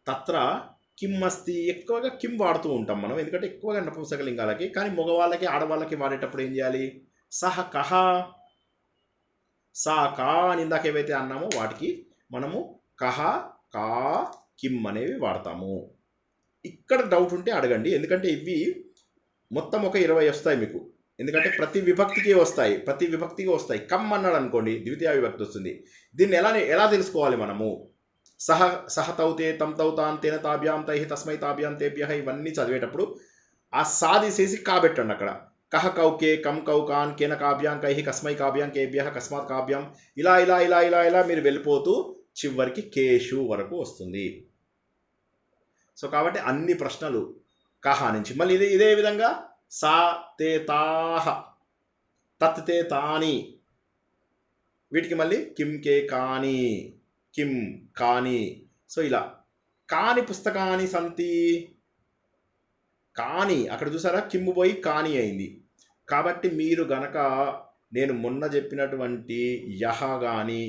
తత్ర కిమ్ అస్తి. ఎక్కువగా కిమ్ వాడుతూ ఉంటాం మనం, ఎందుకంటే ఎక్కువగా నపుంసకలింగాలకి. కానీ మగవాళ్ళకి ఆడవాళ్ళకి వాడేటప్పుడు ఏం చేయాలి, సహ కహ, సా కా అని ఇందాక ఏవైతే అన్నామో వాటికి మనము కహ, కా, కిమ్ అనేవి వాడతాము. ఇక్కడ డౌట్ ఉంటే అడగండి, ఎందుకంటే ఇవి మొత్తం ఒక 20 వస్తాయి మీకు. ఎందుకంటే ప్రతి విభక్తికి వస్తాయి. కమ్ అన్నాడు అనుకోండి, ద్వితీయ విభక్తి వస్తుంది. దీన్ని ఎలా తెలుసుకోవాలి మనము, సహ తౌతే తం తౌతాన్ తేన తాభ్యాం తై తస్మై తాభ్యాం తేభ్య, ఇవన్నీ చదివేటప్పుడు ఆ సాదిసేసి కాబెట్టండి అక్కడ. కహ కౌకే, కం కౌకాన్, కేన కాభ్యాం కై, కస్మై కాభ్యాం కేభ్య, కస్మాత్ కాభ్యాం, ఇలా ఇలా ఇలా ఇలా ఇలా మీరు వెళ్ళిపోతూ చివరికి కేషు వరకు వస్తుంది. సో కాబట్టి అన్ని ప్రశ్నలు కహ నుంచి. మళ్ళీ ఇదే విధంగా సా తే తాహ, తత్ తే తాని, వీటికి మళ్ళీ కిం కే కాని, కిం కాని. సో ఇలా కాని పుస్తకాని సంతి, కాని అక్కడ చూసారా, కిమ్ము పోయి కాని అయింది. కాబట్టి మీరు గనక నేను మొన్న చెప్పినటువంటి యహ కానీ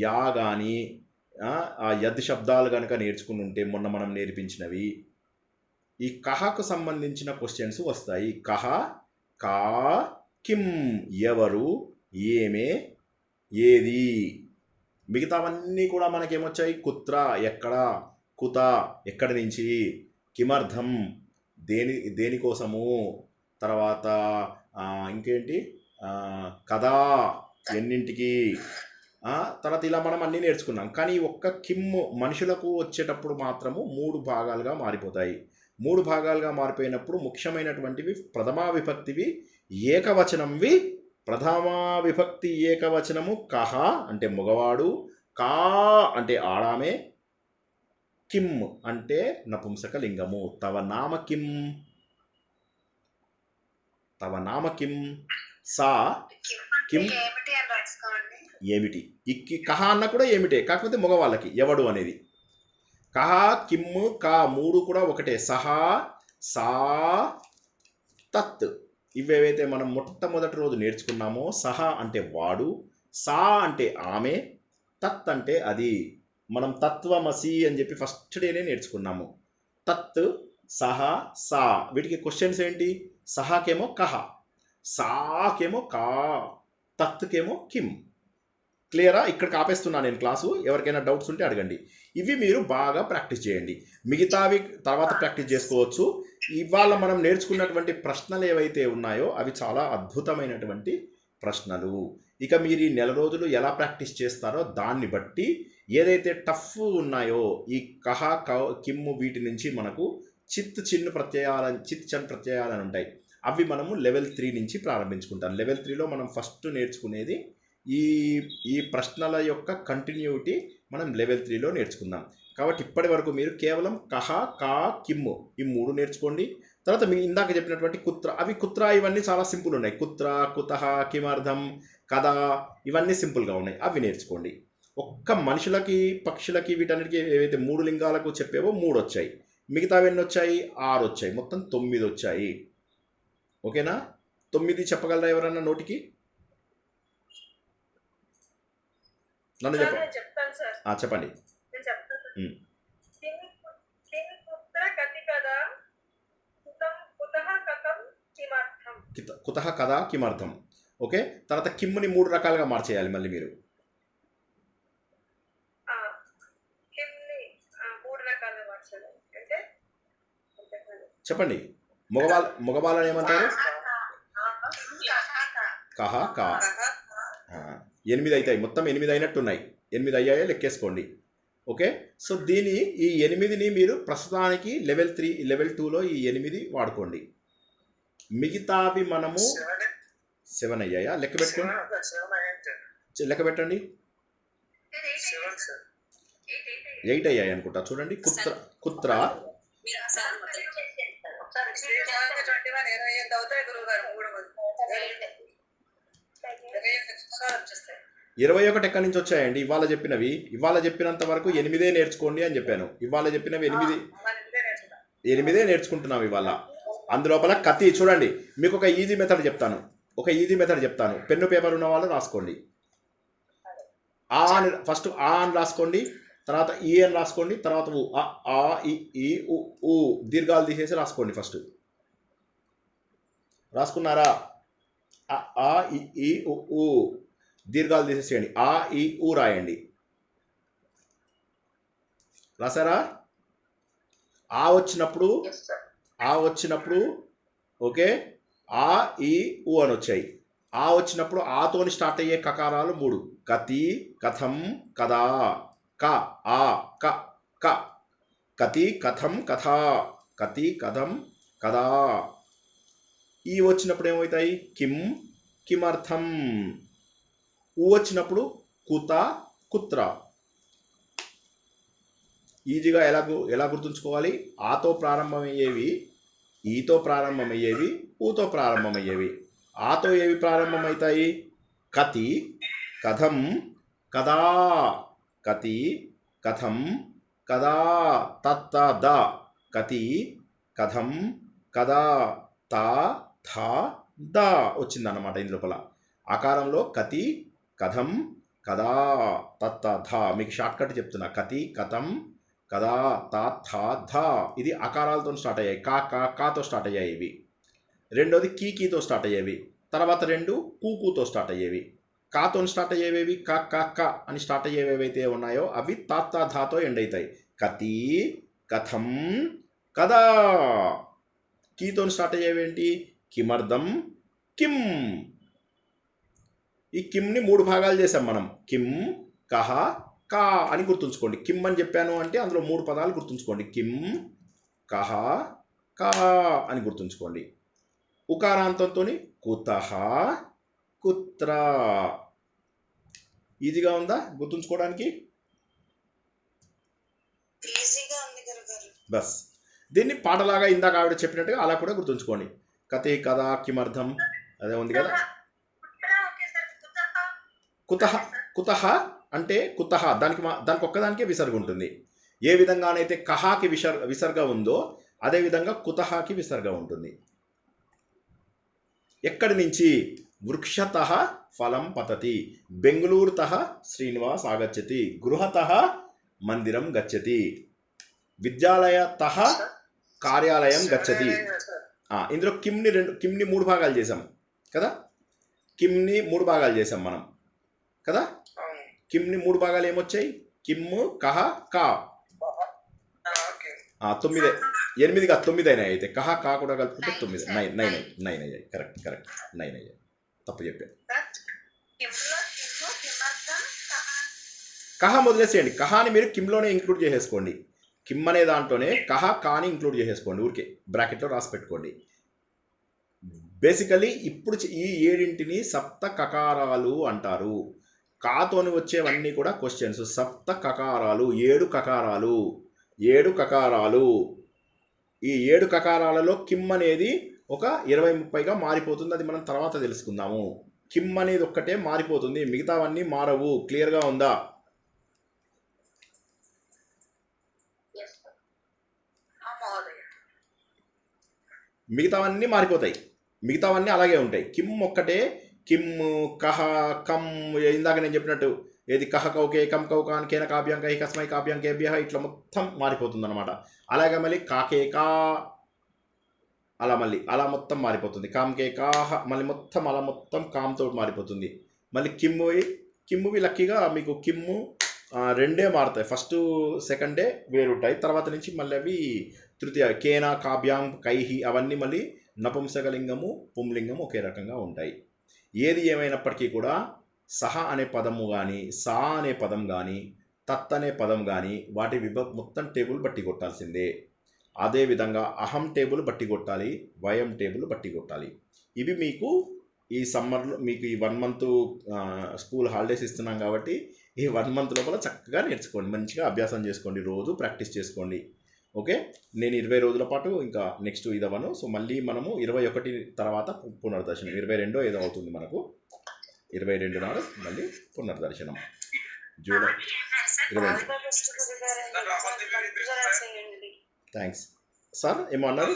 యా కానీ ఆ యద్ శబ్దాలు కనుక నేర్చుకుని ఉంటే, మొన్న మనం నేర్పించినవి, ఈ కహకు సంబంధించిన క్వశ్చన్స్ వస్తాయి. కహ, కా, కిం ఎవరు, ఏమే, ఏది. మిగతావన్నీ కూడా మనకేమొచ్చాయి, కుత్ర ఎక్కడ, కుత ఎక్కడి నుంచి, కిమర్థం దేనికోసము, తర్వాత ఇంకేంటి కదా ఎన్నింటికి, తర్వాత ఇలా మనం అన్నీ నేర్చుకున్నాం. కానీ ఒక్క కిమ్ మనుషులకు వచ్చేటప్పుడు మాత్రము 3 భాగాలుగా మారిపోతాయి. 3 భాగాలుగా మారిపోయినప్పుడు ముఖ్యమైనటువంటివి ప్రథమా విభక్తివి ఏకవచనంవి. ప్రథమా విభక్తి ఏకవచనము కహ అంటే మగవాడు, కా అంటే ఆడామే, కిమ్ అంటే నపుంసకలింగము. తవ నామ కిం, తవ నామ కిం, సా కిం ఏమిటి. ఇక్కి కహ అన్న కూడా ఏమిటే, కాకపోతే మగవాళ్ళకి ఎవడు అనేది. కహ, కిమ్, కా 3 కూడా ఒకటే. సహా, సా, తత్ ఇవేవైతే మనం మొట్టమొదటి రోజు నేర్చుకున్నామో, సహ అంటే వాడు, సా అంటే ఆమె, తత్ అంటే అది. మనం తత్వమసి అని చెప్పి ఫస్ట్ డేనే నేర్చుకున్నాము. తత్, సహ, సా. వీటికి క్వశ్చన్స్ ఏంటి, సహాకేమో కహ, సాకేమో కా, తత్కేమో కిమ్. క్లియరా? ఇక్కడికి ఆపేస్తున్నా నేను క్లాసు. ఎవరికైనా డౌట్స్ ఉంటే అడగండి. ఇవి మీరు బాగా ప్రాక్టీస్ చేయండి. మిగతావి తర్వాత ప్రాక్టీస్ చేసుకోవచ్చు. ఇవాళ మనం నేర్చుకున్నటువంటి ప్రశ్నలు ఏవైతే ఉన్నాయో అవి చాలా అద్భుతమైనటువంటి ప్రశ్నలు. ఇక మీరు ఈ నెల రోజులు ఎలా ప్రాక్టీస్ చేస్తారో దాన్ని బట్టి ఏదైతే టఫ్ ఉన్నాయో ఈ కహ కిమ్ము వీటి నుంచి మనకు చిత్ చిన్న ప్రత్యయాలని ఉంటాయి. అవి మనము లెవెల్ 3 నుంచి ప్రారంభించుకుంటాం. లెవెల్ 3లో మనం ఫస్ట్ నేర్చుకునేది ఈ ప్రశ్నల యొక్క కంటిన్యూటీ మనం లెవెల్ 3లో నేర్చుకుందాం. కాబట్టి ఇప్పటి వరకు మీరు కేవలం కహ కా కిమ్ము ఈ 3 నేర్చుకోండి. తర్వాత మీ ఇందాక చెప్పినటువంటి కుత్ర, అవి కుత్ర ఇవన్నీ చాలా సింపుల్ ఉన్నాయి. కుత్ర, కుతహ, కిమర్థం, కదా ఇవన్నీ సింపుల్గా ఉన్నాయి. అవి నేర్చుకోండి. ఒక్క మనుషులకి పక్షులకి వీటన్నిటికీ ఏవైతే 3 లింగాలకు చెప్పేవో 3 వచ్చాయి. మిగతావి ఎన్ని వచ్చాయి? 6 వచ్చాయి. మొత్తం 9 వచ్చాయి. ఓకేనా? 9 చెప్పగలరా ఎవరన్నా నోటికి? నన్ను చెప్పండి. చెప్తాను సార్. చెప్పండి. నేను చెప్తాను. కుత్ర కతి కదా, కుతః కథం కిమర్థం. కుతః కదా కిమర్థం. ఓకే. తర్వాత కిమ్ముని 3 రకాలుగా మార్చేయాలి మళ్ళీ మీరు. కిమ్ని 3 రకాలుగా మార్చాలి అంటే చెప్పండి. మగవాళ్ళని ఏమంటారు? కహ కా. 8 అవుతాయి. మొత్తం 8 అయినట్టున్నాయి. 8 అయ్యాయో లెక్కేసుకోండి. ఓకే. సో ఈ 8ని మీరు ప్రస్తుతానికి లెవెల్ 3 లెవెల్ 2లో ఈ 8 వాడుకోండి. మిగతావి మనము 7 అయ్యాయా? లెక్క పెట్టండి. 8 అయ్యాయి అనుకుంటా. చూడండి. కుత్ర 21 ఎక్కడి నుంచి వచ్చాయండి? ఇవాళ చెప్పినంత వరకు 8 నేర్చుకోండి అని చెప్పాను. ఇవాళ చెప్పినవి 8 నేర్చుకుంటున్నాం ఇవాళ. అందులోపల కతి చూడండి. మీకు ఒక ఈజీ మెథడ్ చెప్తాను. పెన్ను పేపర్ ఉన్న వాళ్ళు రాసుకోండి. ఫస్ట్ ఆ అని రాసుకోండి, తర్వాత ఈ అని రాసుకోండి, తర్వాత ఊ. ఆ ఈ ఊ దీర్ఘాలు తీసేసి రాసుకోండి. ఫస్ట్ రాసుకున్నారా? ఆ ఈ ఊ దీర్ఘాలు తీసేసేయండి. ఆ ఈ ఊ రాయండి. రాసారా? ఆ వచ్చినప్పుడు ఓకే, ఆ ఈ ఊ అని వచ్చాయి. ఆ వచ్చినప్పుడు ఆతోని స్టార్ట్ అయ్యే కకారాలు 3. కతి, కథం, కదా. క ఆ క క. కతి, కథం, కథ. కతి, కథం, కదా. ఈ వచ్చినప్పుడు ఏమవుతాయి? కిం, కిమర్థం. ఊ వచ్చినప్పుడు కుత, కుత్ర. ఈజీగా ఎలా గుర్తుంచుకోవాలి? ఆతో ప్రారంభమయ్యేవి, ఈతో ప్రారంభమయ్యేవి, ఊతో ప్రారంభమయ్యేవి. ఆతో ఏవి ప్రారంభమవుతాయి? కతి, కథం, కదా. కతి, కథం, కదా. తత్త ద. కతి, కథం, కదా. త థ ద వచ్చిందన్నమాట. ఇందు లోపల ఆకారంలో కతి, కథం, కదా, తత్త ధ. మీకు షార్ట్ కట్ చెప్తున్నా. కతి, కథం, కదా, త థ ధ. ఇది ఆకారాలతో స్టార్ట్ అయ్యాయి. కాతో స్టార్ట్ అయ్యాయి ఇవి. రెండోది కీతో స్టార్ట్ అయ్యేవి. తర్వాత 2 కూతో స్టార్ట్ అయ్యేవి. కాతో స్టార్ట్ అయ్యేవి క అని స్టార్ట్ అయ్యేవి ఏవైతే ఉన్నాయో అవి తాత ధాతో ఎండ్ అవుతాయి. కతి, కథం, కదా. కీతో స్టార్ట్ అయ్యేవేంటి? కిమర్థం, కిం. ఈ కిమ్ని 3 భాగాలు చేసాం మనం. కిం, కహ, కా అని గుర్తుంచుకోండి. కిమ్ అని చెప్పాను అంటే అందులో 3 పదాలు గుర్తుంచుకోండి. కిం, కహ, కా అని గుర్తుంచుకోండి. ఉకారాంతంతో కుతహ, కుత్ర. ఈజీగా ఉందా గుర్తుంచుకోవడానికి? బస్ దీన్ని పాటలాగా ఇందాక ఆవిడ చెప్పినట్టుగా అలా కూడా గుర్తుంచుకోండి. కతే కదా, కిమర్థం అదే ఉంది కదా. కుతహ, కుతహ అంటే కుతహ దానికి ఒక్కదానికే విసర్గ ఉంటుంది. ఏ విధంగానైతే కహాకి విసర్గ ఉందో అదే విధంగా కుతహాకి విసర్గ ఉంటుంది. ఎక్కడి నుంచి? వృక్షతః ఫలం పతతి, బెంగళూరుతః శ్రీనివాస్ ఆగచ్చతి, గృహతః మందిరం గచ్చతి, విద్యాలయతః కార్యాలయం గచ్చతి. ఇందులో కిమ్ని 3 భాగాలు చేసాం కదా, కిమ్ని 3 భాగాలు చేసాం మనం కదా. అవును. కిమ్ని 3 భాగాలు ఏమొచ్చాయి? కిమ్, కహ, కా. ఓకే. 9, 8 కాదు 9 అయినాయి. అయితే కహ కా కూడా కలుపుకుంటే 9, 9 అయ్యాయి. కరెక్ట్ 9 అయ్యాయి. తప్పు చెప్పాను. కహ వదిలేసేయండి. కహాని మీరు కిమ్లోనే ఇంక్లూడ్ చేసేసుకోండి. కిమ్ అనే దాంట్లోనే కహ కాని ఇంక్లూడ్ చేసేసుకోండి. ఊరికే బ్రాకెట్లో రాసి పెట్టుకోండి. బేసికలీ ఇప్పుడు ఈ 7 సప్త కకారాలు అంటారు. కాతోని వచ్చేవన్నీ కూడా క్వశ్చన్స్. సప్త కకారాలు, 7 కకారాలు. ఈ 7 కకారాలలో కిమ్ అనేది ఒక 20-30గా మారిపోతుంది. అది మనం తర్వాత తెలుసుకుందాము. కిమ్ అనేది ఒక్కటే మారిపోతుంది, మిగతావన్నీ మారవు. క్లియర్గా ఉందా? మిగతావన్నీ మారిపోతాయి, మిగతావన్నీ అలాగే ఉంటాయి. కిమ్ ఒక్కటే. కిమ్, కహ, కమ్, ఇందాక నేను చెప్పినట్టు ఏది కహ కౌకే, కమ్ కౌకాన్, కేన కాభ్యం కహి, కస్మై కాభ్యం కేభ్య, ఇట్లా మొత్తం మారిపోతుంది అనమాట. అలాగే మళ్ళీ కాకే కా, అలా మొత్తం మారిపోతుంది. కామ్కే కాహ, మళ్ళీ మొత్తం అలా మొత్తం కామ్తో మారిపోతుంది. మళ్ళీ కిమ్మువి లక్కీగా మీకు కిమ్ము 2 మారుతాయి. ఫస్ట్ సెకండే వేరుంటాయి. తర్వాత నుంచి మళ్ళీ అవి తృతీయ కేన కాభ్యాం కైహి అవన్నీ మళ్ళీ నపుంసకలింగము పుంలింగము ఒకే రకంగా ఉంటాయి. ఏది ఏమైనప్పటికీ కూడా సహ అనే పదము కానీ, సా అనే పదం కానీ, తత్ అనే పదం కానీ వాటి మొత్తం టేబుల్ బట్టి కొట్టాల్సిందే. అదేవిధంగా అహం టేబుల్ బట్టి కొట్టాలి, వయం టేబుల్ బట్టి కొట్టాలి. ఇవి మీకు ఈ సమ్మర్లో మీకు ఈ 1 మంత్ స్కూల్ హాలిడేస్ ఇస్తున్నాం కాబట్టి ఈ 1 మంత్ లోపల చక్కగా నేర్చుకోండి, మంచిగా అభ్యాసం చేసుకోండి, రోజు ప్రాక్టీస్ చేసుకోండి. ఓకే, నేను 20 రోజుల పాటు ఇంకా నెక్స్ట్ ఇదవను. సో మళ్ళీ మనము 21 తర్వాత పునర్దర్శనం, 22 ఏదో అవుతుంది మనకు, 22 నాడు మళ్ళీ పునర్దర్శనం. జూలై 22. Thanks sir. ఏమో అన్నారు?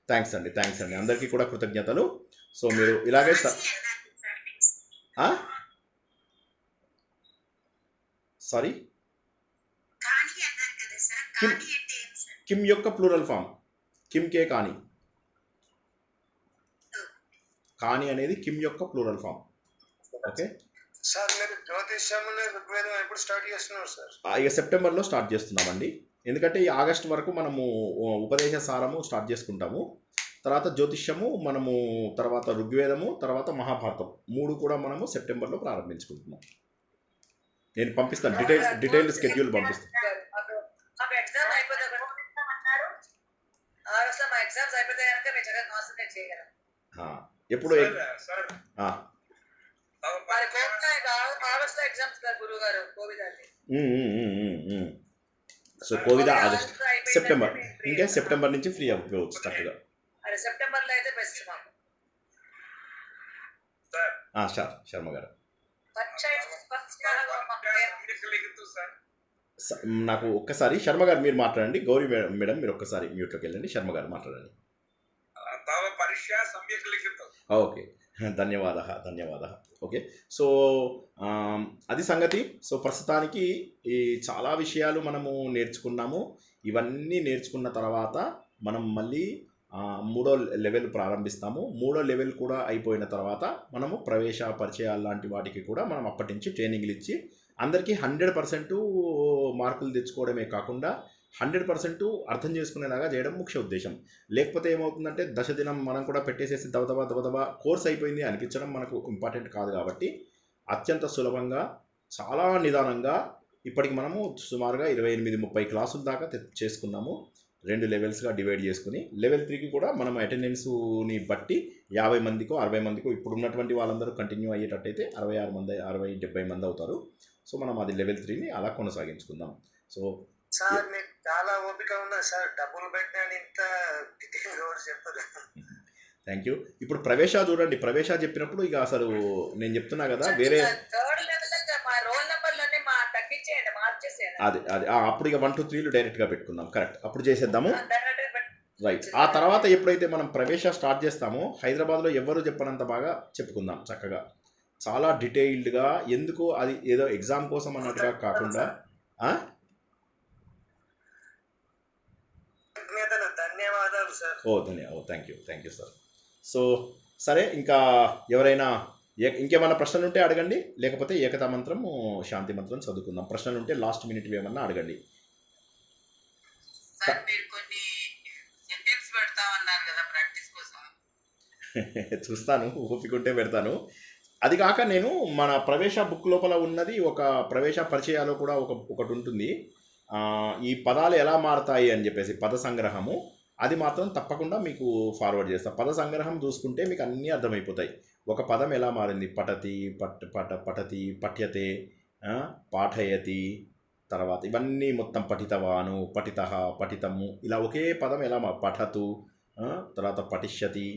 థ్యాంక్స్ అండి అందరికీ కూడా కృతజ్ఞతలు. సో మీరు ఇలాగే సారీ కిమ్ యొక్క ప్లూరల్ ఫామ్ కిమ్కే కాని. కాని అనేది కిమ్ యొక్క ప్లూరల్ ఫామ్. ఓకే సార్, మీరు జ్యోతిష్యముని ఋగ్వేదం ఎప్పుడు స్టార్ట్ చేస్తున్నారు సార్? ఇక సెప్టెంబర్లో స్టార్ట్ చేస్తున్నామండి. ఎందుకంటే ఈ ఆగస్టు వరకు మనము ఉపదేశ సారము స్టార్ట్ చేసుకుంటాము. తర్వాత జ్యోతిష్యము మనము, తర్వాత ఋగ్వేదము, తర్వాత మహాభారతం 3 కూడా మనము సెప్టెంబర్లో ప్రారంభించుకుంటున్నాం. నేను పంపిస్తాను, డీటెయిల్డ్ స్కెడ్యూల్ పంపిస్తాను. ఎప్పుడు సో కోవిడ్ ఆగస్ట్, సెప్టెంబర్, ఇంకా సెప్టెంబర్ నుంచి ఫ్రీ అవ్వచ్చు చక్కగా. సెప్టెంబర్లో అయితే బెస్ట్ మాకు. శర్మ గారు సార్ నాకు ఒక్కసారి శర్మ గారు మీరు మాట్లాడండి. గౌరీ మేడం మీరు ఒక్కసారి మ్యూట్లోకి వెళ్ళండి. శర్మ గారు మాట్లాడండి. ఓకే, ధన్యవాద. ఓకే, సో అది సంగతి. సో ప్రస్తుతానికి ఈ చాలా విషయాలు మనము నేర్చుకున్నాము. ఇవన్నీ నేర్చుకున్న తర్వాత మనం మళ్ళీ 3వ లెవెల్ ప్రారంభిస్తాము. 3వ లెవెల్ కూడా అయిపోయిన తర్వాత మనము ప్రవేశ పరిచయాలు లాంటి వాటికి కూడా మనం అప్పటి నుంచి ట్రైనింగ్లు ఇచ్చి అందరికీ 100% మార్కులు తెచ్చుకోవడమే కాకుండా 100% అర్థం చేసుకునేలాగా చేయడం ముఖ్య ఉద్దేశం. లేకపోతే ఏమవుతుందంటే దశదినం మనం కూడా పెట్టేసేసి దబదబా కోర్స్ అయిపోయింది అనిపించడం మనకు ఇంపార్టెంట్ కాదు. కాబట్టి అత్యంత సులభంగా, చాలా నిదానంగా ఇప్పటికి మనము సుమారుగా 28-30 క్లాసుల దాకా చేసుకున్నాము. 2 లెవెల్స్గా డివైడ్ చేసుకుని లెవెల్ 3కి కూడా మనం అటెండెన్స్ని బట్టి 50 మందికో 60 మందికో, ఇప్పుడు ఉన్నటువంటి వాళ్ళందరూ కంటిన్యూ అయ్యేటట్టయితే 66 మంది, 60-70 మంది అవుతారు. సో మనం అది లెవెల్ 3ని అలా కొనసాగించుకుందాం. సో సార్ మీకు చాలా ఓపిక ఉన్నది సార్, డబ్బులు పెట్టినా ఇంత డీటెయిల్ చెప్పదు. Thank you. ఇప్పుడు ప్రవేశ చూడండి, ప్రవేశ చెప్పినప్పుడు ఇక అసలు నేను చెప్తున్నా కదా, వేరే అది అప్పుడు ఇక 1 2 3లు డైరెక్ట్గా పెట్టుకుందాం. కరెక్ట్, అప్పుడు చేసేద్దాము. రైట్. ఆ తర్వాత ఎప్పుడైతే మనం ప్రవేశ స్టార్ట్ చేస్తామో హైదరాబాద్లో ఎవరు చెప్పనంత బాగా చెప్పుకుందాం చక్కగా, చాలా డీటెయిల్డ్గా. ఎందుకు అది ఏదో ఎగ్జామ్ కోసం అన్నట్టుగా కాకుండా. ధన్యవాదాలు sir. Thank you sir. So సరే, ఇంకా ఎవరైనా ఇంకేమైనా ప్రశ్నలు ఉంటే అడగండి, లేకపోతే ఏకతా మంత్రం శాంతి మంత్రం చదువుకుందాం. ప్రశ్నలు ఉంటే లాస్ట్ మినిట్ ఏమన్నా అడగండి. సార్ మీరు కొన్ని సెంటెన్స్ పెడతామన్నారు కదా ప్రాక్టీస్ కోసం. చూస్తాను, ఓపిక ఉంటే పెడతాను. అది కాక నేను మన ప్రవేశ బుక్ లోపల ఉన్నది ఒక ప్రవేశ పరిచయాలు కూడా ఒకటి ఉంటుంది. ఈ పదాలు ఎలా మారతాయి అని చెప్పేసి పద సంగ్రహము, అది మాత్రం తప్పకుండా మీకు ఫార్వర్డ్ చేస్తాను. పద సంగ్రహం చూసుకుంటే మీకు అన్నీ అర్థమైపోతాయి. ఒక పదం ఎలా మారింది, పఠతి, పఠతి, పఠ్యతే, పాఠయతి, తర్వాత ఇవన్నీ మొత్తం పఠితవాను, పఠితః, పఠితము, ఇలా ఒకే పదం ఎలా పఠతు, తర్వాత పఠిష్యతి,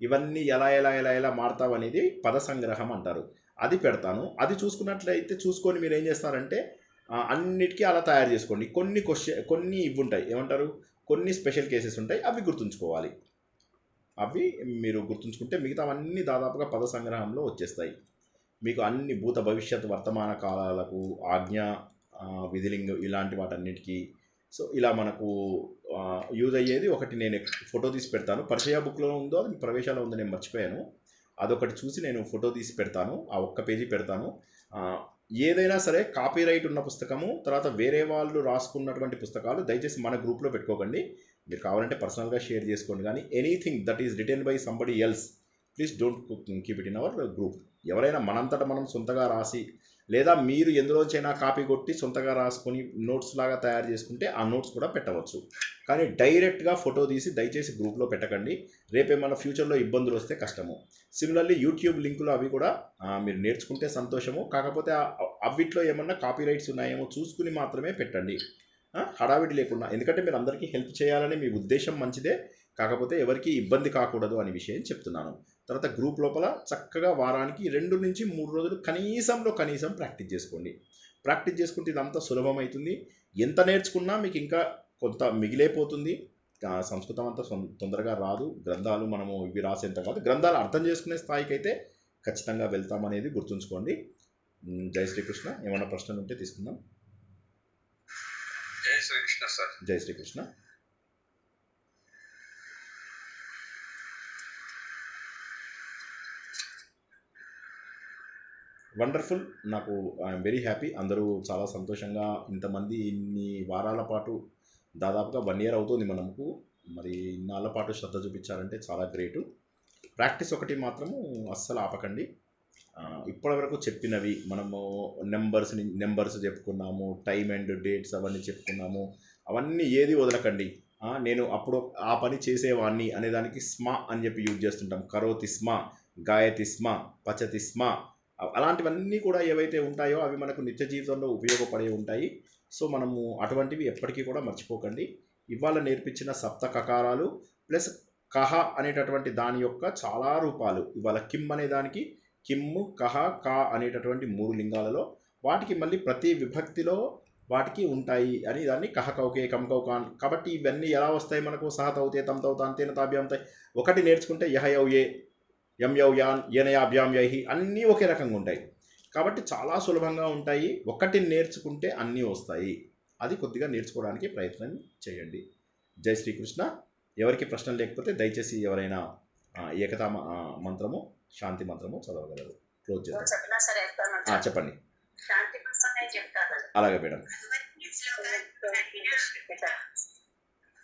ఇవన్నీ ఎలా ఎలా ఎలా ఎలా మారుతావు అనేది పద సంగ్రహం అంటారు. అది పెడతాను. అది చూసుకొని మీరు ఏం చేస్తారంటే అన్నిటికీ అలా తయారు చేసుకోండి. కొన్ని ఇవి ఉంటాయి, ఏమంటారు, కొన్ని స్పెషల్ కేసెస్ ఉంటాయి, అవి గుర్తుంచుకోవాలి. అవి మీరు గుర్తుంచుకుంటే మిగతావన్నీ దాదాపుగా పద సంగ్రహంలో వచ్చేస్తాయి. మీకు అన్ని భూత భవిష్యత్ వర్తమాన కాలాలకు, ఆజ్ఞ, విధిలింగ, ఇలాంటి వాటన్నిటికీ. సో ఇలా మనకు యూజ్ అయ్యేది ఒకటి నేను ఫోటో తీసి పెడతాను. పరిచయ బుక్లో ఉందో, అది ప్రవేశాలో ఉందో నేను మర్చిపోయాను. అదొకటి చూసి నేను ఫోటో తీసి పెడతాను, ఆ ఒక్క పేజీ పెడతాను. ఏదైనా సరే కాపీరైట్ ఉన్న పుస్తకము, తర్వాత వేరే వాళ్ళు రాసుకున్నటువంటి పుస్తకాలు దయచేసి మన గ్రూప్లో పెట్టుకోకండి. మీరు కావాలంటే పర్సనల్గా షేర్ చేసుకోండి, కానీ anything that is written by somebody else please don't keep it in our group. ఎవరైనా మనంతటా మనం సొంతగా రాసి, లేదా మీరు ఎందులోంచైనా కాపీ కొట్టి సొంతగా రాసుకొని నోట్స్ లాగా తయారు చేసుకుంటే ఆ నోట్స్ కూడా పెట్టవచ్చు. కానీ డైరెక్ట్గా ఫోటో తీసి దయచేసి గ్రూప్లో పెట్టకండి. రేపేమన్నా ఫ్యూచర్లో ఇబ్బందులు వస్తే కష్టము. సిమిలర్లీ యూట్యూబ్ లింకులు అవి కూడా మీరు నేర్చుకుంటే సంతోషము. కాకపోతే అవిట్లో ఏమన్నా కాపీ రైట్స్ ఉన్నాయేమో చూసుకుని మాత్రమే పెట్టండి, హడావిడి లేకుండా. ఎందుకంటే మీరు అందరికీ హెల్ప్ చేయాలని మీ ఉద్దేశం మంచిదే, కాకపోతే ఎవరికి ఇబ్బంది కాకూడదు అనే విషయం చెప్తున్నాను. తర్వాత గ్రూప్ లోపల చక్కగా వారానికి 2 నుంచి 3 రోజులు కనీసం ప్రాక్టీస్ చేసుకోండి. ప్రాక్టీస్ చేసుకుంటే ఇదంతా సులభమవుతుంది. ఎంత నేర్చుకున్నా మీకు ఇంకా కొంత మిగిలిపోతుంది. సంస్కృతం అంతా తొందరగా రాదు. గ్రంథాలు మనము ఇవి రాసేంత కాదు, గ్రంథాలు అర్థం చేసుకునే స్థాయికి అయితే ఖచ్చితంగా వెళ్తామనేది గుర్తుంచుకోండి. జై శ్రీకృష్ణ. ఏమైనా ప్రశ్నలు ఉంటే తీసుకుందాం. జై శ్రీకృష్ణ సార్. జై శ్రీకృష్ణ. వండర్ఫుల్. నాకు ఐఎమ్ వెరీ హ్యాపీ. అందరూ చాలా సంతోషంగా, ఇంతమంది ఇన్ని వారాల పాటు, దాదాపుగా 1 year అవుతుంది మనకు, మరి ఇన్నాళ్ళ పాటు శ్రద్ధ చూపించారంటే చాలా గ్రేటు. ప్రాక్టీస్ ఒకటి మాత్రము అస్సలు ఆపకండి. ఇప్పటివరకు చెప్పినవి మనము నెంబర్స్ చెప్పుకున్నాము, టైం అండ్ డేట్స్ అవన్నీ చెప్పుకున్నాము, అవన్నీ ఏది వదలకండి. నేను అప్పుడు ఆ పని చేసేవాడిని అనేదానికి స్మ అని చెప్పి యూజ్ చేస్తుంటాం. కరోతి స్మ, గాయతి స్మ, పచతి స్మ, అలాంటివన్నీ కూడా ఏవైతే ఉంటాయో అవి మనకు నిత్య జీవితంలో ఉపయోగపడే ఉంటాయి. సో మనము అటువంటివి ఎప్పటికీ కూడా మర్చిపోకండి. ఇవాళ నేర్పించిన సప్త కకారాలు ప్లస్ కహ అనేటటువంటి దాని యొక్క చాలా రూపాలు, ఇవాళ కిమ్ అనే దానికి కిమ్ము, కహ, కా అనేటటువంటి 3 లింగాలలో వాటికి మళ్ళీ ప్రతి విభక్తిలో వాటికి ఉంటాయి అని దాన్ని కహ కౌకే కం కౌకాన్. కాబట్టి ఇవన్నీ ఎలా వస్తాయి మనకు? సహ తౌతే తం తౌతా అంతేన తాభ్యాం తై. ఒకటి నేర్చుకుంటే యహ యౌ ఏ, యం యౌ యాన్, యనయాభ్యాం యహి, అన్నీ ఒకే రకంగా ఉంటాయి. కాబట్టి చాలా సులభంగా ఉంటాయి. ఒకటి నేర్చుకుంటే అన్నీ వస్తాయి. అది కొద్దిగా నేర్చుకోవడానికి ప్రయత్నం చేయండి. జై శ్రీకృష్ణ. ఎవరికి ప్రశ్నలు లేకపోతే దయచేసి ఎవరైనా ఏకతా మంత్రము, శాంతి మంత్రము చదవగలరు. క్లోజ్ చేద్దాం. చెప్పండి. శాంతి మంత్రం చెప్తాను. అలాగే మేడం.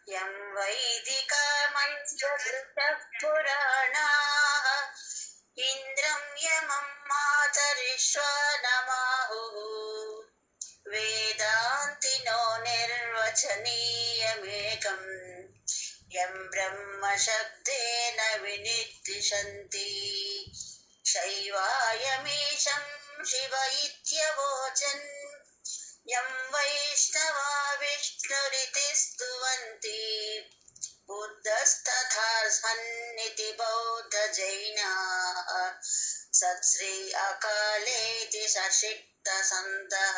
యం వైదిక మంత్రకృత పురాణా ఇంద్రం యమం మాతరిశ్వనమాహుః వేదాంతినో నిర్వచనీయమేకం యం బ్రహ్మ శబ్దేన వినిర్దిశంతి శైవాయమీశం శివ ఇత్యవోచన్ యం వైష్ణవా విష్ణురితి స్తువంతి బుద్ధస్తథా సన్నితి బౌద్ధ జైనాః సత్శ్రీ అకాలేతి సషిక్త సంతః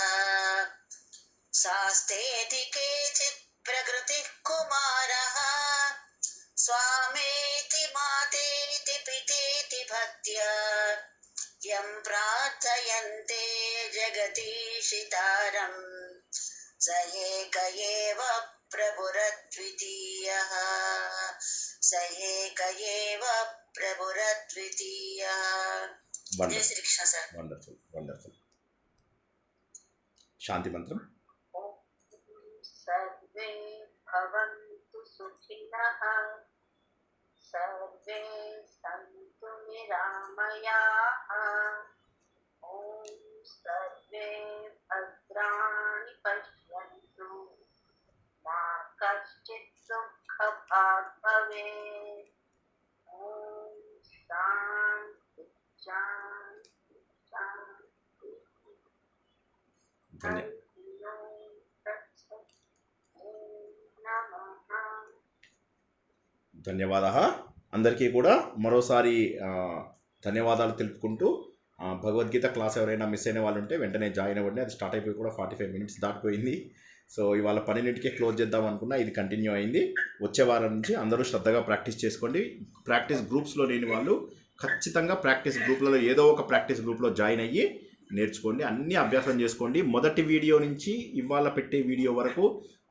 శాస్తేతి కేచిత్ ప్రకృతిః కుమారః స్వామేతి మాతేతి పితేతి భక్త్యా యం ప్రార్థయంతే జగదీశితారం స ఏక ఏవ ప్రభురద్వితీయః स एक एव प्रभुरद्वितीयः। जय Shri Krishna sir. Wonderful wonderful. శాంతి మంత్రం. सर्वे भवन्तु सुखिनः सर्वे सन्तु निरामयाः ॐ सर्वे भद्राणि पश्यन्तु मा कश्चित् दुःखभाग् भवेत् ॐ शान्ति शान्ति शान्ति। ధన్య ధన్యవాదాలు అందరికీ కూడా మరోసారి ధన్యవాదాలు తెలుపుకుంటూ భగవద్గీత క్లాస్ ఎవరైనా మిస్ అయిన వాళ్ళు ఉంటే వెంటనే జాయిన్ అవ్వండి. అది స్టార్ట్ అయిపోయి కూడా 45 minutes దాటిపోయింది. సో ఇవాళ 12ంటికే క్లోజ్ చేద్దాం అనుకున్నా, ఇది కంటిన్యూ అయింది. వచ్చే వారం నుంచి అందరూ శ్రద్ధగా ప్రాక్టీస్ చేసుకోండి. ప్రాక్టీస్ గ్రూప్స్లో లేని వాళ్ళు ఖచ్చితంగా ప్రాక్టీస్ గ్రూప్లలో ఏదో ఒక ప్రాక్టీస్ గ్రూప్లో జాయిన్ అయ్యి నేర్చుకోండి. అన్నీ అభ్యాసం చేసుకోండి. మొదటి వీడియో నుంచి ఇవాళ పెట్టే వీడియో వరకు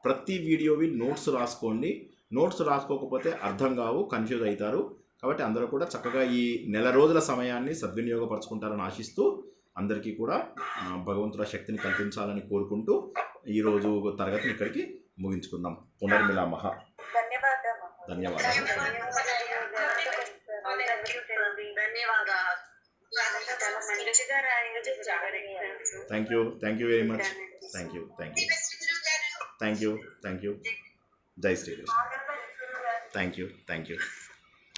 ప్రతి వీడియోవి నోట్స్ రాసుకోండి. నోట్స్ రాసుకోకపోతే అర్థం కావు, కన్ఫ్యూజ్ అవుతారు. కాబట్టి అందరూ కూడా చక్కగా ఈ నెల రోజుల సమయాన్ని సద్వినియోగపరచుకుంటారని ఆశిస్తూ అందరికీ కూడా భగవంతుల శక్తిని కల్పించాలని కోరుకుంటూ ఈరోజు తరగతిని ఇక్కడికి ముగించుకుందాం. పునర్మిలామః. ధన్యవాదాలు. Thank you very much. Thank you. జై శ్రీకృష్ణ. Thank you.